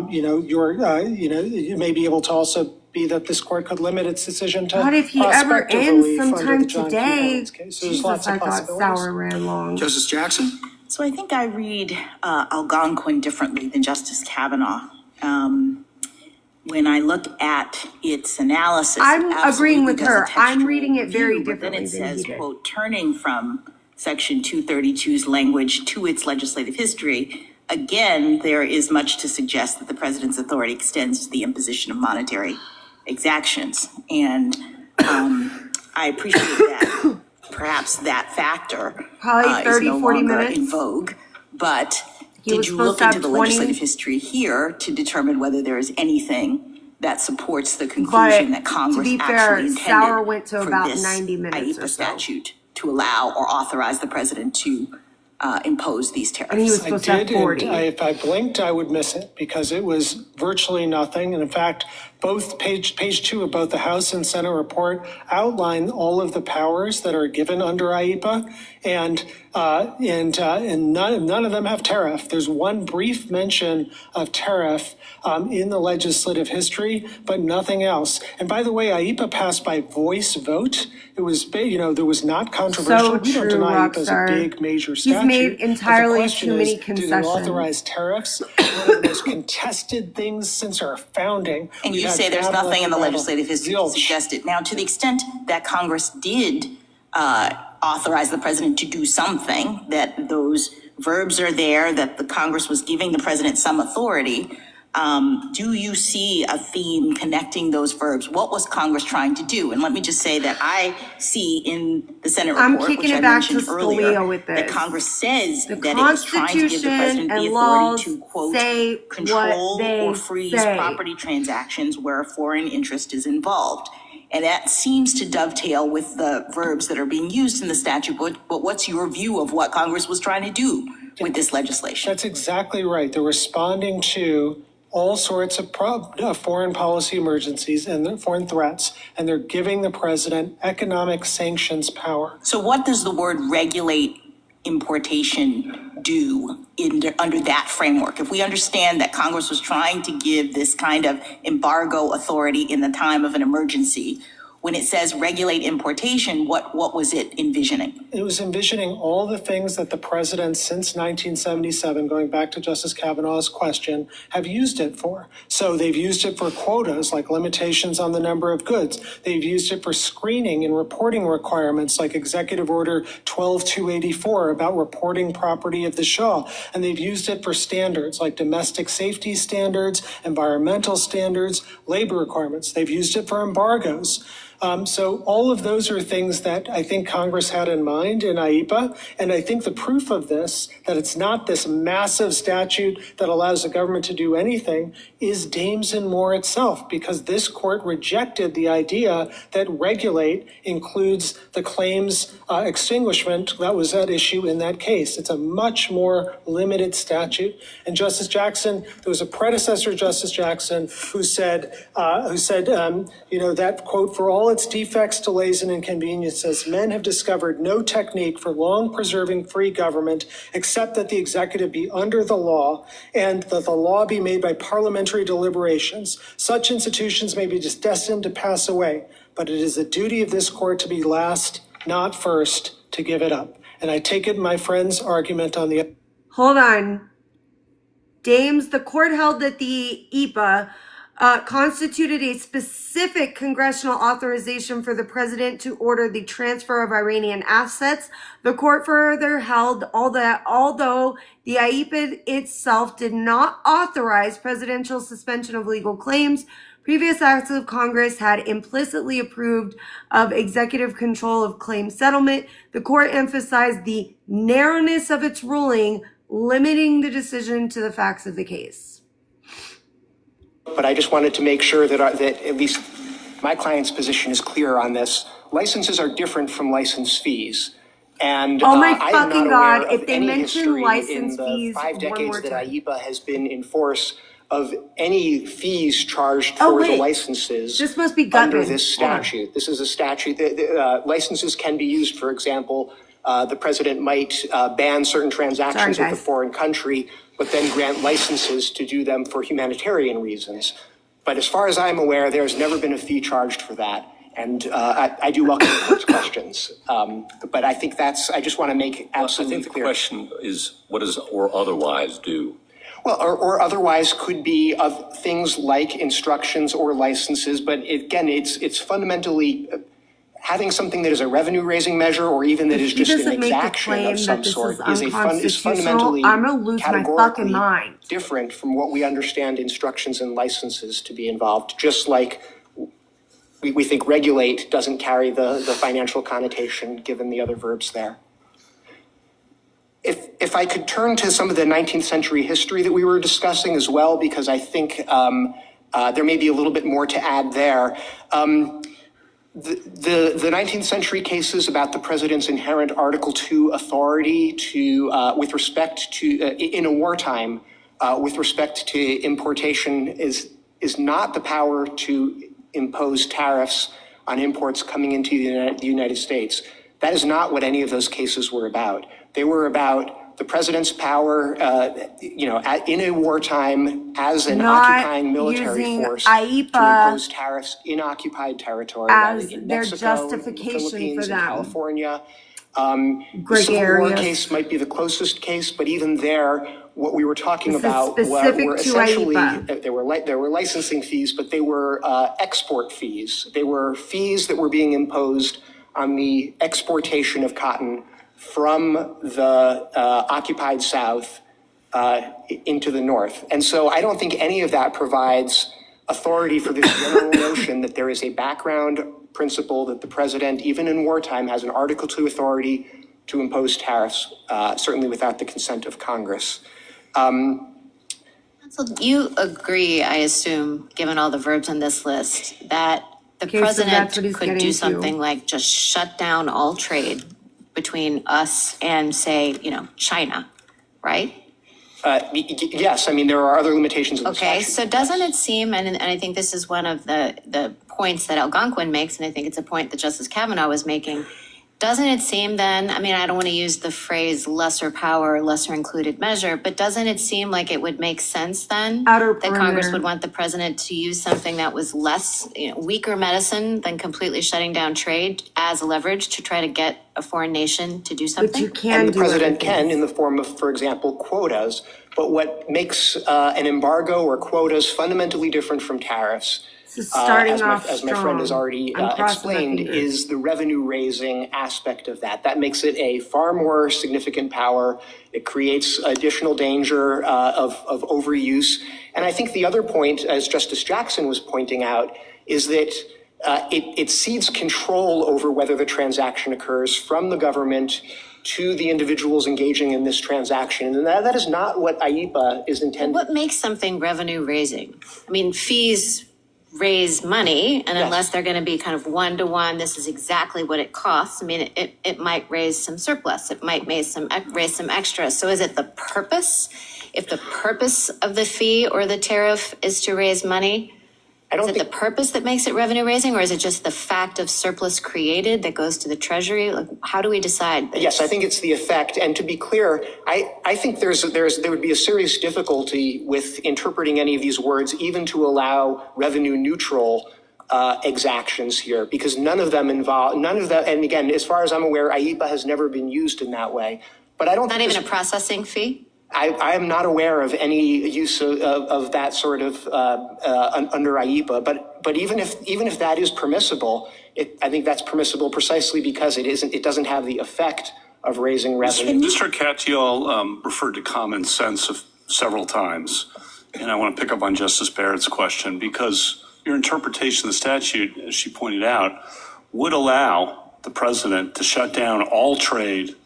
You may be able to also be that this court could limit its decision to But if he ever prospective ends relief under sometime the John Q. today, Howard's case. So there's lots Jesus, of I thought possibilities. sour ran long. Justice Jackson? So I think I read Algonquin differently than Justice Kavanaugh. When I look at its analysis, I'm it agreeing with absolutely her. does a I'm textual reading it very review, but then differently it than he says, did. quote, turning from Section 232's language to its legislative history, again, there is much to suggest that the president's authority extends to the imposition of monetary exactions. And I appreciate that. Perhaps that factor Probably 30, is no 40 longer minutes. in vogue. But He did was you supposed look to have into the 20. legislative history here to determine whether there is anything that supports the conclusion that Congress to be fair, actually Sauer intended went to for about this 90 minutes or IEPA so. statute to allow or authorize the president to impose these tariffs? And he was supposed to have 40. If I blinked, I would miss it because it was virtually nothing. And in fact, both page 2 of both the House and Senate report outline all of the powers that are given under IEPA, and none of them have tariff. There's one brief mention of tariff in the legislative history, but nothing else. And by the way, IEPA passed by voice vote. It was, there was not controversial. We don't deny IEPA is a big, major statute. He's made entirely too many Did concessions. it authorize tariffs? One of the most contested things since our founding. And you say there's nothing in the legislative history to suggest it. Now, to the extent that Congress did authorize the president to do something, that those verbs are there, that the Congress was giving the president some authority, do you see a theme connecting those verbs? What was Congress trying to do? And let me just say that I see in the Senate report, which I mentioned earlier, that Congress says that it was trying to give the president the authority to, quote, control or freeze property transactions where a foreign interest is involved. And that seems to dovetail with the verbs that are being used in the statute. But what's your view of what Congress was trying to do with this legislation? That's exactly right. They're responding to all sorts of foreign policy emergencies and foreign threats, and they're giving the president economic sanctions power. So what does the word regulate importation do under that framework? If we understand that Congress was trying to give this kind of embargo authority in the time of an emergency, when it says regulate importation, what was it envisioning? It was envisioning all the things that the president since 1977, going back to Justice Kavanaugh's question, have used it for. So they've used it for quotas, like limitations on the number of goods. They've used it for screening and reporting requirements, like Executive Order 12284 about reporting property of the Shah. And they've used it for standards, like domestic safety standards, environmental standards, labor requirements. They've used it for embargoes. So all of those are things that I think Congress had in mind in IEPA. And I think the proof of this, that it's not this massive statute that allows the government to do anything, is Dames and Moore itself, because this court rejected the idea that regulate includes the claims extinguishment that was at issue in that case. It's a much more limited statute. And Justice Jackson, there was a predecessor, Justice Jackson, who said, that, quote, for all all its defects, delays, and inconveniences, men have discovered no technique for long preserving free government except that the executive be under the law and that the law be made by parliamentary deliberations. Such institutions may be destined to pass away, but it is the duty of this court to be last, not first, to give it up. And I take it my friend's argument on the... Hold on. Dames, the court held that the EPA constituted a specific congressional authorization for the president to order the transfer of Iranian assets. The court further held although the IEPA itself did not authorize presidential suspension of legal claims, previous acts of Congress had implicitly approved of executive control of claim settlement. The court emphasized the narrowness of its ruling, limiting the decision to the facts of the case. But I just wanted to make sure that at least my client's position is clear on this. Licenses are different from license fees. And oh my I fucking God, if they any mention license in the fees 5 one decades more that time. IEPA has been in force of any fees charged for the licenses this must be under this statute. This is a statute that licenses can be used, for example, the president might ban certain transactions with a foreign country, but then grant licenses to do them for humanitarian reasons. But as far as I'm aware, there's never been a fee charged for that. And I do welcome the court's questions. But I think I just want to make absolutely clear. I think the question is, what does or otherwise do? Well, or otherwise could be of things like instructions or licenses. But again, it's fundamentally having something that is a revenue-raising measure, or even that is just an exaction of some sort, is fundamentally categorically different from what we understand instructions and licenses to be involved. Just like we think regulate doesn't carry the financial connotation, given the other verbs there. If I could turn to some of the 19th century history that we were discussing as well, because I think there may be a little bit more to add there. The 19th century cases about the president's inherent Article II authority to, with respect to, in a wartime, with respect to importation is not the power to impose tariffs on imports coming into the United States. That is not what any of those cases were about. They were about the president's power, in a wartime as an occupying military force to impose tariffs in occupied territory, as in their Mexico, justification the Philippines, for in them. California. The Civil War case might be the closest case, but even there, what we were talking about were essentially there were licensing fees, but they were export fees. They were fees that were being imposed on the exportation of cotton from the occupied South into the North. And so I don't think any of that provides authority for this general notion that there is a background principle that the president, even in wartime, has an Article II authority to impose tariffs, certainly without the consent of Congress. So you agree, I assume, given all the verbs on this list, that the president could do something like just shut down all trade between us and, say, China, right? Yes, I mean, there are other limitations in the statute. Okay, so doesn't it seem, and I think this is one of the points that Algonquin makes, and I think it's a point that Justice Kavanaugh was making, doesn't it seem then, I mean, I don't want to use the phrase lesser power, lesser included measure, but doesn't it seem like it would make sense then that Congress would want the president to use something that was less, weaker medicine than completely shutting down trade as leverage to try to get a foreign nation to do something? But you can and the president can in the form of, for example, quotas. But what makes an embargo or quotas fundamentally different from tariffs, as my friend has already explained, is the revenue-raising aspect of that. That makes it a far more significant power. It creates additional danger of overuse. And I think the other point, as Justice Jackson was pointing out, is that it cedes control over whether the transaction occurs from the government to the individuals engaging in this transaction. And that is not what IEPA is intended. What makes something revenue-raising? I mean, fees raise money, and unless they're going to be kind of one-to-one, this is exactly what it costs. I mean, it might raise some surplus. It might raise some extra. So is it the purpose? If the purpose of the fee or the tariff is to raise money, I don't Is it think the purpose that makes it revenue raising, or is it just the fact of surplus created that goes to the treasury? Like, how do we decide this? Yes, I think it's the effect. And to be clear, I think there would be a serious difficulty with interpreting any of these words, even to allow revenue neutral exactions here, because none of them. And again, as far as I'm aware, IEPA has never been used in that way. But I don't. Not even a processing fee? I am not aware of any use of that sort of under IEPA, but even if that is permissible, I think that's permissible precisely because it doesn't have the effect of raising revenue. Mr. Katyal referred to common sense several times, and I want to pick up on Justice Barrett's question because your interpretation of the statute, as she pointed out, would allow the president to shut down all trade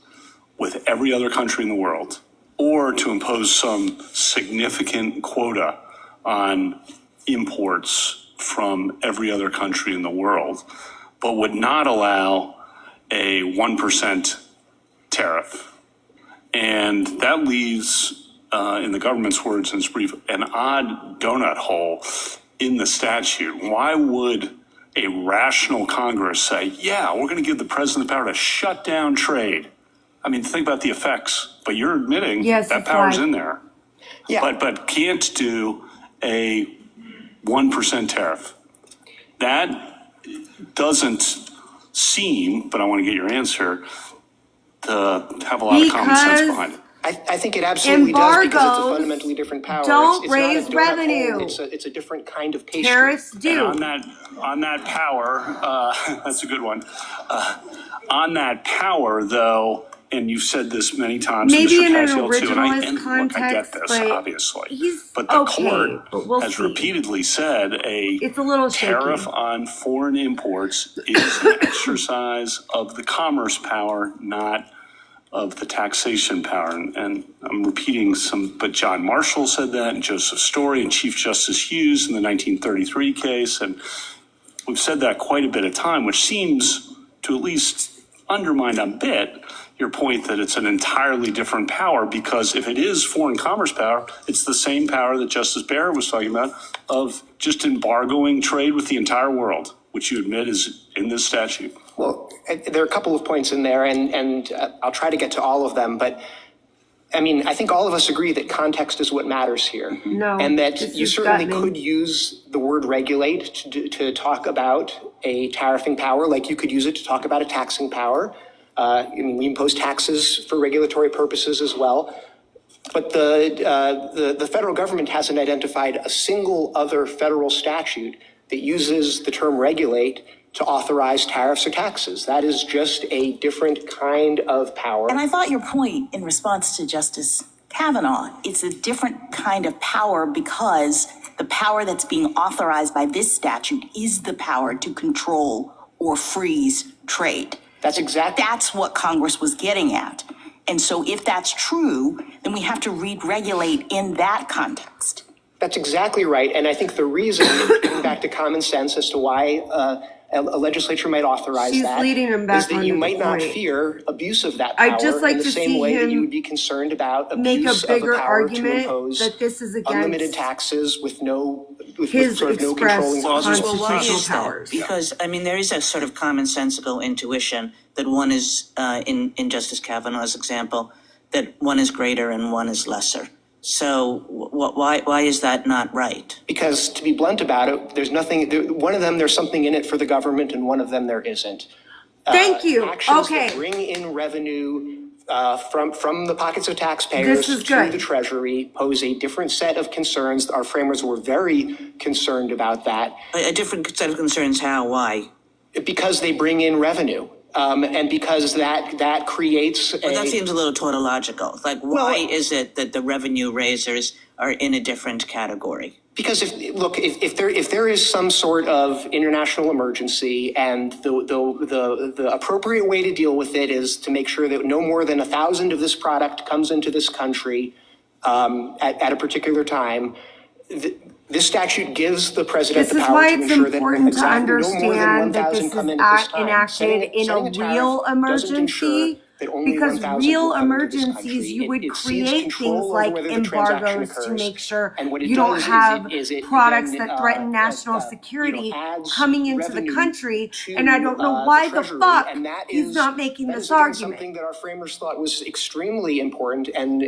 with every other country in the world, or to impose some significant quota on imports from every other country in the world, but would not allow a 1% tariff. And that leaves, in the government's words in its brief, an odd donut hole in the statute. Why would a rational Congress say, yeah, we're going to give the president the power to shut down trade? I mean, think about the effects, but you're admitting that power's in there. Yeah. But can't do a 1% tariff. That doesn't seem, but I want to get your answer, to have a lot of common sense behind it. I think it absolutely does because it's a Embargoes fundamentally different power. don't It's raise not a donut hole, revenue. It's a different kind of pastry. Tariffs do. And on that power, that's a good one. On that power, though, and you've said this many times, Maybe Mr. in an Katyal too, originalist look, I get context, this, but obviously. But the court has repeatedly said it's a little tariff shaky. on foreign imports is an exercise of the commerce power, not of the taxation power. And I'm repeating but John Marshall said that, and Joseph Story, and Chief Justice Hughes in the 1933 case. And we've said that quite a bit of time, which seems to at least undermine a bit your point that it's an entirely different power, because if it is foreign commerce power, it's the same power that Justice Barrett was talking about of just embargoing trade with the entire world, which you admit is in this statute. Well, there are a couple of points in there, and I'll try to get to all of them. But I mean, I think all of us agree that context is what matters here. No, and that you certainly could use the word regulate to talk about a tariffing power, like you could use it to talk about a taxing power. I mean, we impose taxes for regulatory purposes as well. But the federal government hasn't identified a single other federal statute that uses the term regulate to authorize tariffs or taxes. That is just a different kind of power. And I thought your point in response to Justice Kavanaugh, it's a different kind of power because the power that's being authorized by this statute is the power to control or freeze trade. That's what Congress was getting at. And so if that's true, then we have to read regulate in that context. That's exactly right. And I think the reason, going back to common sense as to why a legislature might authorize that, is that you might not fear abuse of that power in the same way that you would be concerned about abuse of a power to impose unlimited taxes with no controlling clauses. Well, why is that? Because, I mean, there is a sort of commonsensical intuition that one is, in Justice Kavanaugh's example, that one is greater and one is lesser. So why is that not right? Because, to be blunt about it, there's nothing, one of them, there's something in it for the government, and one of them there isn't. Thank you. Actions Okay. that bring in revenue from the pockets of taxpayers to the Treasury pose a different set of concerns. Our framers were very concerned about that. A different set of concerns, how, why? Because they bring in revenue. And because that creates that seems a little tautological. Like, why is it that the revenue raisers are in a different category? Because if there is some sort of international emergency, and the appropriate way to deal with it is to make sure that no more than 1,000 of this product comes into this country at a particular time. This statute gives the president the power to ensure that exactly no more than 1,000 come into this time. enacted in a real emergency that only because 1,000 real will come into this emergencies, country. you would It cedes create control things over like whether the transaction embargoes to occurs. make sure And what it you don't does is have it products then, that threaten national you know, security adds coming into the revenue country. to, And I don't know the why the Treasury, fuck and that he's is- not making that this is, again, argument. something that our framers thought was extremely important and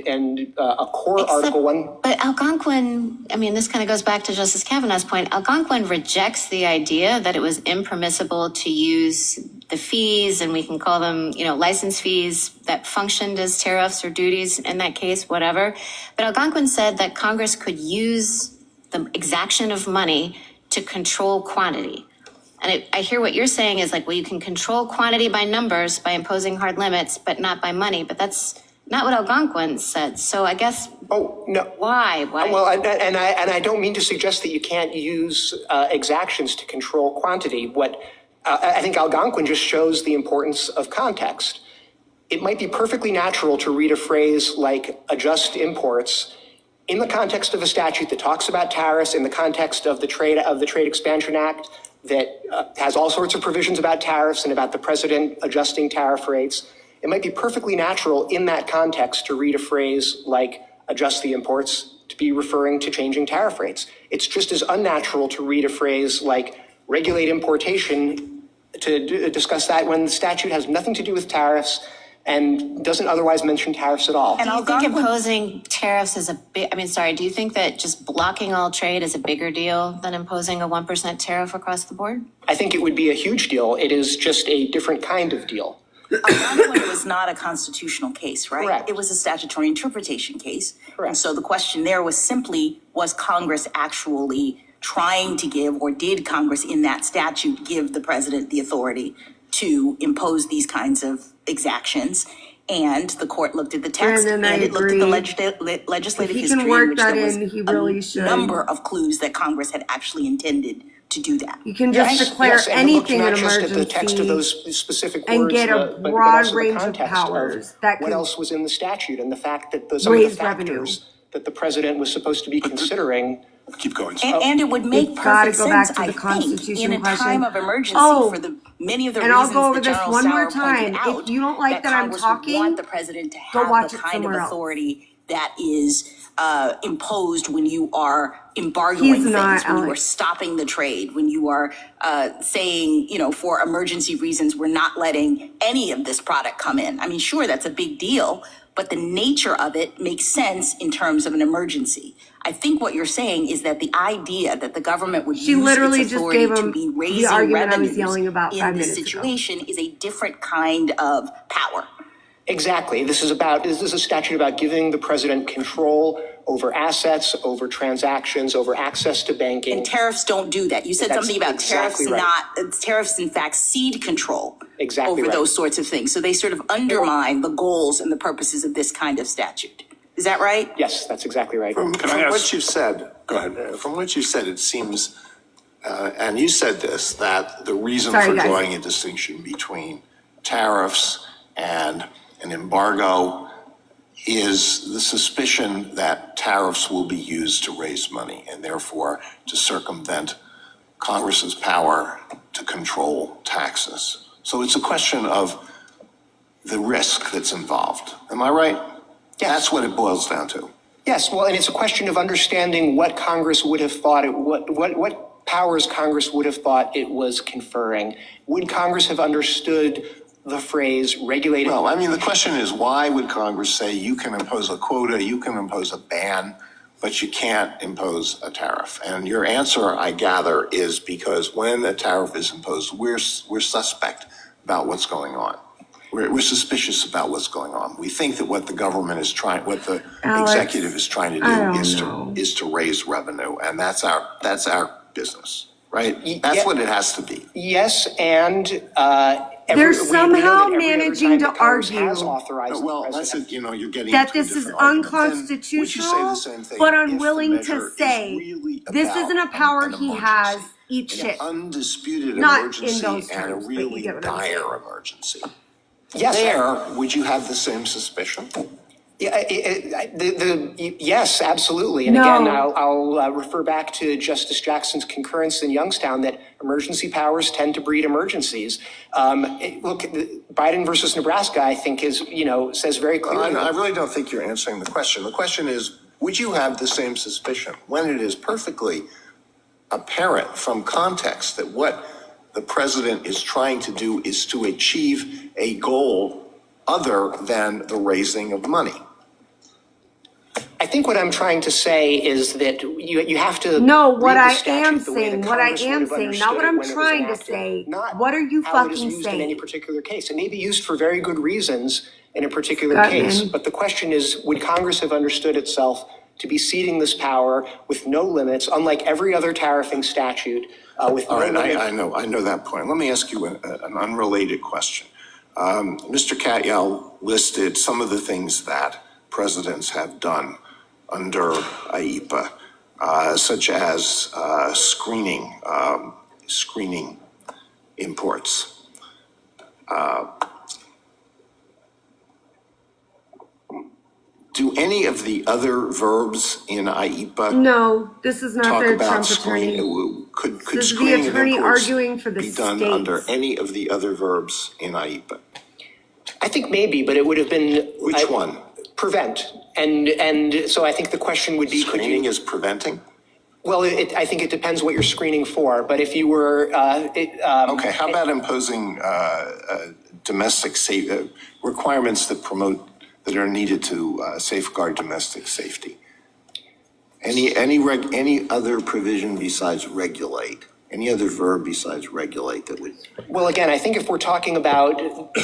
a core Except- Article 1. But Algonquin, I mean, this kind of goes back to Justice Kavanaugh's point. Algonquin rejects the idea that it was impermissible to use the fees, and we can call them, you know, license fees that functioned as tariffs or duties in that case, whatever. But Algonquin said that Congress could use the exaction of money to control quantity. And I hear what you're saying is like, well, you can control quantity by numbers by imposing hard limits, but not by money. But that's not what Algonquin said. So I guess. Oh, no. Why? Well, and I don't mean to suggest that you can't use exactions to control quantity. What I think Algonquin just shows the importance of context. It might be perfectly natural to read a phrase like adjust imports in the context of a statute that talks about tariffs, in the context of the Trade Expansion Act that has all sorts of provisions about tariffs and about the president adjusting tariff rates. It might be perfectly natural in that context to read a phrase like adjust the imports to be referring to changing tariff rates. It's just as unnatural to read a phrase like regulate importation to discuss that when the statute has nothing to do with tariffs and doesn't otherwise mention tariffs at all. And do you think imposing tariffs is do you think that just blocking all trade is a bigger deal than imposing a 1% tariff across the board? I think it would be a huge deal. It is just a different kind of deal. Algonquin was not a constitutional case, right? Correct. It was a statutory interpretation case. Correct. And so the question there was simply, was Congress actually trying to give, or did Congress in that statute give the president the authority to impose these kinds of exactions? And the court looked at the text And and it looked at the legislative history in which there was a number of clues that Congress had actually intended to do that. You can just declare and anything look an not just at the text of emergency those specific and words, get a but broad also the range of context powers that what could else was in the statute and the fact that some of the raise revenue. factors that the president was supposed to be considering. Keep going. And it would make We've gotta perfect go back sense, to the I think, Constitution in a question. time of emergency Oh, for the many of the and I'll reasons go over that this General one more Sauer pointed time. out, If you don't like that I'm Congress would talking, want the president to go have watch the it kind of somewhere else. authority that is imposed when you are embargoing He's things, not, when you are Alex. stopping the trade, when you are saying, you know, for emergency reasons, we're not letting any of this product come in. I mean, sure, that's a big deal, but the nature of it makes sense in terms of an emergency. I think what you're saying is that the idea that the government would She use literally its just authority gave to him be the raising argument I was revenues yelling about 5 in this minutes ago. situation is a different kind of power. Exactly. This is a statute about giving the president control over assets, over transactions, over access to banking. And tariffs don't do that. You said That's something about exactly tariffs right. tariffs in fact cede control Exactly over right. those sorts of things. So they sort of undermine the goals and the purposes of this kind of statute. Is that right? Yes, that's exactly right. From Can I ask- what you've said, Go ahead. From what you said, it seems, and you said this, that the reason Sorry, for guys. drawing a distinction between tariffs and an embargo is the suspicion that tariffs will be used to raise money and therefore to circumvent Congress's power to control taxes. So it's a question of the risk that's involved. Am I right? Yes. That's what it boils down to. Yes, well, and it's a question of understanding what Congress would have thought what powers Congress would have thought it was conferring. Would Congress have understood the phrase regulated? Well, I mean, the question is, why would Congress say you can impose a quota, you can impose a ban, but you can't impose a tariff? And your answer, I gather, is because when a tariff is imposed, we're suspect about what's going on. We're suspicious about what's going on. We think that what the government is trying, what the Alex, executive is trying to I don't do is to raise revenue, and that's our business, right? That's Yeah. what it has to be. Yes, and They're we somehow know that every other managing time to that Congress argue has authorized the Well, president. that's it. You're getting that into a this is different argument. Then would you say unconstitutional, the same thing but if the unwilling measure to is say really this about isn't a power an he emergency? has. Eat An shit. undisputed Not in emergency those and a terms, but you really get what I'm saying. dire emergency. Yes, There, would you have the same suspicion? Yes, absolutely. And No. again, I'll refer back to Justice Jackson's concurrence in Youngstown that emergency powers tend to breed emergencies. Look, Biden versus Nebraska, I think, says very clearly. I really don't think you're answering the question. The question is, would you have the same suspicion when it is perfectly apparent from context that what the president is trying to do is to achieve a goal other than the raising of money? I think what I'm trying to say is that you have to. No, what read the I statute am the way saying, that what I Congress am would have saying, not what understood I'm it when it was trying to enacted, say. not What are you how it is fucking used in any saying? particular case. It may be used for very good reasons in a particular Scott, case, man. but the question is, would Congress have understood itself to be ceding this power with no limits, unlike every other tariffing statute, with All no right, limit? I know that point. Let me ask you an unrelated question. Mr. Katyal listed some of the things that presidents have done under IEPA, such as screening imports. Do any of the other verbs in IEPA No, this is not talk the about Trump attorney. Could This is the screening of attorney imports arguing for the be done states. under any of the other verbs in IEPA? I think maybe, but it would have been. Which one? Prevent. And so I think the question would be, Screening is preventing? Well, I think it depends what you're screening for, but if you were. Okay, how about imposing domestic requirements that are needed to safeguard domestic safety? Any other provision besides regulate? Any other verb besides regulate that would? Well, again, I think if we're talking about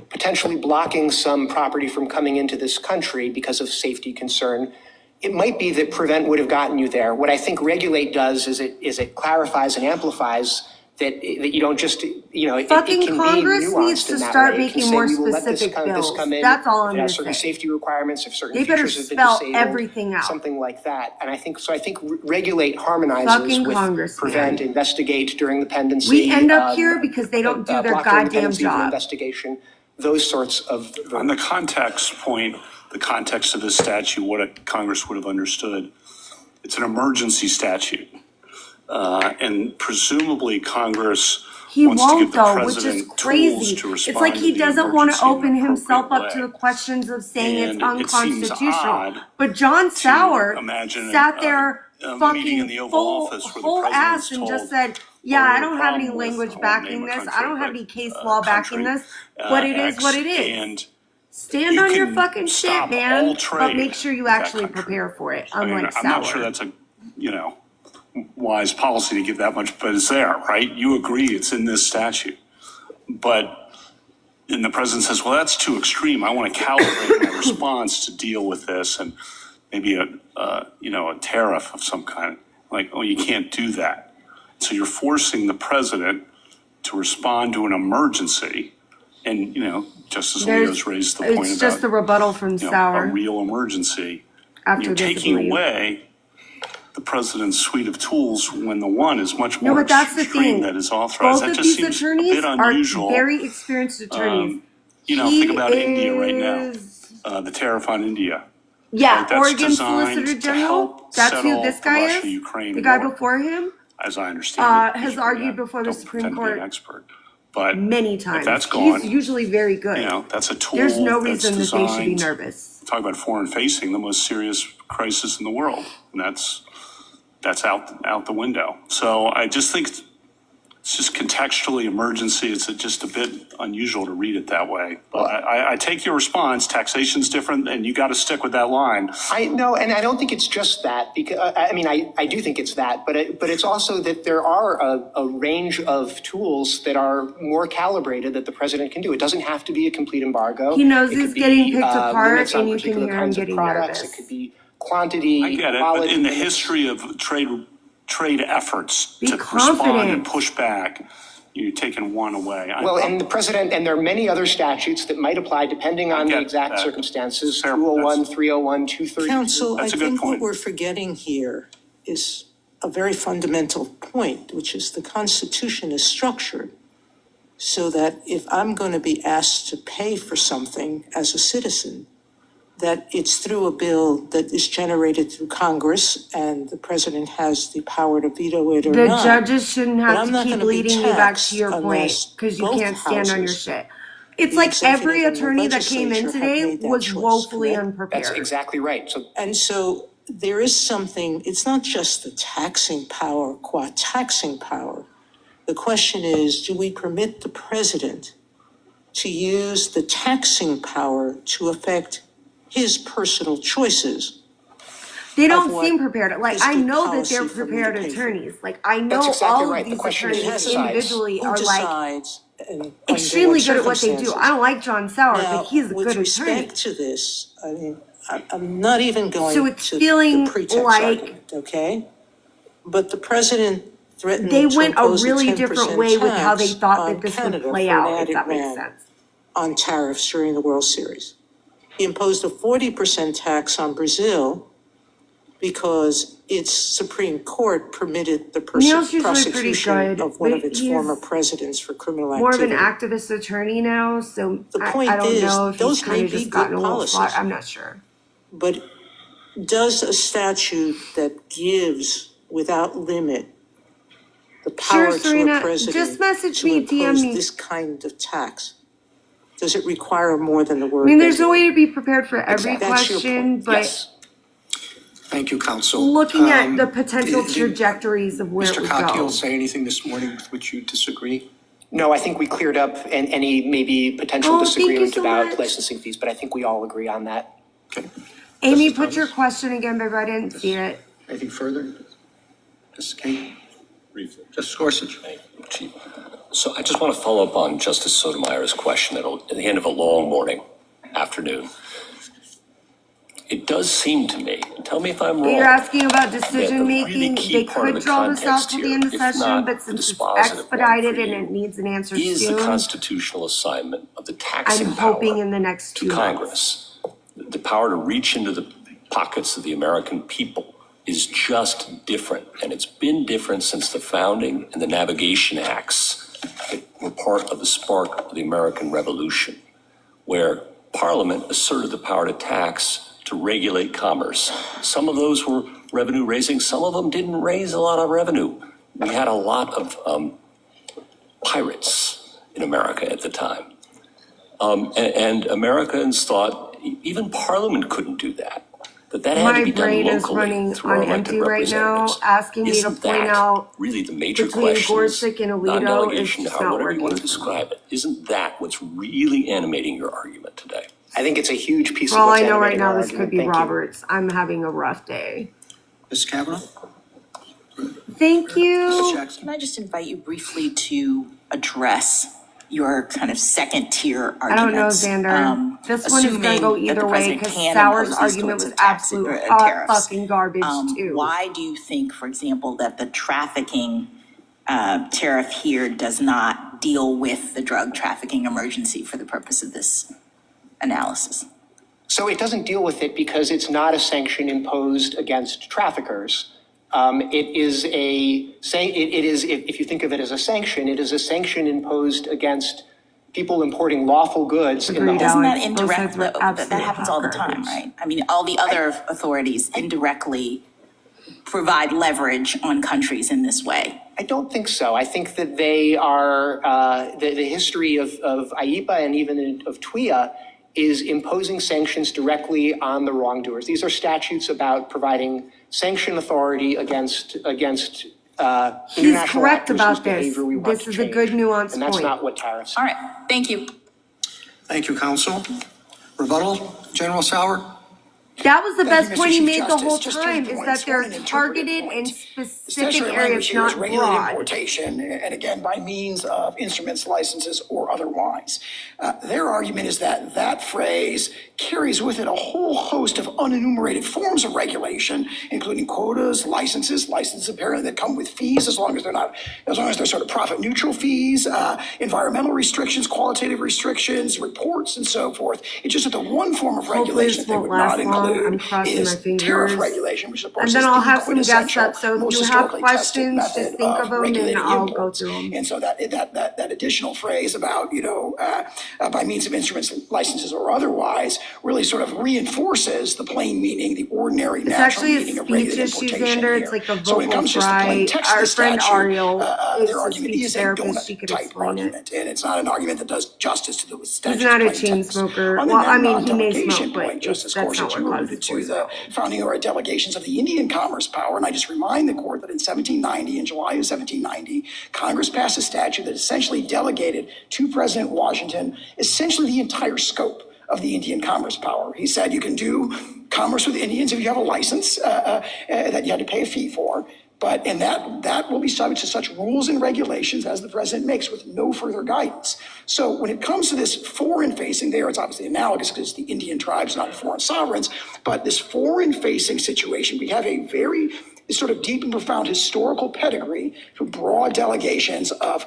potentially blocking some property from coming into this country because of safety concern, it might be that prevent would have gotten you there. What I think regulate does is it clarifies and amplifies that you don't just, Fucking it can Congress be nuanced needs to in that start way. It can making say, more we will let this specific bills. come in. That's all I'm It gonna has certain say. safety requirements if certain They better features have been spell disabled, everything out. something like that. And I think regulate harmonizes Fucking with Congress, prevent, man. investigate during the pendency. We end up here because they don't do their block during the goddamn pendency of an job. investigation, those sorts of. On the context point, the context of this statute, what Congress would have understood, it's an emergency statute. And presumably Congress He wants to won't give the though, which is president crazy. tools to respond It's like he to the doesn't want to emergency in open an himself appropriate up to way. the questions of saying it's And it seems unconstitutional. odd But John Sauer imagine sat there a meeting in fucking the Oval full Office where the whole president's ass and just told said, yeah, what I the don't have any problem with, language I won't backing name a this. country, I don't have but, any case law backing country, this. What it is, X, what it is. and Stand you on your can fucking shit, stop man. all But trade make sure you with that actually country. prepare for it, I mean, unlike I'm Sauer. not sure that's a, wise policy to give that much, but it's there, right? You agree it's in this statute. But then the president says, well, that's too extreme. I want to calibrate my response to deal with this and maybe a tariff of some kind. Like, oh, you can't do that. So you're forcing the president to respond to an emergency. And, Justice Alito's raised the point about. It's just the rebuttal from Sauer. A real emergency. After You're this, I taking believe. away the president's suite of tools when the one is much No, more but that's the extreme thing. that is authorized. Both That of just these seems a attorneys bit are unusual. very experienced attorneys. Think about India right now. is- The tariff on India. Yeah, Right, that's Oregon designed Solicitor to General. help That's who settle this the guy is. Russia-Ukraine The guy war. before him As I understand it. has argued before the Don't Supreme pretend to be Court an expert. But many if times. that's gone, He's usually very good. that's a tool. There's no that's reason that they should be designed- nervous. Talk about foreign facing, the most serious crisis in the world. And that's out the window. So I just think it's just contextually emergency. It's just a bit unusual to read it that way. But I take your response. Taxation's different, and you got to stick with that line. I know, and I don't think it's just that, because I do think it's that, but it's also that there are a range of tools that are more calibrated that the president can do. It doesn't have to be a complete embargo. He knows It he's could be, getting picked apart, limits on and you can particular hear him kinds of getting products. nervous. It could be quantity, I get it, quality. but in the history of trade efforts Be to respond confident. and push back, you're taking one away. Well, and the president, and there are many other statutes that might apply depending on the get exact that. circumstances, Fair, 201, that's- 301, 232. Counsel, I That's a good think what point. we're forgetting here is a very fundamental point, which is the Constitution is structured so that if I'm going to be asked to pay for something as a citizen, that it's through a bill that is generated through Congress and the president has the power to veto it or The not. judges shouldn't But have I'm to not keep gonna be leading you back to your taxed point unless because you both can't stand on your houses, shit. It's the like executive every and the attorney that came in legislature, have today made that was choice, woefully correct? unprepared. That's exactly right. So there is something, it's not just the taxing power, qua taxing power. The question is, do we permit the president to use the taxing power to affect his personal choices? They of don't what seem prepared. Like, is I good know that they're policy for me to prepared pay for? attorneys. Like, I know That's exactly all right. of The these question is attorneys who decides? individually Who are like decides and under extremely what good at what they do. circumstances? I don't like John Sauer, Now, but he's a with good attorney. respect to this, I mean, I'm not even going So it's to feeling the pretext like argument, okay? But the president threatened they to went a impose really 10% different way with how they tax thought on that this Canada would play for an out, if added that makes round sense. on tariffs during the World Series. He imposed a 40% tax on Brazil because its Supreme Court permitted the Neil's usually pretty prosecution good, of one but of its he's former presidents for criminal more of an activity. activist attorney now, so The I point don't is, know if he's those kind may of be just good gotten a little policies. far. I'm not sure. But does a statute that gives without limit the power Sure, Serena, to a president just message to me, impose DM me. this kind of tax, does it require more than the word? I mean, there's no regulate? way to be prepared for every Exactly. That's your question, point. but Yes. Thank you, counsel. looking at the potential did trajectories of where it Mr. would Cocktail go. say anything this morning with which you disagree? No, I think we cleared up any maybe potential Oh, thank you disagreement so about much. licensing fees, but I think we all agree on that. Okay. Amy, Justice put your Thomas? question again, baby. I didn't see it. Anything further? Justice Kate? Briefly. Justice Gorsuch? Chief. So I just want to follow up on Justice Sotomayor's question at the end of a long morning, afternoon. It does seem to me, and tell me if I'm wrong. You're asking about that decision the really making. key They part of could the draw this out context till the here, end of if session, not but the since it's dispositive one expedited for and you, it needs an answer is the soon, constitutional assignment of the taxing I'm power hoping in the next to 2 months. Congress. The power to reach into the pockets of the American people is just different, and it's been different since the founding and the Navigation Acts that were part of the spark of the American Revolution, where Parliament asserted the power to tax, to regulate commerce. Some of those were revenue raising, some of them didn't raise a lot of revenue. We had a lot of pirates in America at the time. And Americans thought even Parliament couldn't do that. That had to My be done brain is locally running through our on elected empty right now, representatives. asking me to Isn't point that out really the major between questions? Gorsuch and Alito, Non-delegation, it's how not whatever you want to working. describe it. Isn't that what's really animating your argument today? I think it's a huge piece For of all what's I know right animating now, our this could argument. be Thank you. Roberts. I'm having a rough day. Ms. Kavanaugh? Thank you. Justice Jackson? Can I just invite you briefly to address your kind of second tier I don't know, arguments? Xander. This one is gonna go assuming that the either way president because can Sauer's impose these argument sorts was of absolute hot tariffs. fucking garbage too. Why do you think, for example, that the trafficking tariff here does not deal with the drug trafficking emergency for the purpose of this analysis? So it doesn't deal with it because it's not a sanction imposed against traffickers. It is if you think of it as a sanction, it is a sanction imposed against people importing lawful goods in the Agreed, home. Isn't that Alex. Both indirect? sides were That absolute happens hot all the time, garbage. right? I mean, all the other authorities indirectly provide leverage on countries in this way. I don't think so. I think that they are, the history of IEPA and even of TWIA is imposing sanctions directly on the wrongdoers. These are statutes about providing sanction authority against He's international correct actors whose about this. behavior we want This to is a change. good nuanced And that's point. not what tariffs All right, thank you. Thank you, counsel. Rebuttal, General Sauer? That was the Thank you, best Mr. point he Chief made the Justice. whole Just 3 time, is points. that they're One, an targeted interpretive in point. specific Statutory areas, language here is not regulated broad. importation, and again, by means of instruments, licenses, or otherwise. Their argument is that that phrase carries with it a whole host of unenumerated forms of regulation, including quotas, licenses apparently that come with fees as long as they're sort of profit neutral fees, environmental restrictions, qualitative restrictions, reports, and so forth. It's just that the one form of Hopefully regulation this that they won't would not last long I'm crossing my is fingers. tariff regulation, which of course And then is I'll the have some guests quintessential, up. So if most you have historically tested questions, just method think of of them and regulating I'll go imports. through them. And so that additional phrase about, by means of instruments, licenses, or otherwise, really sort of reinforces the plain meaning, the ordinary, It's natural actually a meaning of speech regulated issue, importation Xander. here. It's like a So when it vocal comes just to plain fry. text of Our the friend statute, Ariel is their a argument speech is a therapist. She donut could type explain it. argument, and it's not an argument that does justice to the He's statute's not a plain chain text. smoker. On the Well, I mean, he may non-delegation smoke, but point, Justice that's not Gorsuch, what you causes alluded to voice the problems. founding era delegations of the Indian Commerce Power, and I just remind the court that in 1790, in July of 1790, Congress passed a statute that essentially delegated to President Washington essentially the entire scope of the Indian Commerce Power. He said you can do commerce with Indians if you have a license that you had to pay a fee for. And that will be subject to such rules and regulations as the president makes with no further guidance. So when it comes to this foreign facing there, it's obviously analogous because it's the Indian tribes, not foreign sovereigns. But this foreign facing situation, we have a very sort of deep and profound historical pedigree for broad delegations of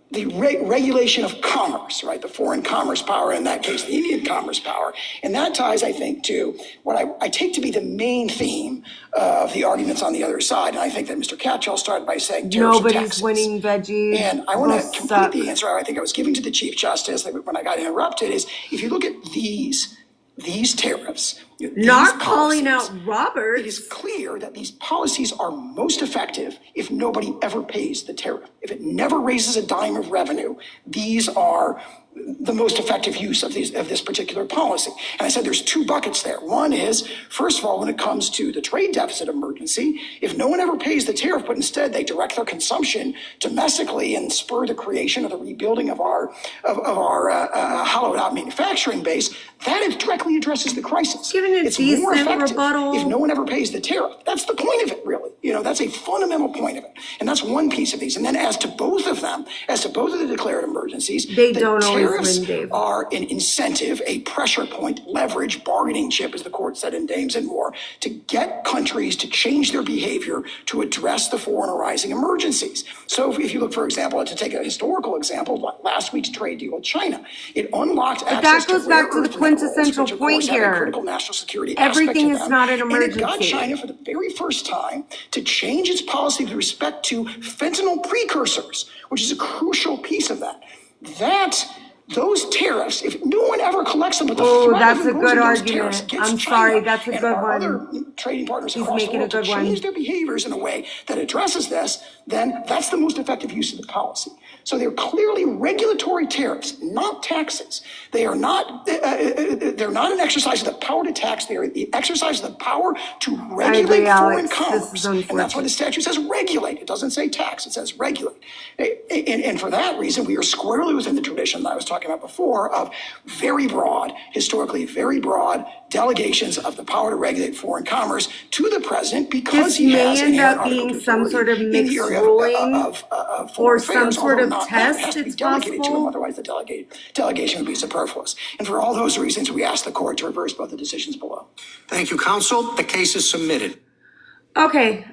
the regulation of commerce, right? The foreign commerce power, in that case, the Indian commerce power. And that ties, I think, to what I take to be the main theme of the arguments on the other side. And I think that Mr. Catchall started by saying tariffs and Nobody's taxes. winning veggies. And I want Both to suck. complete the answer I think I was giving to the Chief Justice when I got interrupted is if you look at these tariffs, Not calling out Robert. it is clear that these policies are most effective if nobody ever pays the tariff. If it never raises a dime of revenue, these are the most effective use of this particular policy. And I said there's two buckets there. One is, first of all, when it comes to the trade deficit emergency, if no one ever pays the tariff, but instead they direct their consumption domestically and spur the creation of the rebuilding of our hollowed out manufacturing base, that directly addresses the crisis. Giving a It's more decent effective rebuttal. if no one ever pays the tariff. That's the point of it, really. That's a fundamental point of it. And that's one piece of these. And then as to both of them, as to both of the declared emergencies, They the don't always tariffs win, Dave. are an incentive, a pressure point, leverage, bargaining chip, as the court said in Dames and Moore, to get countries to change their behavior to address the foreign arising emergencies. So if you look, for example, to take a historical example, like last week's trade deal with China, it unlocked But access that goes to rare back to the earth minerals, quintessential which of point course have a here. critical national security aspect Everything to is them. not an And it got emergency. China for the very first time to change its policy with respect to fentanyl precursors, which is a crucial piece of that. Those tariffs, if no one ever collects them, but the Oh, threat that's of a imposing good those tariffs argument. against I'm China sorry, that's a and good our one. other trading partners He's across the making a world to good one. change their behaviors in a way that addresses this, then that's the most effective use of the policy. So they're clearly regulatory tariffs, not taxes. They are not. They're not an exercise of the power to tax. They are the exercise of the power to regulate foreign Alex. commerce, This is and that's why the statute says regulate. It doesn't say tax. It says regulate. And for that reason, we are squarely within the tradition that I was talking about before of very broad, historically very broad delegations of the power to regulate foreign commerce to the president because This he has may end inherent up Article being 2 some sort of authority in the mixed area ruling of or foreign some affairs, sort although of not that. It has test. to be It's delegated to him, possible. otherwise the delegation would be superfluous. And for all those reasons, we ask the court to reverse both the decisions below. Thank you, counsel. The case is submitted. Okay.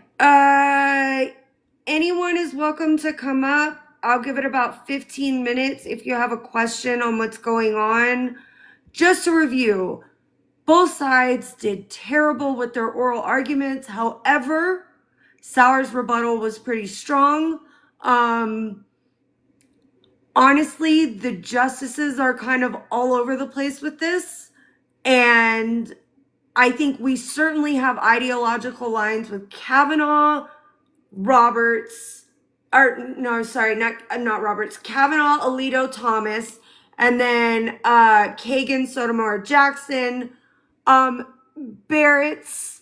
Anyone is welcome to come up. I'll give it about 15 minutes if you have a question on what's going on. Just to review, both sides did terrible with their oral arguments. However, Sauer's rebuttal was pretty strong. Honestly, the justices are kind of all over the place with this. And I think we certainly have ideological lines with Kavanaugh, Roberts, not Roberts, Kavanaugh, Alito, Thomas, and then Kagan, Sotomayor, Jackson, Barrett's.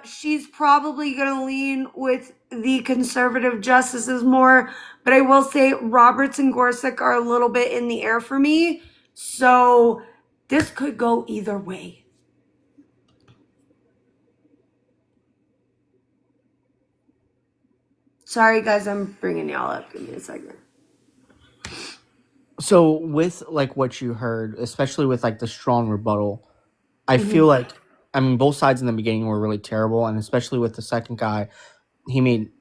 She's probably gonna lean with the conservative justices more, but I will say Roberts and Gorsuch are a little bit in the air for me, so this could go either way. Sorry, guys, I'm bringing y'all up. Give me a second. So with like what you heard, especially with like the strong rebuttal, I feel like, I mean, both sides in the beginning were really terrible, and especially with the second guy, he made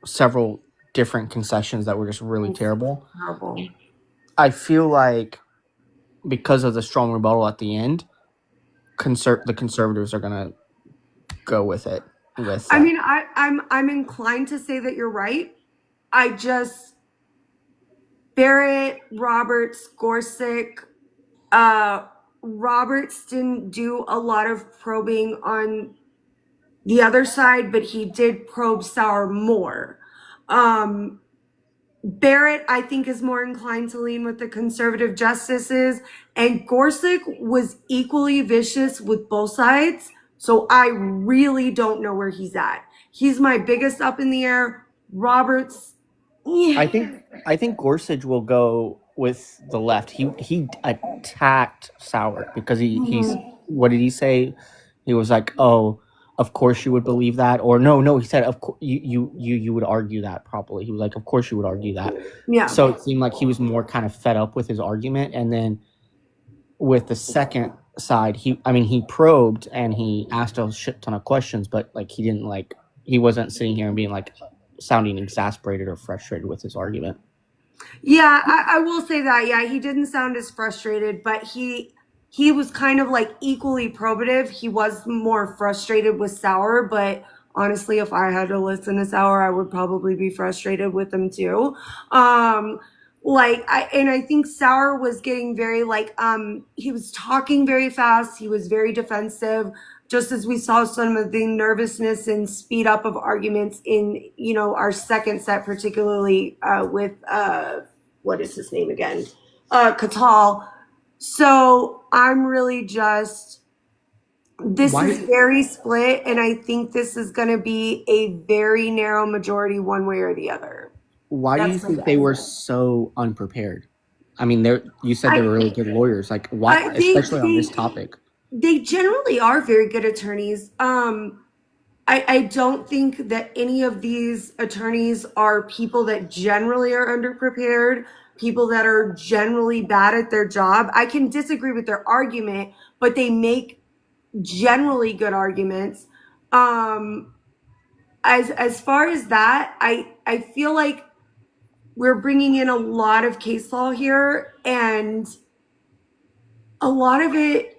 several different concessions that were just really terrible. I feel like because of the strong rebuttal at the end, the conservatives are gonna go with it. I mean, I'm inclined to say that you're right. I just Barrett, Roberts, Gorsuch, Roberts didn't do a lot of probing on the other side, but he did probe Sauer more. Barrett, I think, is more inclined to lean with the conservative justices, and Gorsuch was equally vicious with both sides. So I really don't know where he's at. He's my biggest up in the air. Roberts, yeah. I think Gorsuch will go with the left. He attacked Sauer because he's what did he say? He was like, "Oh, of course you would believe that," or no, he said, "Of course you would argue that probably." He was like, "Of course you would argue that." Yeah. So it seemed like he was more kind of fed up with his argument, and then with the second side, he probed and he asked a shit ton of questions, but like he wasn't sitting here and being like sounding exasperated or frustrated with his argument. Yeah, I will say that. Yeah, he didn't sound as frustrated, but he was kind of like equally probative. He was more frustrated with Sauer, but honestly, if I had to listen to Sauer, I would probably be frustrated with him too. I think Sauer was getting very he was talking very fast. He was very defensive, just as we saw some of the nervousness and speed up of arguments in, our second set, particularly with, what is his name again? Catal. So I'm really this is very split, and I think this is going to be a very narrow majority one way or the other. Why do you think they were so unprepared? I mean, you said they were really good lawyers. Like, why, especially on this topic? They generally are very good attorneys. I don't think that any of these attorneys are people that generally are underprepared, people that are generally bad at their job. I can disagree with their argument, but they make generally good arguments. As far as that, I feel like we're bringing in a lot of case law here, and a lot of it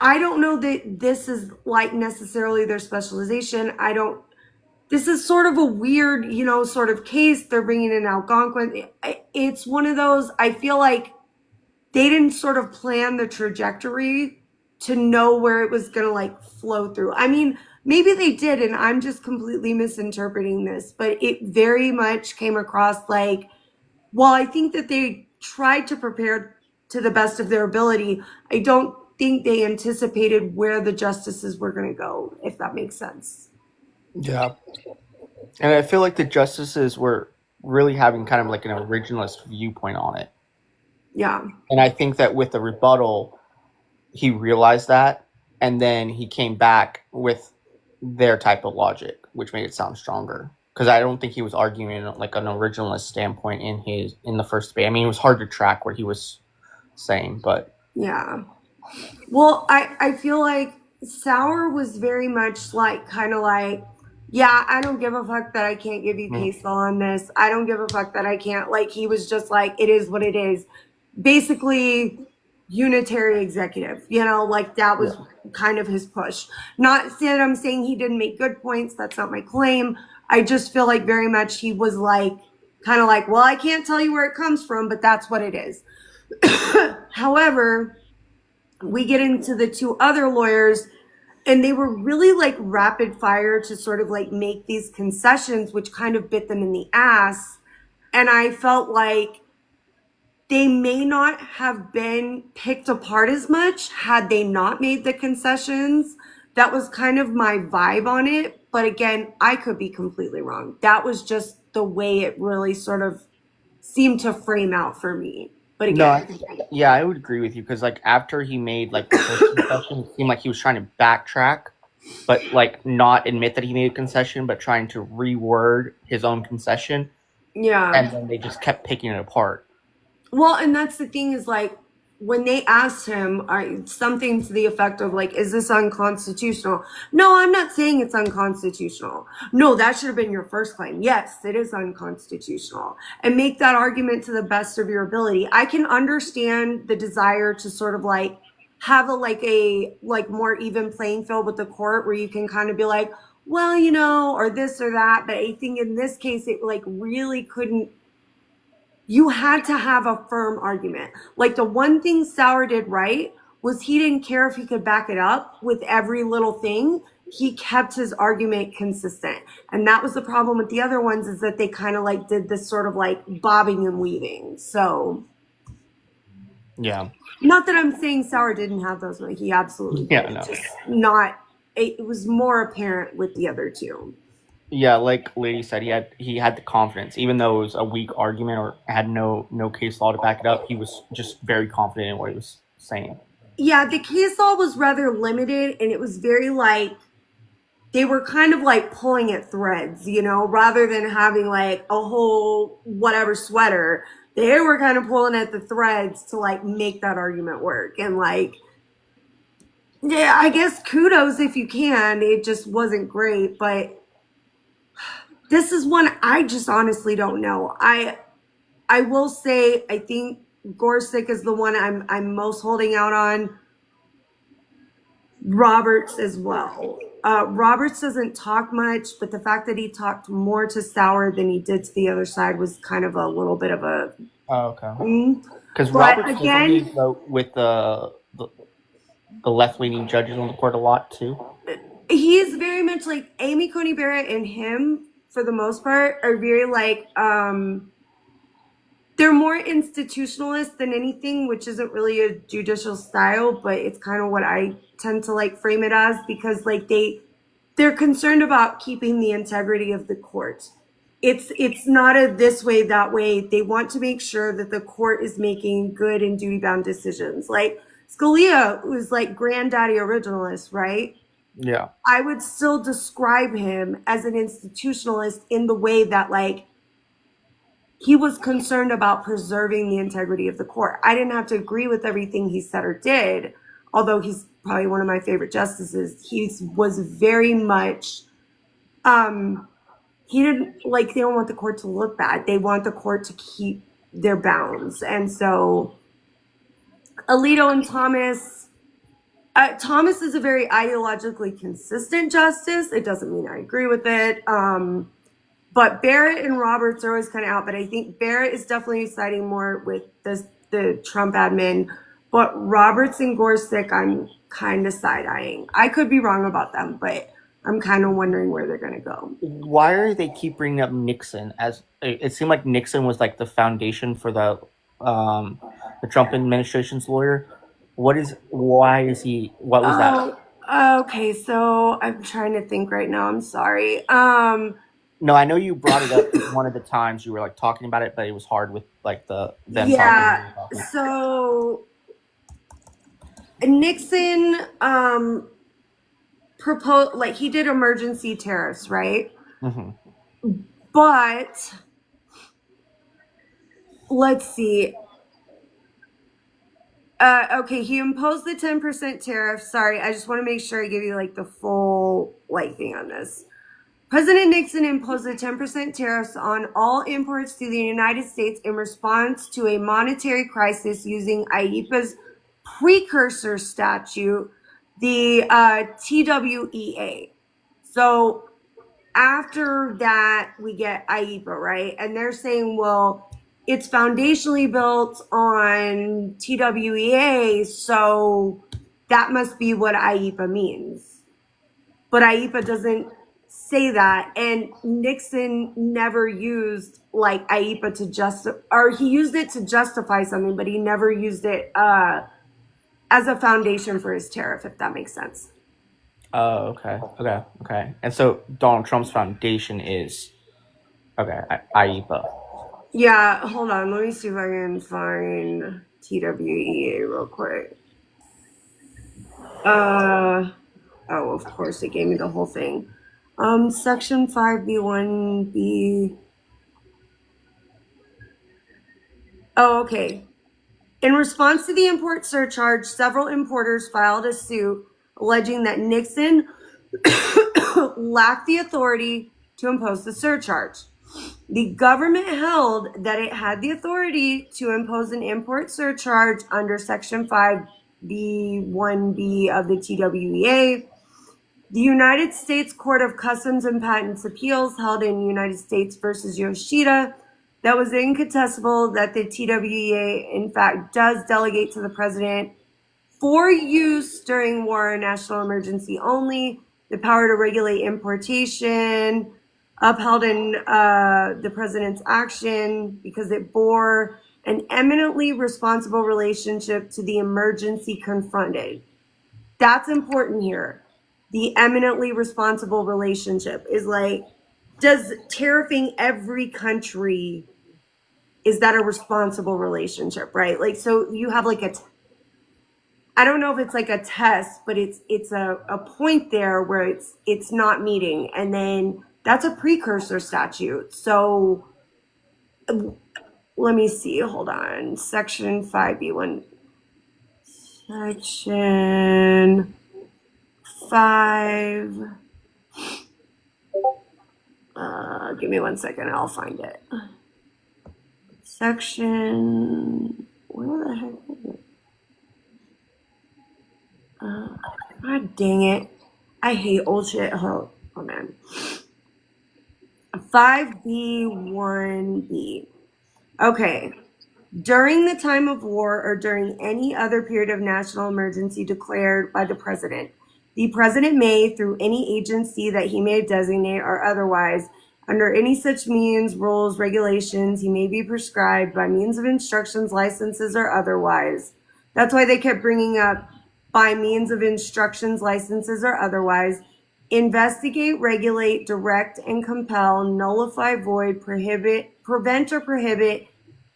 I don't know that this is like necessarily their specialization. This is sort of a weird, sort of case. They're bringing in Algonquin. It's one of those, I feel like they didn't sort of plan the trajectory to know where it was going to flow through. I mean, maybe they did, and I'm just completely misinterpreting this, but it very much came across while I think that they tried to prepare to the best of their ability, I don't think they anticipated where the justices were going to go, if that makes sense. Yeah. And I feel like the justices were really having kind of like an originalist viewpoint on it. Yeah. And I think that with the rebuttal, he realized that, and then he came back with their type of logic, which made it sound stronger. Because I don't think he was arguing like an originalist standpoint in the first debate. I mean, it was hard to track what he was saying, but yeah. Well, I feel like Sauer was very much yeah, I don't give a fuck that I can't give you case law on this. I don't give a fuck that I can't. He was just it is what it is. Basically, unitary executive, that was kind of his push. Not that I'm saying he didn't make good points. That's not my claim. I just feel like very much he was well, I can't tell you where it comes from, but that's what it is. However, we get into the two other lawyers, and they were really rapid fire to sort of make these concessions, which kind of bit them in the ass. And I felt like they may not have been picked apart as much had they not made the concessions. That was kind of my vibe on it. But again, I could be completely wrong. That was just the way it really sort of seemed to frame out for me. But again, I would agree with you, because after he made the first concession, it seemed like he was trying to backtrack, but not admit that he made a concession, but trying to reword his own concession. Yeah. And then they just kept picking it apart. Well, and that's the thing is when they asked him something to the effect of is this unconstitutional? No, I'm not saying it's unconstitutional. No, that should have been your first claim. Yes, it is unconstitutional. And make that argument to the best of your ability. I can understand the desire to sort of have a more even playing field with the court where you can kind of be like, well, you know, or this or that. But I think in this case, it like really couldn't. You had to have a firm argument. Like the one thing Sauer did right was he didn't care if he could back it up with every little thing. He kept his argument consistent. And that was the problem with the other ones, is that they kind of like did this sort of like bobbing and weaving. So Yeah. not that I'm saying Sauer didn't have those, like he absolutely did. Yeah, no. Just not, it was more apparent with the other two. Yeah, like Lady said, he had the confidence, even though it was a weak argument or had no case law to back it up. He was just very confident in what he was saying. Yeah, the case law was rather limited, and it was very like they were kind of like pulling at threads, you know, rather than having like a whole whatever sweater. They were kind of pulling at the threads to like make that argument work. And like, yeah, I guess kudos if you can. It just wasn't great, but this is one I just honestly don't know. I will say I think Gorsuch is the one I'm most holding out on. Roberts as well. Roberts doesn't talk much, but the fact that he talked more to Sauer than he did to the other side was kind of a little bit of a. Oh, okay. Because Roberts again vote with the left-leaning judges on the court a lot too. He's very much like Amy Coney Barrett and him, for the most part, are very like they're more institutionalist than anything, which isn't really a judicial style, but it's kind of what I tend to like frame it as, because like they're concerned about keeping the integrity of the court. It's not a this way, that way. They want to make sure that the court is making good and duty-bound decisions. Like Scalia was like granddaddy originalist, right? Yeah. I would still describe him as an institutionalist in the way that like he was concerned about preserving the integrity of the court. I didn't have to agree with everything he said or did, although he's probably one of my favorite justices. He was very much, he didn't like, they don't want the court to look bad. They want the court to keep their bounds. And so Alito and Thomas, Thomas is a very ideologically consistent justice. It doesn't mean I agree with it. But Barrett and Roberts are always kind of out. But I think Barrett is definitely siding more with the Trump admin. But Roberts and Gorsuch, I'm kind of side-eyeing. I could be wrong about them, but I'm kind of wondering where they're going to go. Why are they keep bringing up Nixon? As it seemed like Nixon was like the foundation for the Trump administration's lawyer. What was that? Okay, so I'm trying to think right now. I'm sorry. No, I know you brought it up one of the times you were like talking about it, but it was hard with like them yeah. So Nixon proposed, like he did emergency tariffs, right? Mm-hmm. But let's see. Okay, he imposed the 10% tariff. Sorry, I just want to make sure I give you like the full like thing on this. President Nixon imposed the 10% tariffs on all imports to the United States in response to a monetary crisis using IEEPA's precursor statute, the TWEA. So after that, we get IEEPA, right? And they're saying, well, it's foundationally built on TWEA, so that must be what IEEPA means. But IEEPA doesn't say that, and Nixon never used like IEEPA to justify, or he used it to justify something, but he never used it as a foundation for his tariff, if that makes sense. Oh, okay. And so Donald Trump's foundation is IEEPA. Yeah, hold on. Let me see if I can find TWEA real quick. Oh, of course, it gave me the whole thing. Section 5B1B. Oh, okay. In response to the import surcharge, several importers filed a suit alleging that Nixon lacked the authority to impose the surcharge. The government held that it had the authority to impose an import surcharge under Section 5 5B1B of the TWEA. The United States Court of Customs and Patents Appeals held in United States versus Yoshida that was incontestable that the TWEA, in fact, does delegate to the president for use during war or national emergency only the power to regulate importation, upheld in the president's action because it bore an eminently responsible relationship to the emergency confronted. That's important here. The eminently responsible relationship is like, does tariffing every country, is that a responsible relationship, right? Like, so you have like I don't know if it's like a test, but it's a point there where it's not meeting. And then that's a precursor statute. So let me see, hold on. Section 5B1. Section 5. Give me 1 second, I'll find it. Section, where the heck is it? God dang it. I hate old shit. Oh man. 5B1B. Okay. During the time of war or during any other period of national emergency declared by the president may, through any agency that he may designate or otherwise, under any such means, rules, regulations, he may be prescribed by means of instructions, licenses, or otherwise. That's why they kept bringing up by means of instructions, licenses, or otherwise, investigate, regulate, direct, and compel, nullify, void, prevent, or prohibit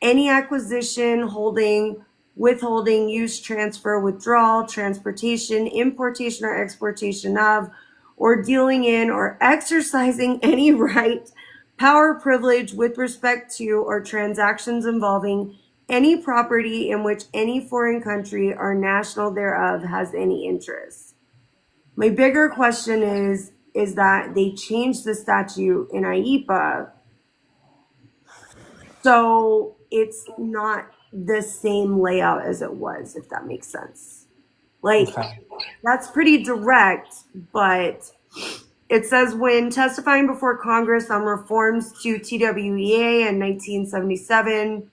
any acquisition, holding, withholding, use, transfer, withdrawal, transportation, importation, or exportation of, or dealing in, or exercising any right, power, privilege with respect to, or transactions involving any property in which any foreign country or national thereof has any interest. My bigger question is that they changed the statute in IEPA, so it's not the same layout as it was, if that makes sense. Like, that's pretty direct, but it says when testifying before Congress on reforms to TWEA in 1977,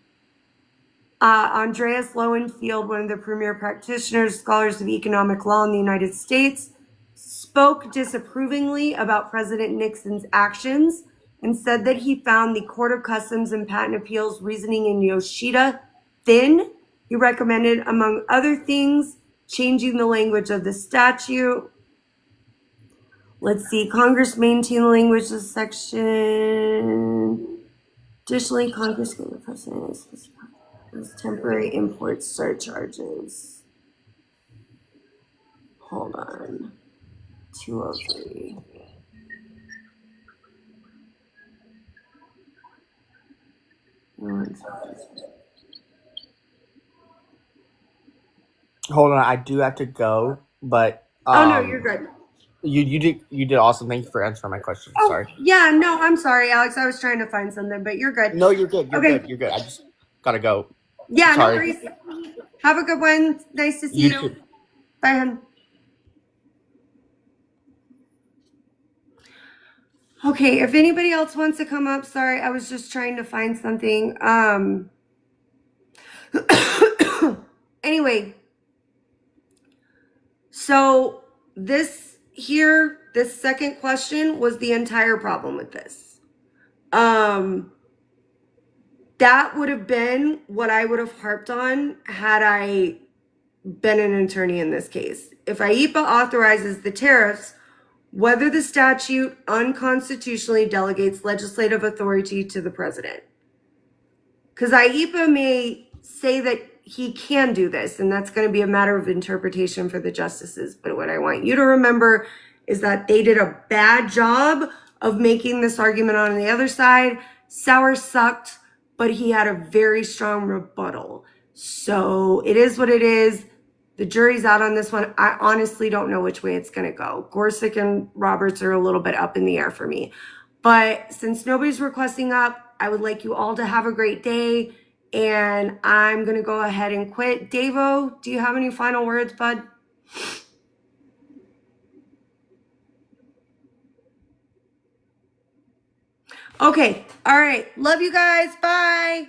Andreas Lowenfield, one of the premier practitioners, scholars of economic law in the United States, spoke disapprovingly about President Nixon's actions and said that he found the Court of Customs and Patent Appeals reasoning in Yoshida thin. He recommended, among other things, changing the language of the statute. Let's see, Congress maintained the language of the section. Additionally, Congress gave the president as temporary import surcharges. Hold on. 203. Hold on, I do have to go, but oh no, you're good. You did awesome. Thank you for answering my question. Oh, sorry. Yeah, no, I'm sorry, Alex. I was trying to find something, but you're good. No, you're good. You're okay. good. You're good. I just gotta go. Yeah, sorry. No worries. Have a good one. Nice to see you. Too. Bye, hon. Okay, if anybody else wants to come up, sorry, I was just trying to find something. Anyway, so this second question was the entire problem with this. That would have been what I would have harped on had I been an attorney in this case. If IEPA authorizes the tariffs, whether the statute unconstitutionally delegates legislative authority to the president. Because IEPA may say that he can do this, and that's going to be a matter of interpretation for the justices. But what I want you to remember is that they did a bad job of making this argument on the other side. Sauer sucked, but he had a very strong rebuttal. So it is what it is. The jury's out on this one. I honestly don't know which way it's going to go. Gorsuch and Roberts are a little bit up in the air for me. But since nobody's requesting up, I would like you all to have a great day. And I'm going to go ahead and quit. Davo, do you have any final words, bud? Okay. All right. Love you guys. Bye.